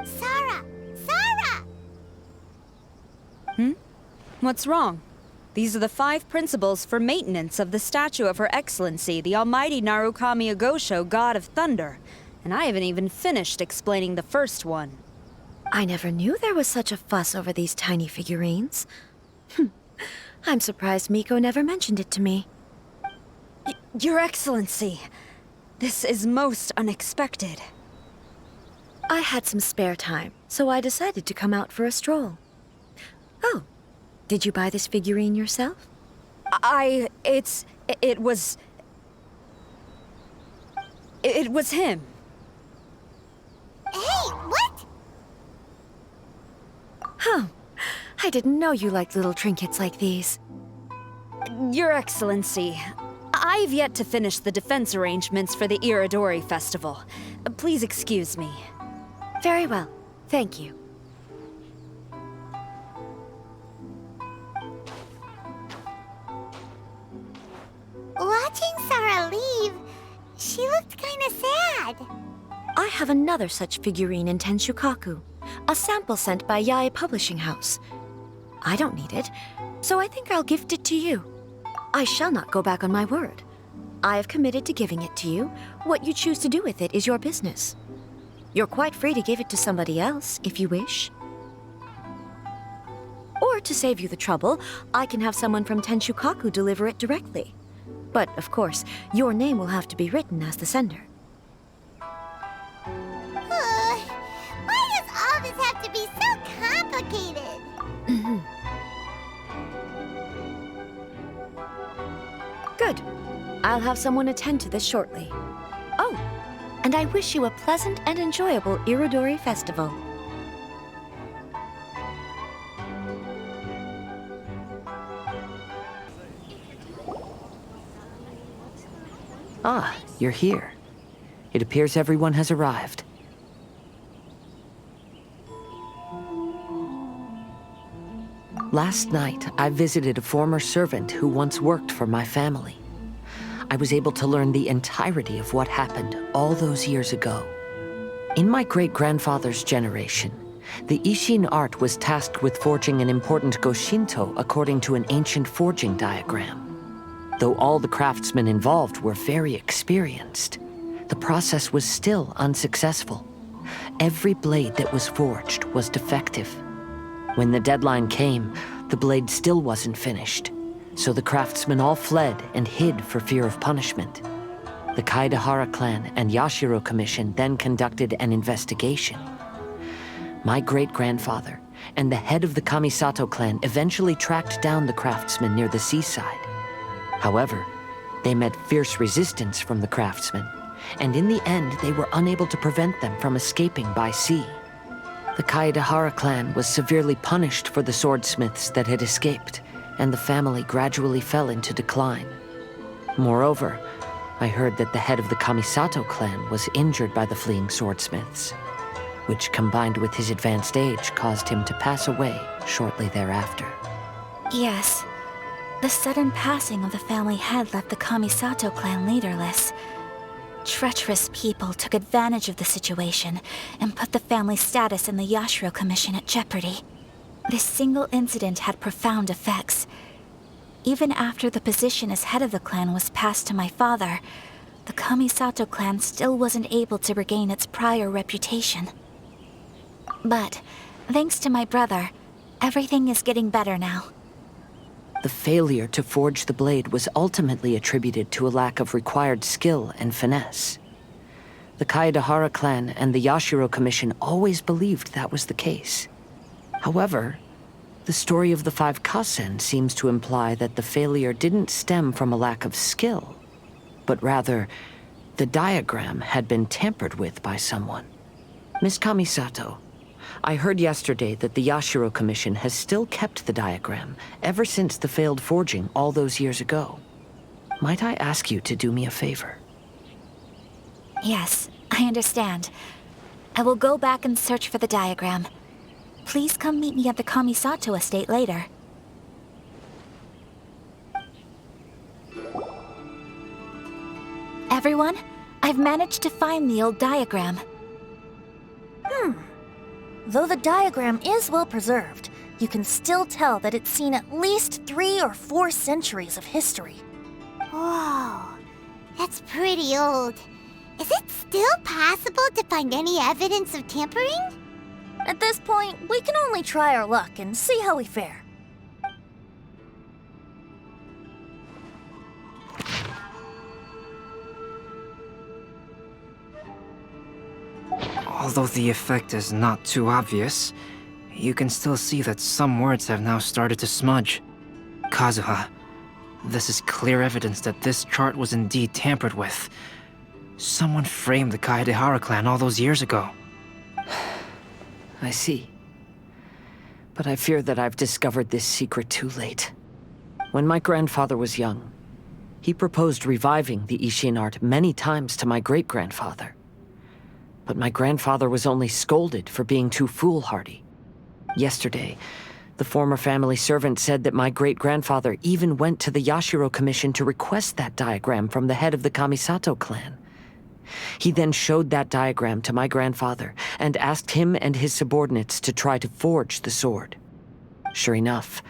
Sarah! Sarah! What's wrong? These are the 5 principles for maintenance of the statue of Her Excellency, the Almighty Narukami Ogosho, God of Thunder, and I haven't even finished explaining the first one. I never knew there was such a fuss over these tiny figurines. I'm surprised Miko never mentioned it to me. Your Excellency, this is most unexpected. I had some spare time, so I decided to come out for a stroll. Oh, did you buy this figurine yourself? It was him. Hey, what? Huh. I didn't know you liked little trinkets like these. Your Excellency, I've yet to finish the defense arrangements for the Irodori Festival. Please excuse me. Very well. Thank you. Watching Sarah leave, she looked kinda sad. I have another such figurine in Tenshukaku, a sample sent by Yae Publishing House. I don't need it, so I think I'll gift it to you. I shall not go back on my word. I have committed to giving it to you. What you choose to do with it is your business. You're quite free to give it to somebody else, if you wish. Or to save you the trouble, I can have someone from Tenshukaku deliver it directly. But, of course, your name will have to be written as the sender. Why does all this have to be so complicated? Good. I'll have someone attend to this shortly. Oh, and I wish you a pleasant and enjoyable Irodori Festival. Ah, you're here. It appears everyone has arrived. Last night, I visited a former servant who once worked for my family. I was able to learn the entirety of what happened all those years ago. In my great-grandfather's generation, the Ishin art was tasked with forging an important Goshinto according to an ancient forging diagram. Though all the craftsmen involved were very experienced, the process was still unsuccessful. Every blade that was forged was defective. When the deadline came, the blade still wasn't finished, so the craftsmen all fled and hid for fear of punishment. The Kaidahara clan and Yashiro Commission then conducted an investigation. My great-grandfather and the head of the Kamisato clan eventually tracked down the craftsmen near the seaside. However, they met fierce resistance from the craftsmen, and in the end they were unable to prevent them from escaping by sea. The Kaidahara clan was severely punished for the swordsmiths that had escaped, and the family gradually fell into decline. Moreover, I heard that the head of the Kamisato clan was injured by the fleeing swordsmiths, which combined with his advanced age caused him to pass away shortly thereafter. Yes. The sudden passing of the family head left the Kamisato clan leaderless. Treacherous people took advantage of the situation and put the family's status in the Yashiro Commission at jeopardy. This single incident had profound effects. Even after the position as head of the clan was passed to my father, the Kamisato clan still wasn't able to regain its prior reputation. But, thanks to my brother, everything is getting better now. The failure to forge the blade was ultimately attributed to a lack of required skill and finesse. The Kaedahara clan and the Yashiro Commission always believed that was the case. However, the story of the 5 Kasen seems to imply that the failure didn't stem from a lack of skill, but rather, the diagram had been tampered with by someone. Miss Kamisato, I heard yesterday that the Yashiro Commission has still kept the diagram ever since the failed forging all those years ago. Might I ask you to do me a favor? Yes, I understand. I will go back and search for the diagram. Please come meet me at the Kamisato estate later. Everyone, I've managed to find the old diagram. Though the diagram is well preserved, you can still tell that it's seen at least 3 or 4 centuries of history. Whoa, that's pretty old. Is it still possible to find any evidence of tampering? At this point, we can only try our luck and see how we fare. Although the effect is not too obvious, you can still see that some words have now started to smudge. Kazuha, this is clear evidence that this chart was indeed tampered with. Someone framed the Kaedahara clan all those years ago. I see. But I fear that I've discovered this secret too late. When my grandfather was young, he proposed reviving the Ishin art many times to my great-grandfather. But my grandfather was only scolded for being too foolhardy. Yesterday, the former family servant said that my great-grandfather even went to the Yashiro Commission to request that diagram from the head of the Kamisato clan. He then showed that diagram to my grandfather and asked him and his subordinates to try to forge the sword. Sure enough,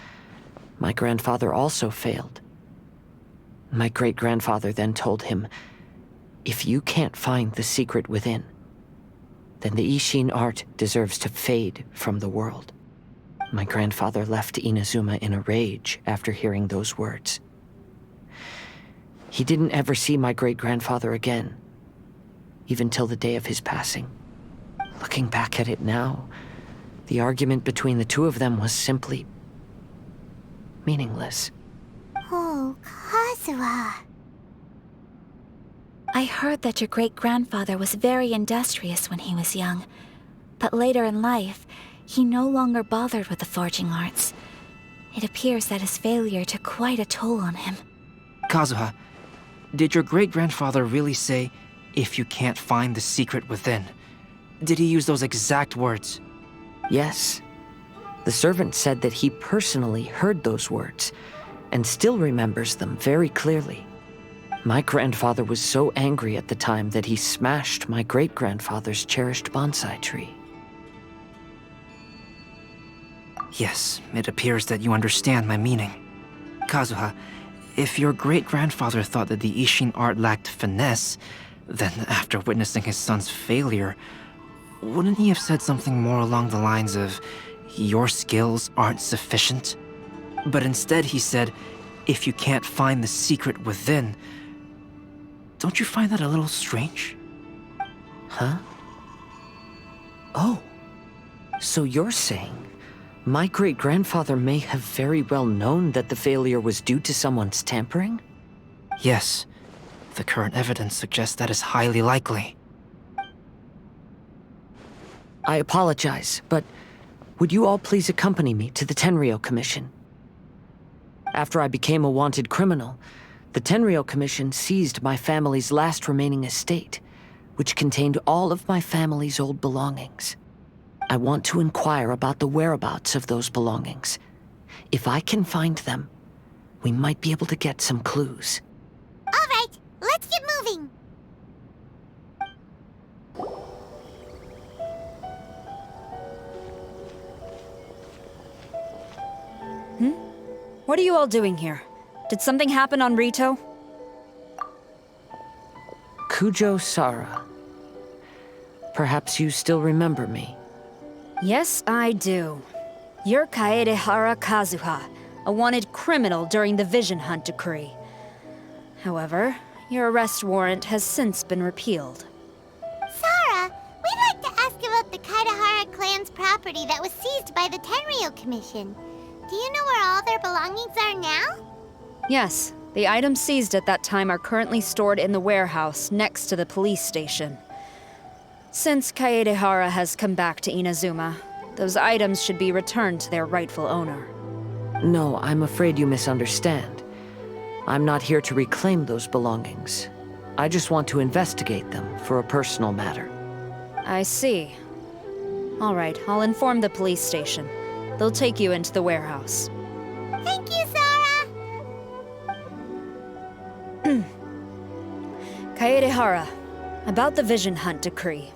my grandfather also failed. My great-grandfather then told him, "If you can't find the secret within, then the Ishin art deserves to fade from the world." My grandfather left Inazuma in a rage after hearing those words. He didn't ever see my great-grandfather again, even till the day of his passing. Looking back at it now, the argument between the two of them was simply meaningless. Oh, Kazuha. I heard that your great-grandfather was very industrious when he was young, but later in life, he no longer bothered with the forging arts. It appears that his failure took quite a toll on him. Kazuha, did your great-grandfather really say, "If you can't find the secret within"? Did he use those exact words? Yes. The servant said that he personally heard those words, and still remembers them very clearly. My grandfather was so angry at the time that he smashed my great-grandfather's cherished bonsai tree. Yes, it appears that you understand my meaning. Kazuha, if your great-grandfather thought that the Ishin art lacked finesse, then after witnessing his son's failure, wouldn't he have said something more along the lines of, "Your skills aren't sufficient"? But instead he said, "If you can't find the secret within." Don't you find that a little strange? Huh? Oh. So you're saying my great-grandfather may have very well known that the failure was due to someone's tampering? Yes. The current evidence suggests that is highly likely. I apologize, but would you all please accompany me to the Tenryou Commission? After I became a wanted criminal, the Tenryou Commission seized my family's last remaining estate, which contained all of my family's old belongings. I want to inquire about the whereabouts of those belongings. If I can find them, we might be able to get some clues. All right, let's get moving. What are you all doing here? Did something happen on Rito? Kujo Sara. Perhaps you still remember me. Yes, I do. You're Kaedehara Kazuha, a wanted criminal during the Vision Hunt decree. However, your arrest warrant has since been repealed. Sara, we'd like to ask about the Kaedehara clan's property that was seized by the Tenryou Commission. Do you know where all their belongings are now? Yes, the items seized at that time are currently stored in the warehouse next to the police station. Since Kaedehara has come back to Inazuma, those items should be returned to their rightful owner. No, I'm afraid you misunderstand. I'm not here to reclaim those belongings. I just want to investigate them for a personal matter. I see. All right, I'll inform the police station. They'll take you into the warehouse. Thank you, Sara! Kaedehara, about the Vision Hunt decree.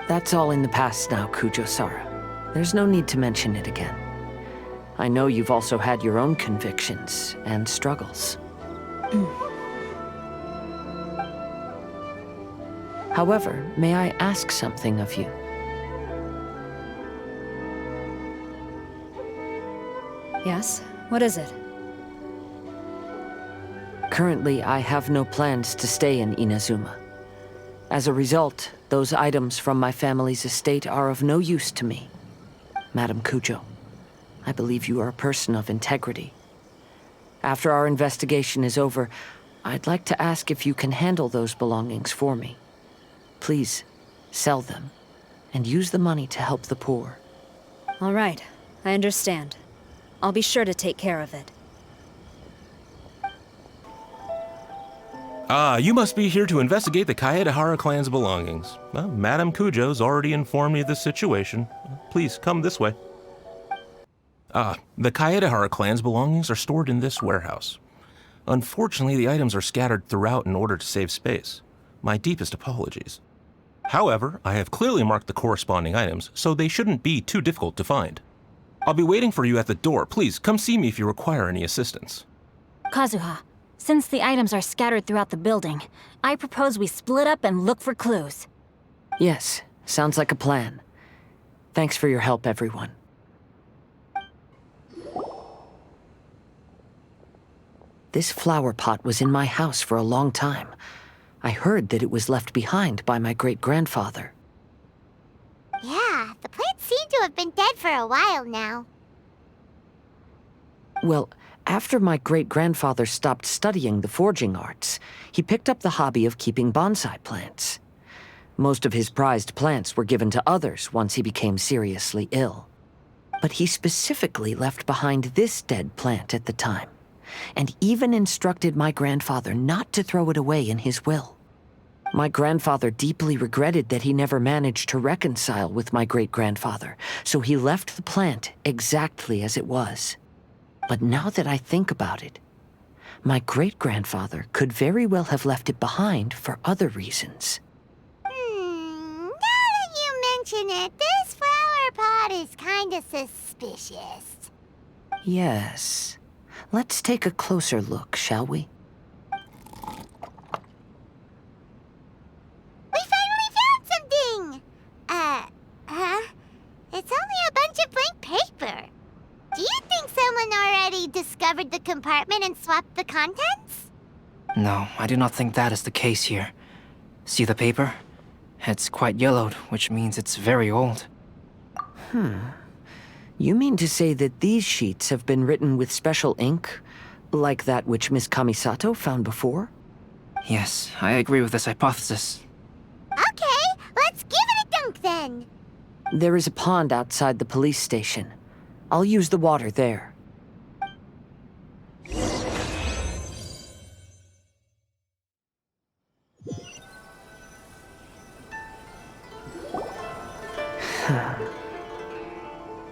That's all in the past now, Kujo Sara. There's no need to mention it again. I know you've also had your own convictions and struggles. However, may I ask something of you? Yes? What is it? Currently, I have no plans to stay in Inazuma. As a result, those items from my family's estate are of no use to me. Madam Kujo, I believe you are a person of integrity. After our investigation is over, I'd like to ask if you can handle those belongings for me. Please, sell them, and use the money to help the poor. All right, I understand. I'll be sure to take care of it. Ah, you must be here to investigate the Kaedehara clan's belongings. Well, Madame Kujo's already informed me of the situation. Please, come this way. The Kaedehara clan's belongings are stored in this warehouse. Unfortunately, the items are scattered throughout in order to save space. My deepest apologies. However, I have clearly marked the corresponding items, so they shouldn't be too difficult to find. I'll be waiting for you at the door. Please, come see me if you require any assistance. Kazuha, since the items are scattered throughout the building, I propose we split up and look for clues. Yes, sounds like a plan. Thanks for your help, everyone. This flower pot was in my house for a long time. I heard that it was left behind by my great-grandfather. Yeah, the plants seem to have been dead for a while now. Well, after my great-grandfather stopped studying the forging arts, he picked up the hobby of keeping bonsai plants. Most of his prized plants were given to others once he became seriously ill. But he specifically left behind this dead plant at the time, and even instructed my grandfather not to throw it away in his will. My grandfather deeply regretted that he never managed to reconcile with my great-grandfather, so he left the plant exactly as it was. But now that I think about it, my great-grandfather could very well have left it behind for other reasons. Now that you mention it, this flower pot is kinda suspicious. Yes. Let's take a closer look, shall we? We finally found something! It's only a bunch of blank paper. Do you think someone already discovered the compartment and swapped the contents? No, I do not think that is the case here. See the paper? It's quite yellowed, which means it's very old. You mean to say that these sheets have been written with special ink, like that which Miss Kamisato found before? Yes, I agree with this hypothesis. Okay, let's give it a dunk then. There is a pond outside the police station. I'll use the water there.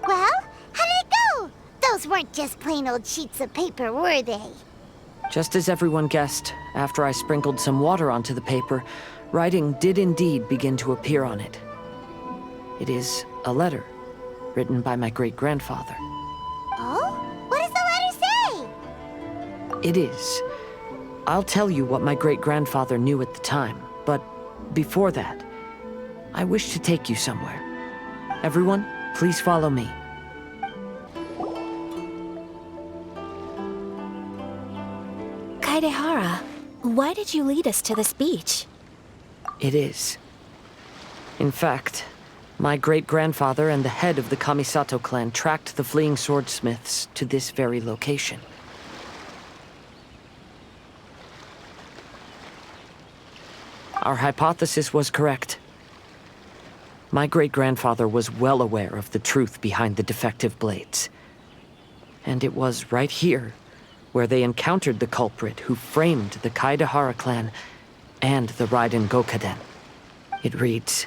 Well, how did it go? Those weren't weren't just plain old sheets of paper, were they? Just as everyone guessed, after I sprinkled some water onto the paper, writing did indeed begin to appear on it. It is a letter written by my great-grandfather. Oh? What does the letter say? It is. I'll tell you what my great-grandfather knew at the time, but before that, I wish to take you somewhere. Everyone, please follow me. Kaidehara, why did you lead us to this beach? It is. In fact, my great-grandfather and the head of the Kamisato clan tracked the fleeing swordsmiths to this very location. Our hypothesis was correct. My great-grandfather was well aware of the truth behind the defective blades. And it was right here where they encountered the culprit who framed the Kaidehara clan and the Raiden Gokaden. It reads,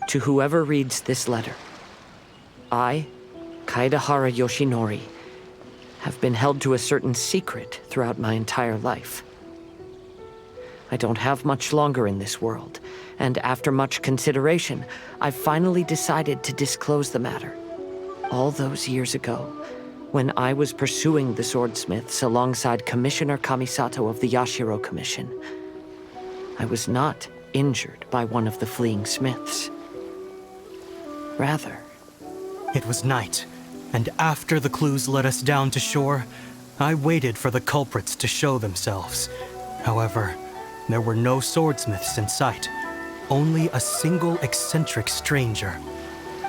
"To whoever reads this letter, I, Kaidehara Yoshinori, have been held to a certain secret throughout my entire life. I don't have much longer in this world, and after much consideration, I've finally decided to disclose the matter. All those years ago, when I was pursuing the swordsmiths alongside Commissioner Kamisato of the Yashiro Commission, I was not injured by one of the fleeing smiths. Rather, it was night, and after the clues led us down to shore, I waited for the culprits to show themselves. However, there were no swordsmiths in sight, only a single eccentric stranger.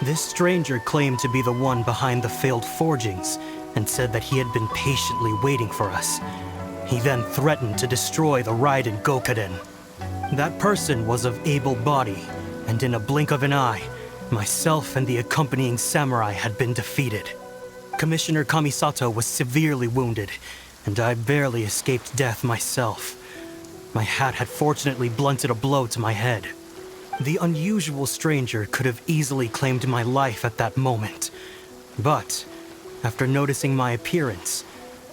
This stranger claimed to be the one behind the failed forgings and said that he had been patiently waiting for us. He then threatened to destroy the Raiden Gokaden. That person was of able body, and in a blink of an eye, myself and the accompanying samurai had been defeated. Commissioner Kamisato was severely wounded, and I barely escaped death myself. My hat had fortunately blunted a blow to my head. The unusual stranger could have easily claimed my life at that moment. But, after noticing my appearance,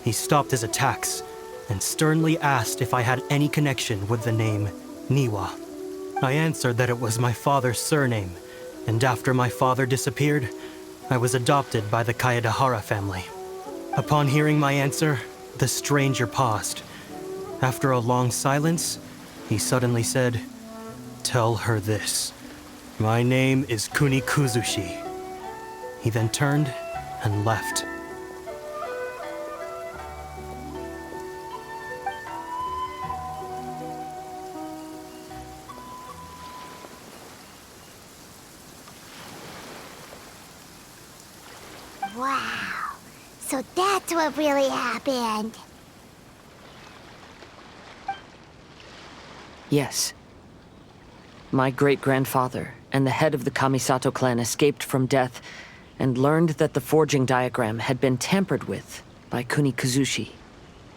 he stopped his attacks and sternly asked if I had any connection with the name Niwa. I answered that it was my father's surname, and after my father disappeared, I was adopted by the Kaedehara family. Upon hearing my answer, the stranger paused. After a long silence, he suddenly said, "Tell her this. My name is Kuni Kuzushi." He then turned and left. Wow. So that's what really happened. Yes. My great-grandfather and the head of the Kamisato clan escaped from death and learned that the forging diagram had been tampered with by Kuni Kuzushi.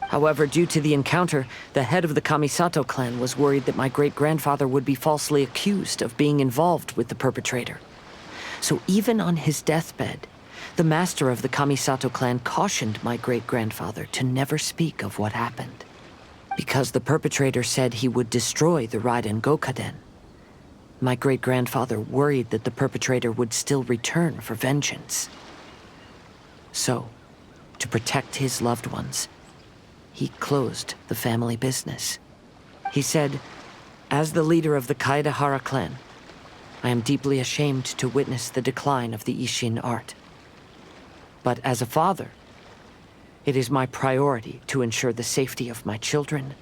However, due to the encounter, the head of the Kamisato clan was worried that my great-grandfather would be falsely accused of being involved with the perpetrator. So even on his deathbed, the master of the Kamisato clan cautioned my great-grandfather to never speak of what happened, because the perpetrator said he would destroy the Raiden Gokaden. My great-grandfather worried that the perpetrator would still return for vengeance. So, to protect his loved ones, he closed the family business. He said, "As the leader of the Kaedehara clan, I am deeply ashamed to witness the decline of the Isshin art. But as a father, it is my priority to ensure the safety of my children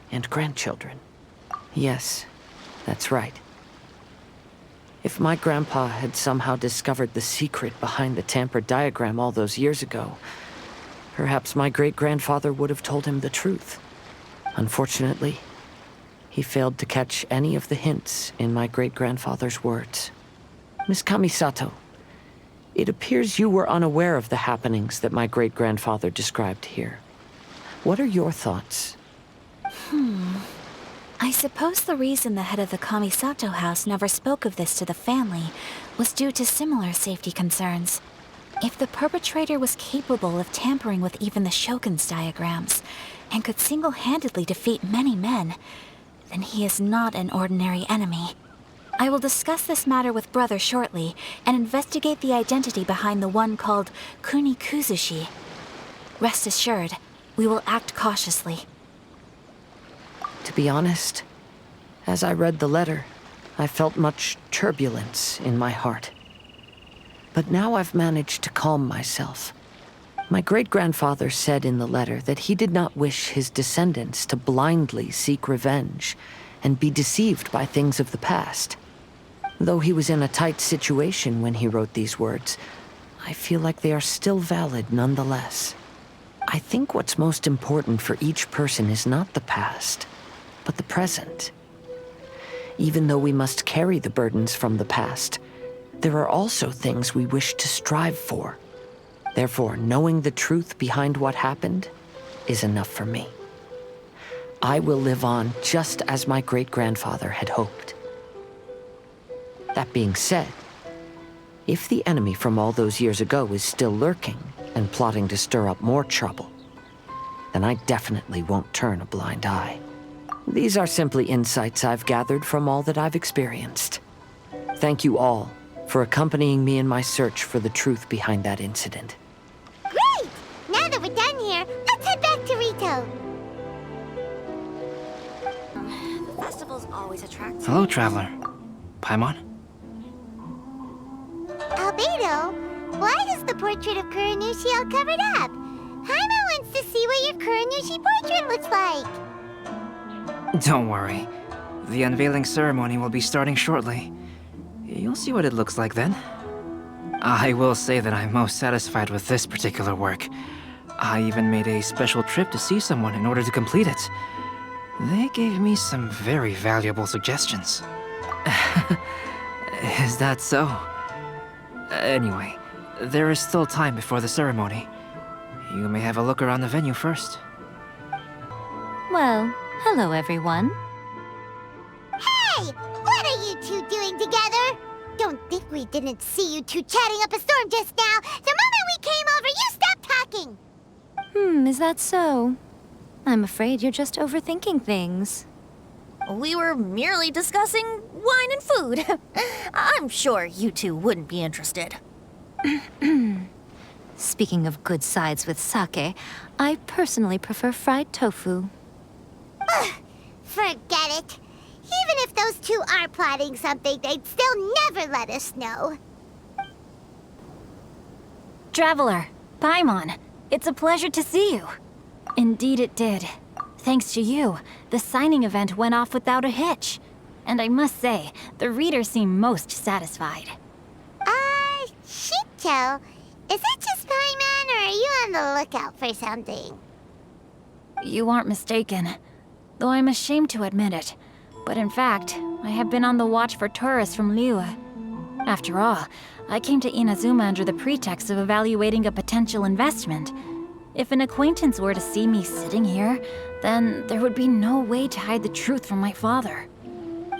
and grandchildren." Yes, that's right. If my grandpa had somehow discovered the secret behind the tampered diagram all those years ago, perhaps my great-grandfather would have told him the truth. Unfortunately, he failed to catch any of the hints in my great-grandfather's words. Miss Kamisato, it appears you were unaware of the happenings that my great-grandfather described here. What are your thoughts? I suppose the reason the head of the Kamisato house never spoke of this to the family was due to similar safety concerns. If the perpetrator was capable of tampering with even the Shogun's diagrams, and could single-handedly defeat many men, then he is not an ordinary enemy. I will discuss this matter with Brother shortly, and investigate the identity behind the one called Kunikuzushi. Rest assured, we will act cautiously. To be honest, as I read the letter, I felt much turbulence in my heart. But now I've managed to calm myself. My great-grandfather said in the letter that he did not wish his descendants to blindly seek revenge and be deceived by things of the past. Though he was in a tight situation when he wrote these words, I feel like they are still valid nonetheless. I think what's most important for each person is not the past, but the present. Even though we must carry the burdens from the past, there are also things we wish to strive for. Therefore, knowing the truth behind what happened is enough for me. I will live on just as my great-grandfather had hoped. That being said, if the enemy from all those years ago is still lurking and plotting to stir up more trouble, then I definitely won't turn a blind eye. These are simply insights I've gathered from all that I've experienced. Thank you all for accompanying me in my search for the truth behind that incident. Great! Now that we're done here, let's head back to Rito. The festival's always attractive. Hello, traveler. Paimon? Albedo, why is the portrait of Kuranushi all covered up? Paimon wants to see what your Kuranushi portrait looks like. Don't worry. The unveiling ceremony will be starting shortly. You'll see what it looks like then. I will say that I'm most satisfied with this particular work. I even made a special trip to see someone in order to complete it. They gave me some very valuable suggestions. Is that so? Anyway, there is still time before the ceremony. You may have a look around the venue first. Well, hello everyone. Hey! What are you two doing together? Don't think we didn't see you two chatting up a storm just now. The moment we came over, you stopped talking. Is that so? I'm afraid you're just overthinking things. We were merely discussing wine and food. I'm sure you two wouldn't be interested. Speaking of good sides with sake, I personally prefer fried tofu. Forget it. Even if those two are plotting something, they'd still never let us know. Traveler, Paimon, it's a pleasure to see you. Indeed it did. Thanks to you, the signing event went off without a hitch. And I must say, the readers seem most satisfied. Shito, is that just Paimon, or are you on the lookout for something? You aren't mistaken, though I'm ashamed to admit it. But in fact, I have been on the watch for tourists from Liyue. After all, I came to Inazuma under the pretext of evaluating a potential investment. If an acquaintance were to see me sitting here, then there would be no way to hide the truth from my father.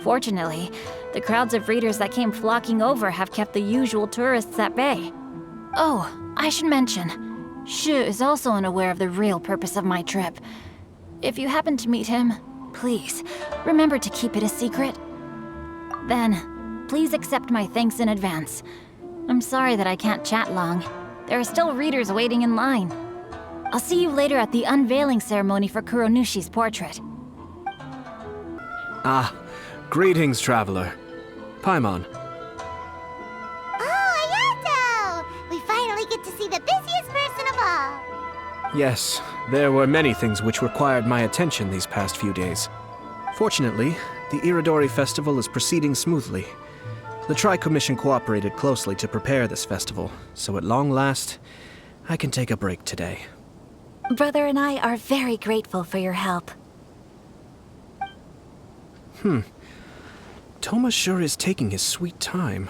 Fortunately, the crowds of readers that came flocking over have kept the usual tourists at bay. Oh, I should mention, Shu is also unaware of the real purpose of my trip. If you happen to meet him, please, remember to keep it a secret. Then, please accept my thanks in advance. I'm sorry that I can't chat long. There are still readers waiting in line. I'll see you later at the unveiling ceremony for Kuronushi's portrait. Greetings, traveler. Paimon. Oh, Ayato! We finally get to see the busiest person of all. Yes, there were many things which required my attention these past few days. Fortunately, the Irodori festival is proceeding smoothly. The Tri-Commission cooperated closely to prepare this festival, so at long last, I can take a break today. Brother and I are very grateful for your help. Toma sure is taking his sweet time.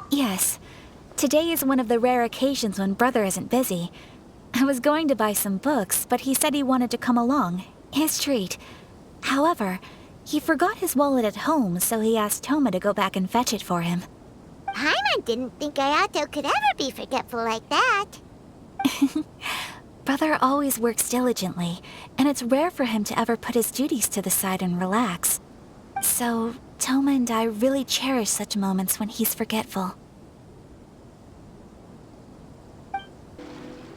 Yes. Today is one of the rare occasions when Brother isn't busy. I was going to buy some books, but he said he wanted to come along. His treat. However, he forgot his wallet at home, so he asked Toma to go back and fetch it for him. Paimon didn't think Ayato could ever be forgetful like that. Brother always works diligently, and it's rare for him to ever put his duties to the side and relax. So, Toma and I really cherish such moments when he's forgetful.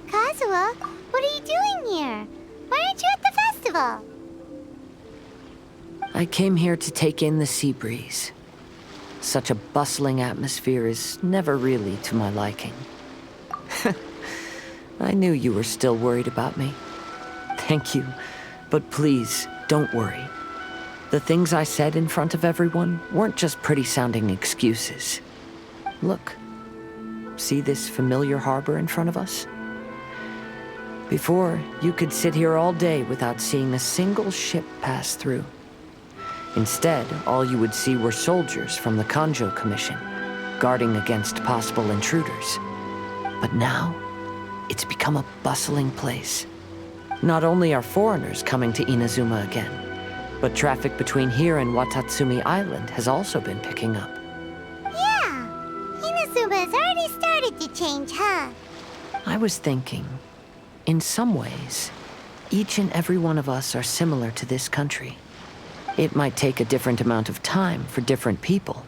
Kazuha, what are you doing here? Why aren't you at the festival? I came here to take in the sea breeze. Such a bustling atmosphere is never really to my liking. I knew you were still worried about me. Thank you, but please, don't worry. The things I said in front of everyone weren't just pretty-sounding excuses. Look, see this familiar harbor in front of us? Before, you could sit here all day without seeing a single ship pass through. Instead, all you would see were soldiers from the Kanjo Commission, guarding against possible intruders. But now, it's become a bustling place. Not only are foreigners coming to Inazuma again, but traffic between here and Watatsumi Island has also been picking up. Yeah, Inazuma has already started to change, huh? I was thinking, in some ways, each and every one of us are similar to this country. It might take a different amount of time for different people,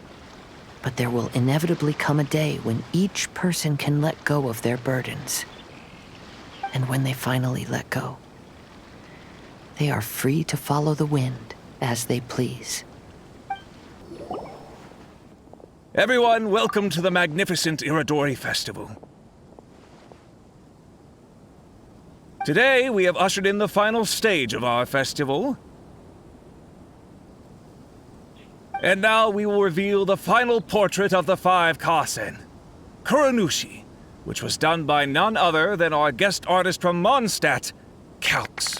but there will inevitably come a day when each person can let go of their burdens. And when they finally let go, they are free to follow the wind as they please. Everyone, welcome to the magnificent Irodori Festival. Today, we have ushered in the final stage of our festival. And now we will reveal the final portrait of the 5 Kasen, Kuronushi, which was done by none other than our guest artist from Mondstadt, Calx.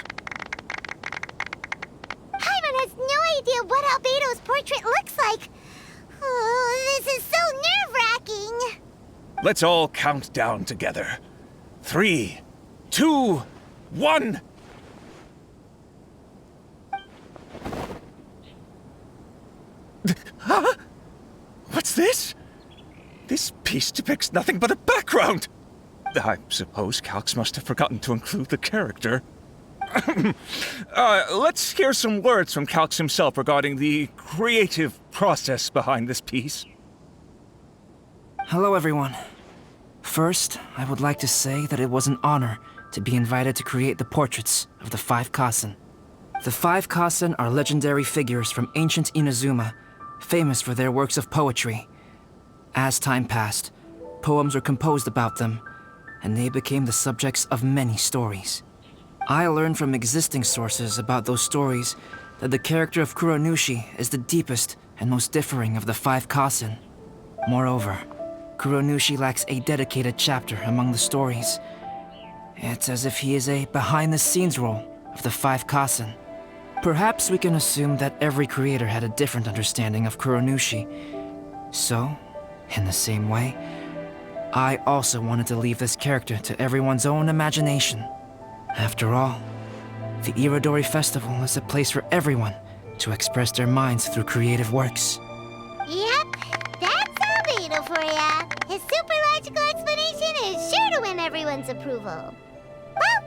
Paimon has no idea what Albedo's portrait looks like. Oh, this is so nerve-wracking. Let's all count down together. 3, 2, 1. Huh? What's this? This piece depicts nothing but a background. I suppose Calx must have forgotten to include the character. Let's hear some words from Calx himself regarding the creative process behind this piece. Hello, everyone. First, I would like to say that it was an honor to be invited to create the portraits of the 5 Kasen. The 5 Kasen are legendary figures from ancient Inazuma, famous for their works of poetry. As time passed, poems were composed about them, and they became the subjects of many stories. I learned from existing sources about those stories that the character of Kuronushi is the deepest and most differing of the 5 Kasen. Moreover, Kuronushi lacks a dedicated chapter among the stories. It's as if he is a behind-the-scenes role of the 5 Kasen. Perhaps we can assume that every creator had a different understanding of Kuronushi. So, in the same way, I also wanted to leave this character to everyone's own imagination. After all, the Irodori Festival is a place for everyone to express their minds through creative works. Yep, that's Albedo for ya. His super logical explanation is sure to win everyone's approval. Well,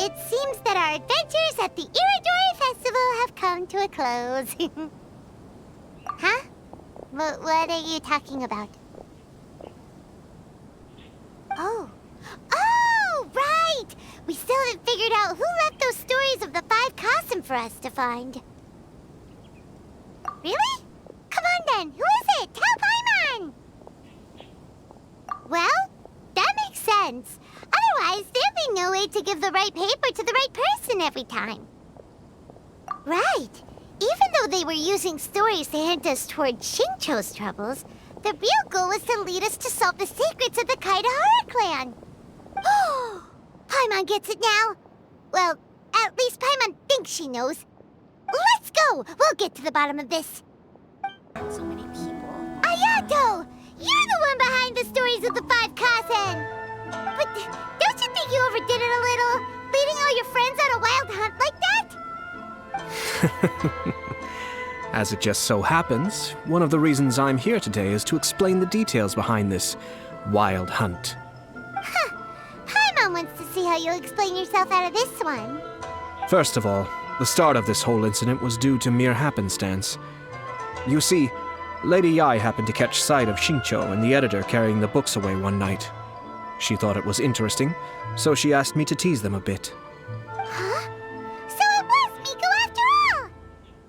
it seems that our adventures at the Irodori Festival have come to a close. Huh? What are you talking about? Oh, right! We still haven't figured out who left those stories of the 5 Kasen for us to find. Really? Come on then, who is it? Tell Paimon! Well, that makes sense. Otherwise, there'd be no way to give the right paper to the right person every time. Right. Even though they were using stories to hint us toward Shincho's troubles, the real goal was to lead us to solve the secrets of the Kaidahara clan. Oh, Paimon gets it now. Well, at least Paimon thinks she knows. Let's go! We'll get to the bottom of this. So many people. Ayato! You're the one behind the stories of the 5 Kasen! But don't you think you overdid it a little? Leading all your friends on a wild hunt like that? As it just so happens, one of the reasons I'm here today is to explain the details behind this wild hunt. Paimon wants to see how you'll explain yourself out of this one. First of all, the start of this whole incident was due to mere happenstance. You see, Lady Yai happened to catch sight of Xingqiu and the editor carrying the books away one night. She thought it was interesting, so she asked me to tease them a bit. Huh? So it was Miko after all!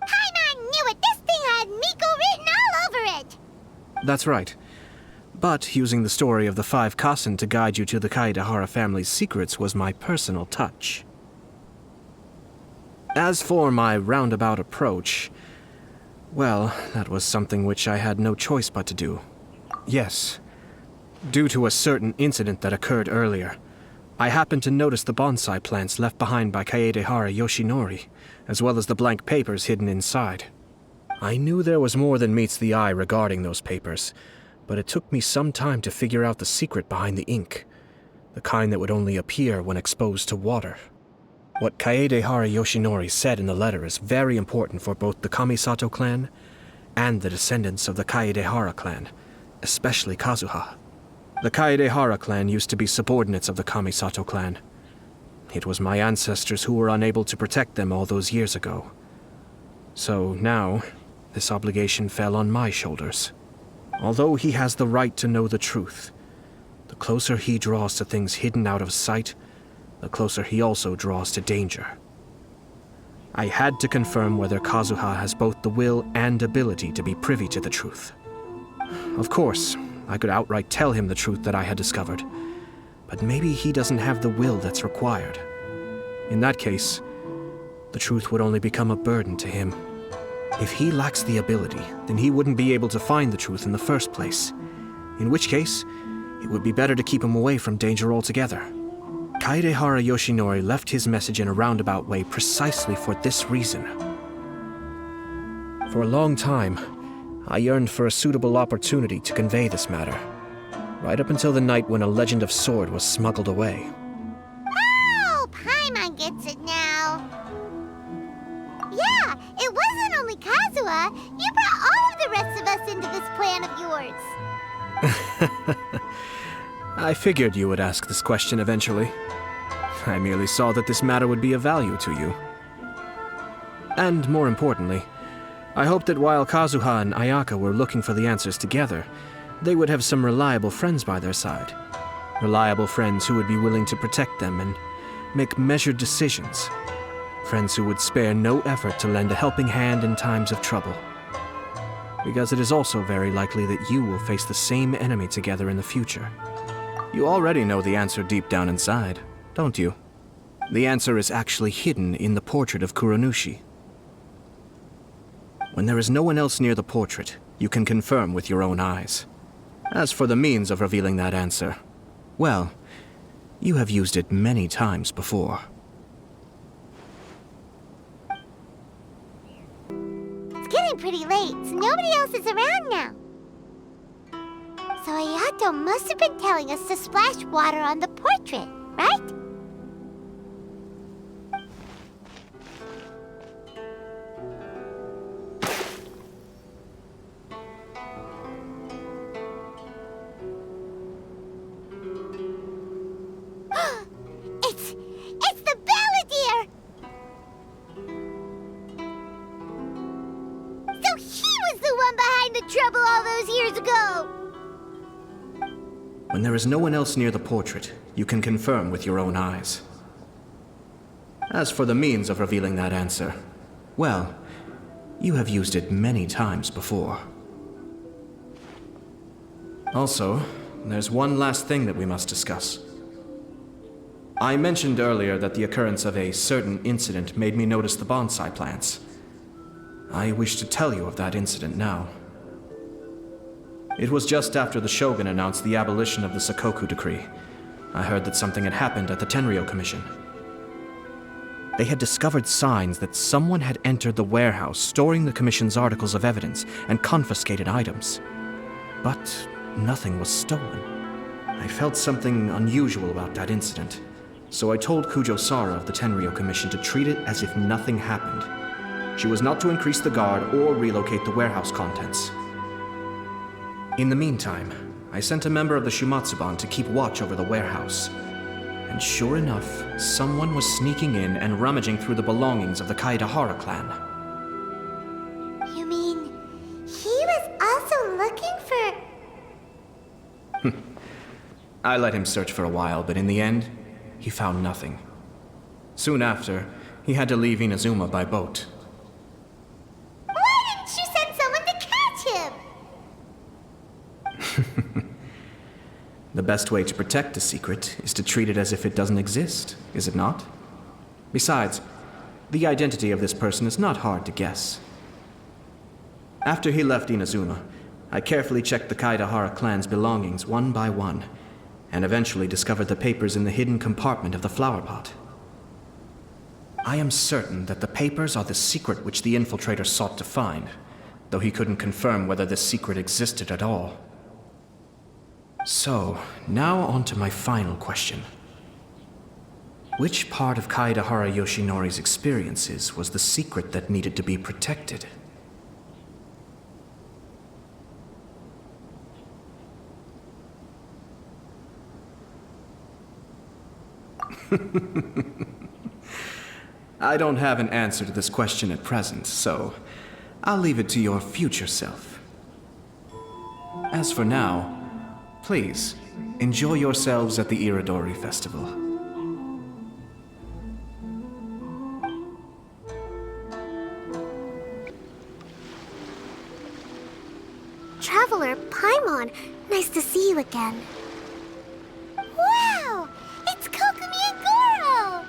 Paimon knew it! This thing had Miko written all over it! That's right. But using the story of the 5 Kasen to guide you to the Kaedehara family's secrets was my personal touch. As for my roundabout approach, well, that was something which I had no choice but to do. Yes, due to a certain incident that occurred earlier, I happened to notice the bonsai plants left behind by Kaedehara Yoshinori, as well as the blank papers hidden inside. I knew there was more than meets the eye regarding those papers, but it took me some time to figure out the secret behind the ink, the kind that would only appear when exposed to water. What Kaedehara Yoshinori said in the letter is very important for both the Kamisato clan and the descendants of the Kaedehara clan, especially Kazuha. The Kaedehara clan used to be subordinates of the Kamisato clan. It was my ancestors who were unable to protect them all those years ago. So now, this obligation fell on my shoulders. Although he has the right to know the truth, the closer he draws to things hidden out of sight, the closer he also draws to danger. I had to confirm whether Kazuha has both the will and ability to be privy to the truth. Of course, I could outright tell him the truth that I had discovered, but maybe he doesn't have the will that's required. In that case, the truth would only become a burden to him. If he lacks the ability, then he wouldn't be able to find the truth in the first place. In which case, it would be better to keep him away from danger altogether. Kaedehara Yoshinori left his message in a roundabout way precisely for this reason. For a long time, I yearned for a suitable opportunity to convey this matter, right up until the night when a legend of sword was smuggled away. Oh, Paimon gets it now. Yeah, it wasn't only Kazuha. You brought all of the rest of us into this plan of yours. I figured you would ask this question eventually. I merely saw that this matter would be of value to you. And more importantly, I hoped that while Kazuha and Ayaka were looking for the answers together, they would have some reliable friends by their side. Reliable friends who would be willing to protect them and make measured decisions. Friends who would spare no effort to lend a helping hand in times of trouble. Because it is also very likely that you will face the same enemy together in the future. You already know the answer deep down inside, don't you? The answer is actually hidden in the portrait of Kuronushi. When there is no one else near the portrait, you can confirm with your own eyes. As for the means of revealing that answer, well, you have used it many times before. It's getting pretty late, so nobody else is around now. So Ayato must have been telling us to splash water on the portrait, right? It's the Balladeer! So he was the one behind the trouble all those years ago! When there is no one else near the portrait, you can confirm with your own eyes. As for the means of revealing that answer, well, you have used it many times before. Also, there's one last thing that we must discuss. I mentioned earlier that the occurrence of a certain incident made me notice the bonsai plants. I wish to tell you of that incident now. It was just after the Shogun announced the abolition of the Sakoku decree. I heard that something had happened at the Tenryou Commission. They had discovered signs that someone had entered the warehouse storing the Commission's articles of evidence and confiscated items. But nothing was stolen. I felt something unusual about that incident, so I told Kujo Sara of the Tenryou Commission to treat it as if nothing happened. She was not to increase the guard or relocate the warehouse contents. In the meantime, I sent a member of the Shumatsuban to keep watch over the warehouse. And sure enough, someone was sneaking in and rummaging through the belongings of the Kaidahara clan. You mean, he was also looking for... I let him search for a while, but in the end, he found nothing. Soon after, he had to leave Inazuma by boat. Why didn't you send someone to catch him? The best way to protect a secret is to treat it as if it doesn't exist, is it not? Besides, the identity of this person is not hard to guess. After he left Inazuma, I carefully checked the Kaidahara clan's belongings one by one, and eventually discovered the papers in the hidden compartment of the flower pot. I am certain that the papers are the secret which the infiltrator sought to find, though he couldn't confirm whether this secret existed at all. So, now on to my final question. Which part of Kaidahara Yoshinori's experiences was the secret that needed to be protected? I don't have an answer to this question at present, so I'll leave it to your future self. As for now, please, enjoy yourselves at the Irodori Festival. Traveler Paimon, nice to see you again. Wow! It's Kokumi and Goro!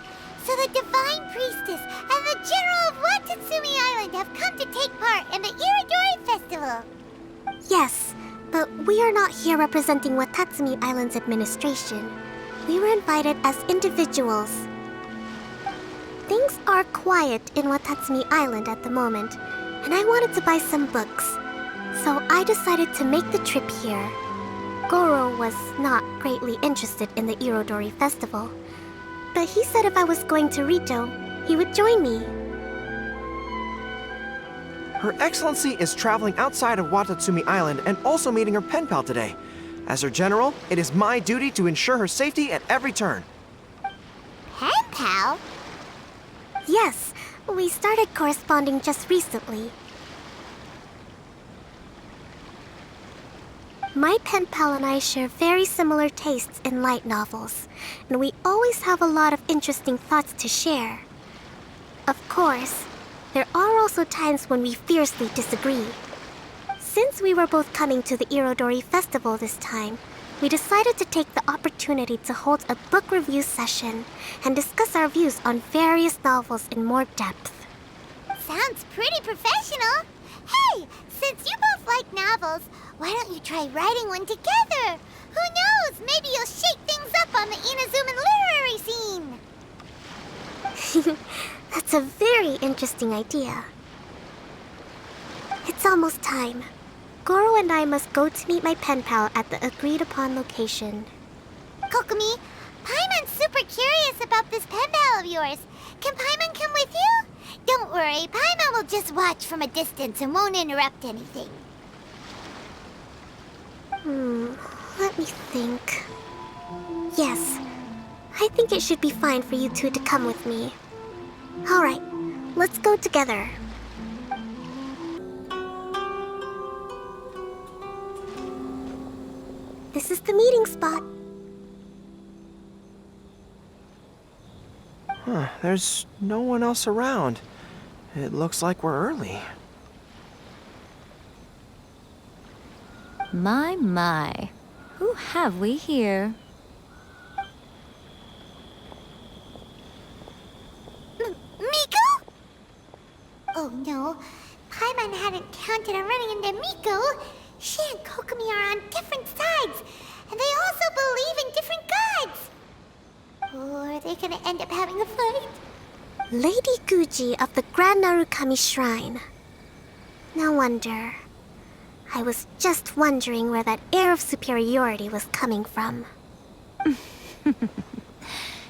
So the Divine Priestess and the General of Watatsumi Island have come to take part in the Irodori Festival. Yes, but we are not here representing Watatsumi Island's administration. We were invited as individuals. Things are quiet in Watatsumi Island at the moment, and I wanted to buy some books. So I decided to make the trip here. Goro was not greatly interested in the Irodori Festival, but he said if I was going to Rito, he would join me. Her Excellency is traveling outside of Watatsumi Island and also meeting her pen pal today. As her general, it is my duty to ensure her safety at every turn. Pen pal? Yes, we started corresponding just recently. My pen pal and I share very similar tastes in light novels, and we always have a lot of interesting thoughts to share. Of course, there are also times when we fiercely disagree. Since we were both coming to the Irodori Festival this time, we decided to take the opportunity to hold a book review session and discuss our views on various novels in more depth. Sounds pretty professional. Hey, since you both like novels, why don't you try writing one together? Who knows, maybe you'll shake things up on the Inazuman literary scene. That's a very interesting idea. It's almost time. Goro and I must go to meet my pen pal at the agreed-upon location. Kokumi, Paimon's super curious about this pen pal of yours. Can Paimon come with you? Don't worry, Paimon will just watch from a distance and won't interrupt anything. Let me think. Yes, I think it should be fine for you two to come with me. All right, let's go together. This is the meeting spot. There's no one else around. It looks like we're early. My. Who have we here? Miko? Oh no, Paimon hadn't counted on running into Miko. She and Kokumi are on different sides, and they also believe in different gods. Or are they gonna end up having a fight? Lady Guji of the Grand Narukami Shrine. No wonder. I was just wondering where that air of superiority was coming from.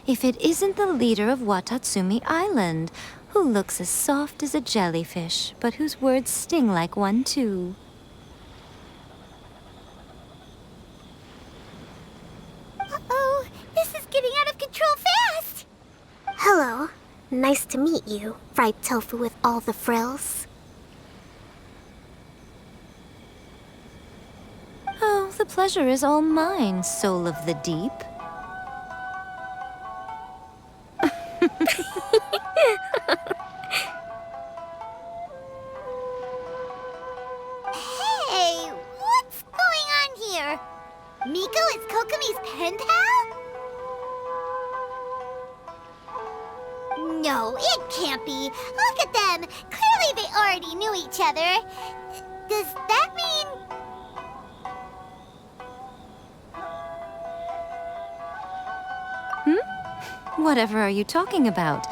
If it isn't the leader of Watatsumi Island, who looks as soft as a jellyfish, but whose words sting like one too. Uh-oh, this is getting out of control fast! Hello. Nice to meet you, fried tofu with all the frills. Oh, the pleasure is all mine, soul of the deep. Hey, what's going on here? Miko is Kokomi's pen pal? No, it can't be. Look at them. Clearly they already knew each other. Does that mean... Whatever are you talking about?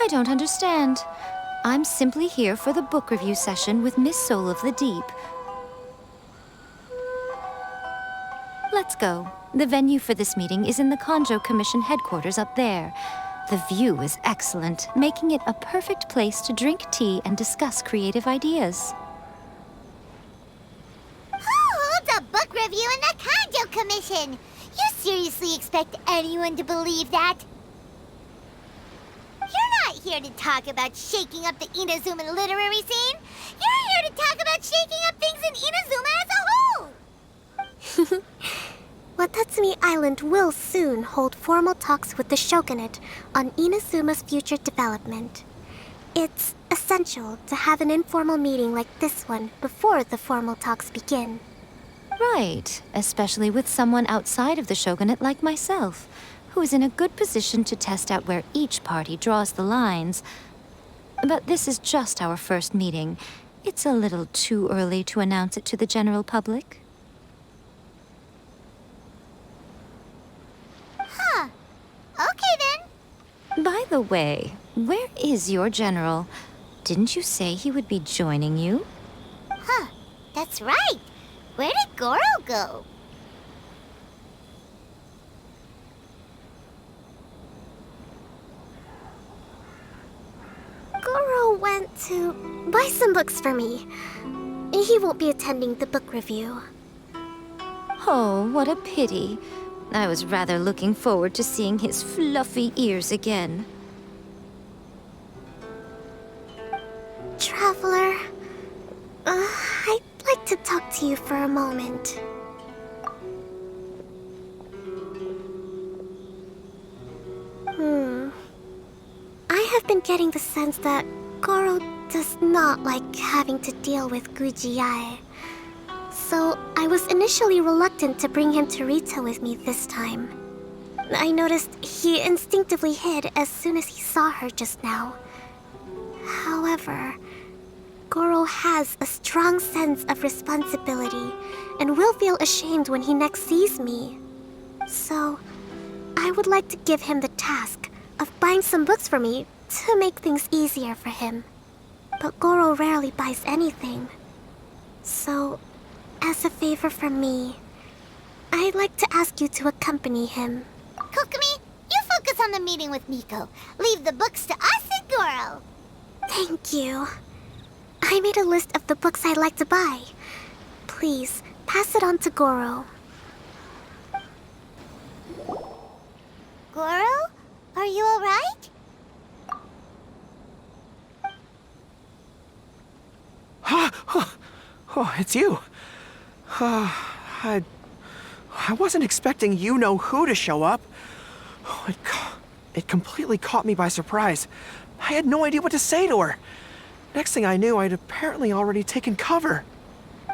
I don't understand. I'm simply here for the book review session with Miss Soul of the Deep. Let's go. The venue for this meeting is in the Konjo Commission headquarters up there. The view is excellent, making it a perfect place to drink tea and discuss creative ideas. Who holds a book review in the Konjo Commission? You seriously expect anyone to believe that? You're not here to talk about shaking up the Inazuma literary scene. You're here to talk about shaking up things in Inazuma as a whole. Watatsumi Island will soon hold formal talks with the shogunate on Inazuma's future development. It's essential to have an informal meeting like this one before the formal talks begin. Right, especially with someone outside of the shogunate like myself, who is in a good position to test out where each party draws the lines. But this is just our first meeting. It's a little too early to announce it to the general public. Huh. Okay then. By the way, where is your general? Didn't you say he would be joining you? Huh. That's right. Where did Goro go? Goro went to buy some books for me. He won't be attending the book review. Oh, what a pity. I was rather looking forward to seeing his fluffy ears again. Traveler, I'd like to talk to you for a moment. I have been getting the sense that Goro does not like having to deal with Gujiae. So I was initially reluctant to bring him to Rito with me this time. I noticed he instinctively hid as soon as he saw her just now. However, Goro has a strong sense of responsibility and will feel ashamed when he next sees me. So, I would like to give him the task of buying some books for me to make things easier for him. But Goro rarely buys anything. So, as a favor from me, I'd like to ask you to accompany him. Kokomi, you focus on the meeting with Miko. Leave the books to us and Goro. Thank you. I made a list of the books I'd like to buy. Please, pass it on to Goro. Goro? Are you alright? Oh, it's you. I wasn't expecting you-know-who to show up. Oh, it completely caught me by surprise. I had no idea what to say to her. Next thing I knew, I'd apparently already taken cover.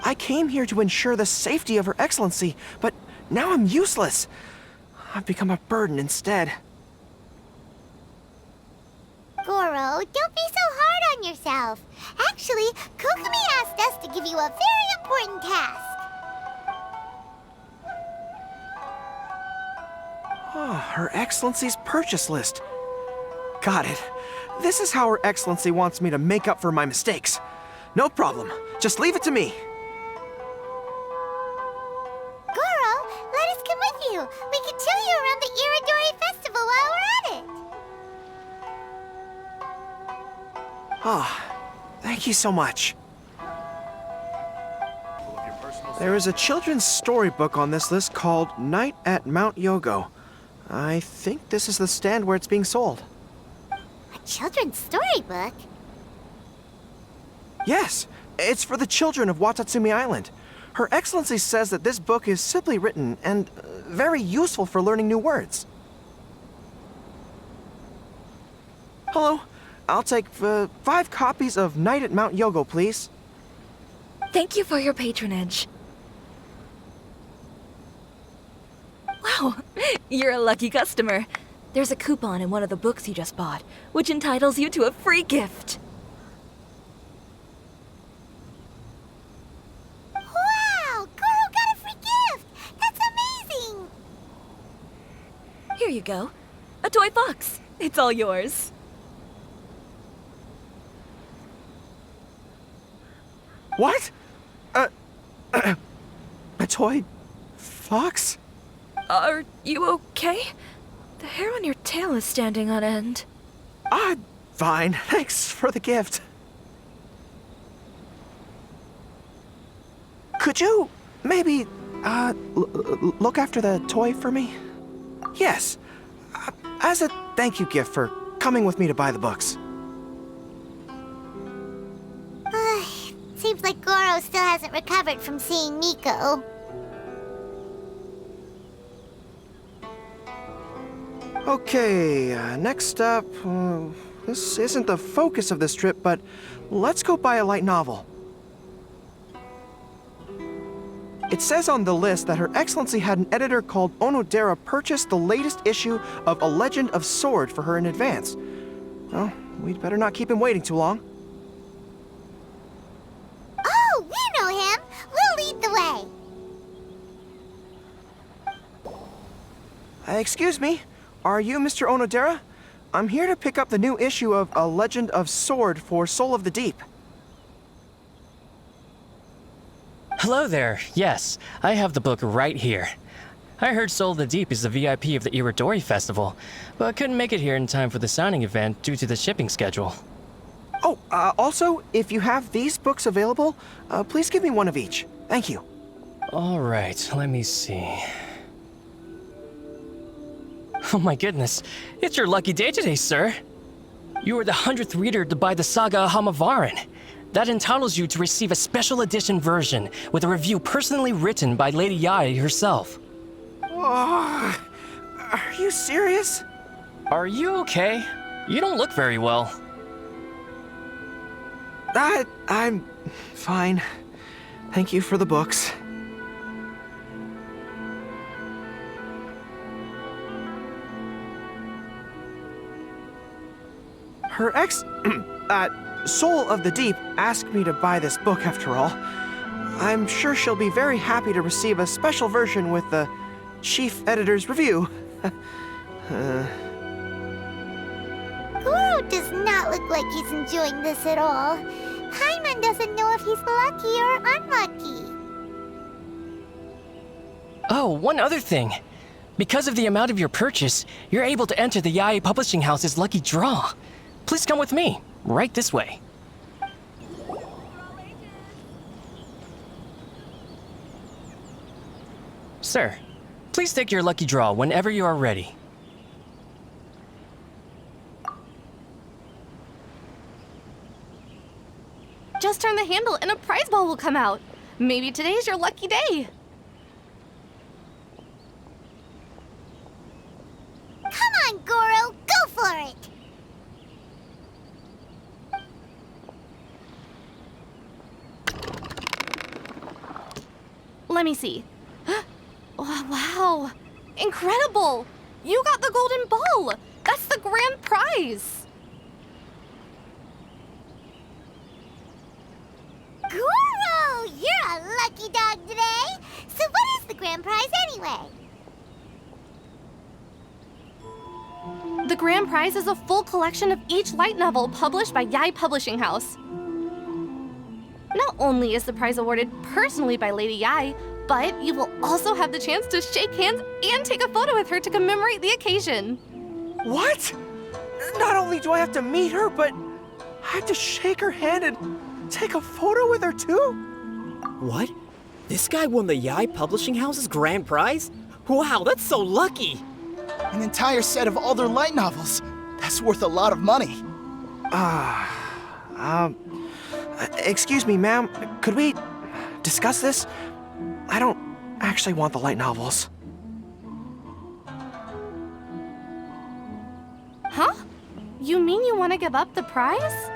I came here to ensure the safety of Her Excellency, but now I'm useless. I've become a burden instead. Goro, don't be so hard on yourself. Actually, Kokomi asked us to give you a very important task. Oh, Her Excellency's purchase list. Got it. This is how Her Excellency wants me to make up for my mistakes. No problem. Just leave it to me. Goro, let us come with you. We can show you around the Irodori Festival while we're at it. Thank you so much. There is a children's storybook on this list called Night at Mount Yogo. I think this is the stand where it's being sold. A children's storybook? Yes, it's for the children of Watatsumi Island. Her Excellency says that this book is simply written and very useful for learning new words. Hello, I'll take 5 copies of Night at Mount Yogo, please. Thank you for your patronage. Wow, you're a lucky customer. There's a coupon in one of the books you just bought, which entitles you to a free gift. Wow, Goro got a free gift! That's amazing! Here you go. A toy fox. It's all yours. What? A toy fox? Are you okay? The hair on your tail is standing on end. Fine. Thanks for the gift. Could you maybe, look after the toy for me? Yes. As a thank you gift for coming with me to buy the books. Seems like Goro still hasn't recovered from seeing Miko. Okay, next up, this isn't the focus of this trip, but let's go buy a light novel. It says on the list that Her Excellency had an editor called Onodera purchase the latest issue of A Legend of Sword for her in advance. Well, we'd better not keep him waiting too long. Oh, we know him! We'll lead the way. Excuse me, are you Mr. Onodera? I'm here to pick up the new issue of A Legend of Sword for Soul of the Deep. Hello there. Yes, I have the book right here. I heard Soul of the Deep is the VIP of the Irodori Festival, but couldn't make it here in time for the signing event due to the shipping schedule. Oh, also, if you have these books available, please give me one of each. Thank you. All right, let me see. Oh my goodness, it's your lucky day today, sir. You are the 100th reader to buy the Saga of Hamavaran. That entitles you to receive a special edition version with a review personally written by Lady Yae herself. Oh, are you serious? Are you okay? You don't look very well. I'm fine. Thank you for the books. Her Soul of the Deep asked me to buy this book after all. I'm sure she'll be very happy to receive a special version with the chief editor's review. Goro does not look like he's enjoying this at all. Paimon doesn't know if he's lucky or unlucky. Oh, one other thing. Because of the amount of your purchase, you're able to enter the Yae Publishing House's lucky draw. Please come with me. Right this way. Sir, please take your lucky draw whenever you are ready. Just turn the handle and a prize ball will come out. Maybe today's your lucky day. Come on, Goro, go for it! Let me see. Oh, wow. Incredible! You got the golden ball! That's the grand prize! Goro, you're a lucky dog today! So what is the grand prize anyway? The grand prize is a full collection of each light novel published by Yae Publishing House. Not only is the prize awarded personally by Lady Yae, but you will also have the chance to shake hands and take a photo with her to commemorate the occasion. What? Not only do I have to meet her, but I had to shake her hand and take a photo with her too? What? This guy won the Yae Publishing House's grand prize? Wow, that's so lucky! An entire set of all their light novels. That's worth a lot of money. Excuse me, ma'am. Could we discuss this? I don't actually want the light novels. Huh? You mean you want to give up the prize?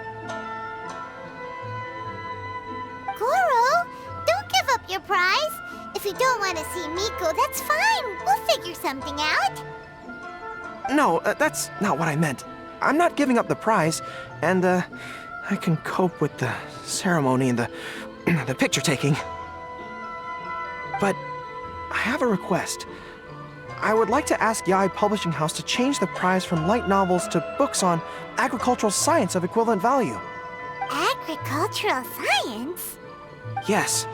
Goro, don't give up your prize. If you don't want to see Miko, that's fine. We'll figure something out. No, that's not what I meant. I'm not giving up the prize, and I can cope with the ceremony and the picture taking. But I have a request. I would like to ask Yae Publishing House to change the prize from light novels to books on agricultural science of equivalent value. Agricultural science? Yes.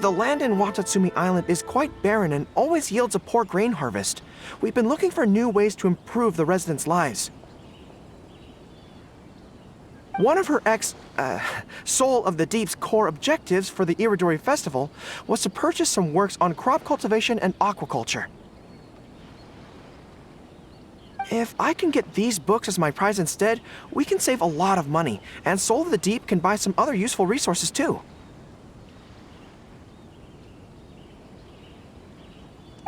The land in Watatsumi Island is quite barren and always yields a poor grain harvest. We've been looking for new ways to improve the residents' lives. One of her Soul of the Deep's core objectives for the Irodori Festival was to purchase some works on crop cultivation and aquaculture. If I can get these books as my prize instead, we can save a lot of money, and Soul of the Deep can buy some other useful resources too.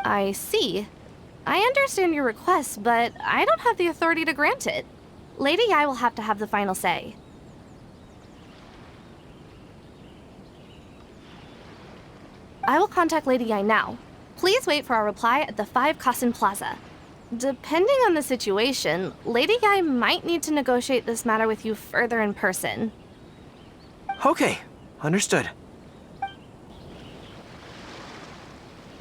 I see. I understand your request, but I don't have the authority to grant it. Lady Yae will have to have the final say. I will contact Lady Yae now. Please wait for our reply at the 5 Kasen Plaza. Depending on the situation, Lady Yae might need to negotiate this matter with you further in person. Okay, understood.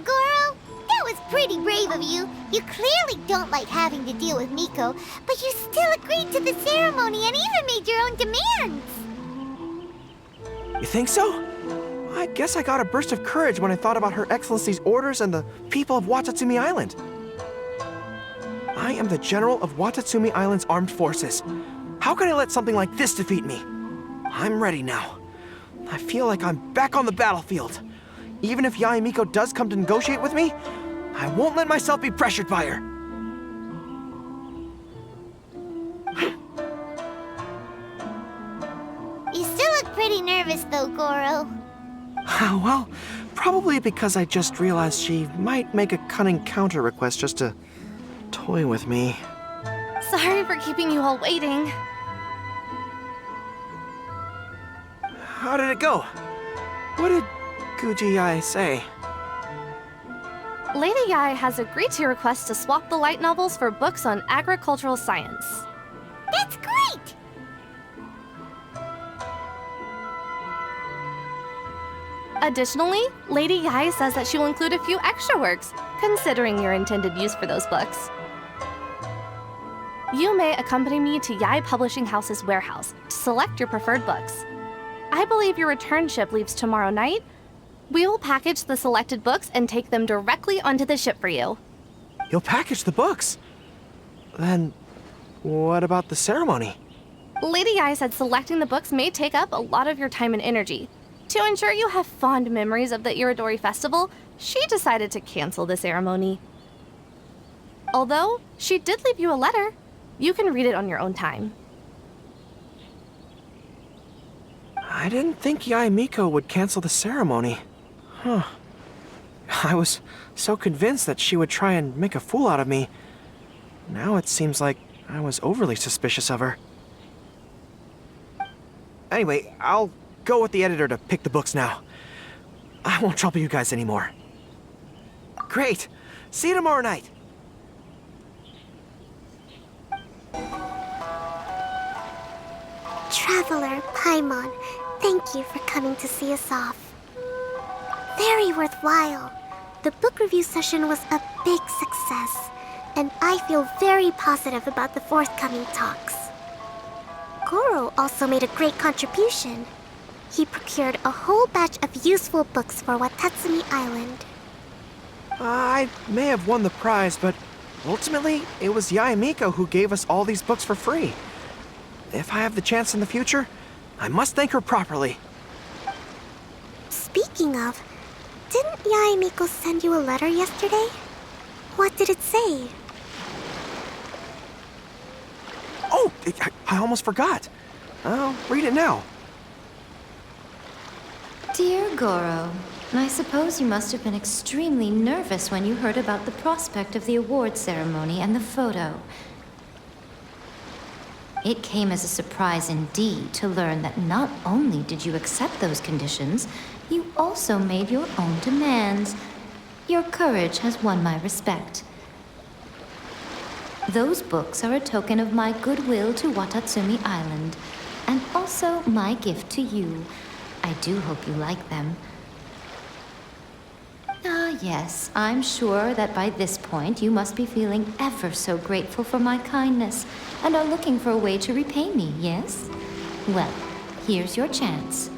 Goro, that was pretty brave of you. You clearly don't like having to deal with Miko, but you still agreed to the ceremony and even made your own demands. You think so? I guess I got a burst of courage when I thought about Her Excellency's orders and the people of Watatsumi Island. I am the General of Watatsumi Island's armed forces. How can I let something like this defeat me? I'm ready now. I feel like I'm back on the battlefield. Even if Yae Miko does come to negotiate with me, I won't let myself be pressured by her. You still look pretty nervous though, Goro. Well, probably because I just realized she might make a cunning counter request just to toy with me. Sorry for keeping you all waiting. How did it go? What did Guji Yae say? Lady Yae has agreed to your request to swap the light novels for books on agricultural science. That's great! Additionally, Lady Yae says that she will include a few extra works, considering your intended use for those books. You may accompany me to Yae Publishing House's warehouse to select your preferred books. I believe your return ship leaves tomorrow night. We will package the selected books and take them directly onto the ship for you. You'll package the books? Then, what about the ceremony? Lady Yae said selecting the books may take up a lot of your time and energy. To ensure you have fond memories of the Irodori Festival, she decided to cancel the ceremony. Although, she did leave you a letter. You can read it on your own time. I didn't think Yae Miko would cancel the ceremony. Huh. I was so convinced that she would try and make a fool out of me. Now it seems like I was overly suspicious of her. Anyway, I'll go with the editor to pick the books now. I won't trouble you guys anymore. Great! See you tomorrow night! Traveler Paimon, thank you for coming to see us off. Very worthwhile. The book review session was a big success, and I feel very positive about the forthcoming talks. Goro also made a great contribution. He procured a whole batch of useful books for Watatsumi Island. I may have won the prize, but ultimately, it was Yae Miko who gave us all these books for free. If I have the chance in the future, I must thank her properly. Speaking of, didn't Yae Miko send you a letter yesterday? What did it say? Oh, I almost forgot. I'll read it now. Dear Goro, I suppose you must have been extremely nervous when you heard about the prospect of the award ceremony and the photo. It came as a surprise indeed to learn that not only did you accept those conditions, you also made your own demands. Your courage has won my respect. Those books are a token of my goodwill to Watatsumi Island, and also my gift to you. I do hope you like them. Ah, yes, I'm sure that by this point you must be feeling ever so grateful for my kindness, and are looking for a way to repay me, yes? Well, here's your chance.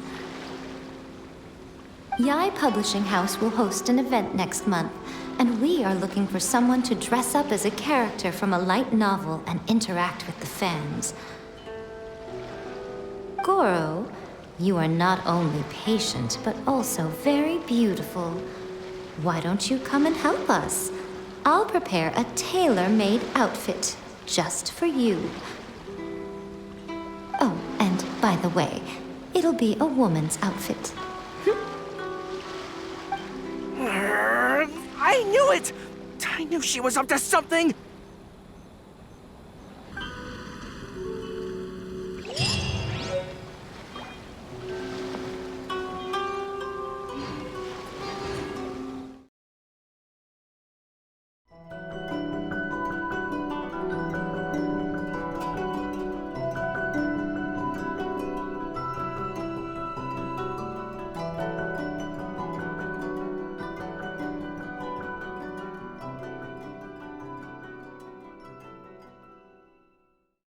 Yae Publishing House will host an event next month, and we are looking for someone to dress up as a character from a light novel and interact with the fans. Goro, you are not only patient, but also very beautiful. Why don't you come and help us? I'll prepare a tailor-made outfit just for you. Oh, and by the way, it'll be a woman's outfit. I knew it! I knew she was up to something!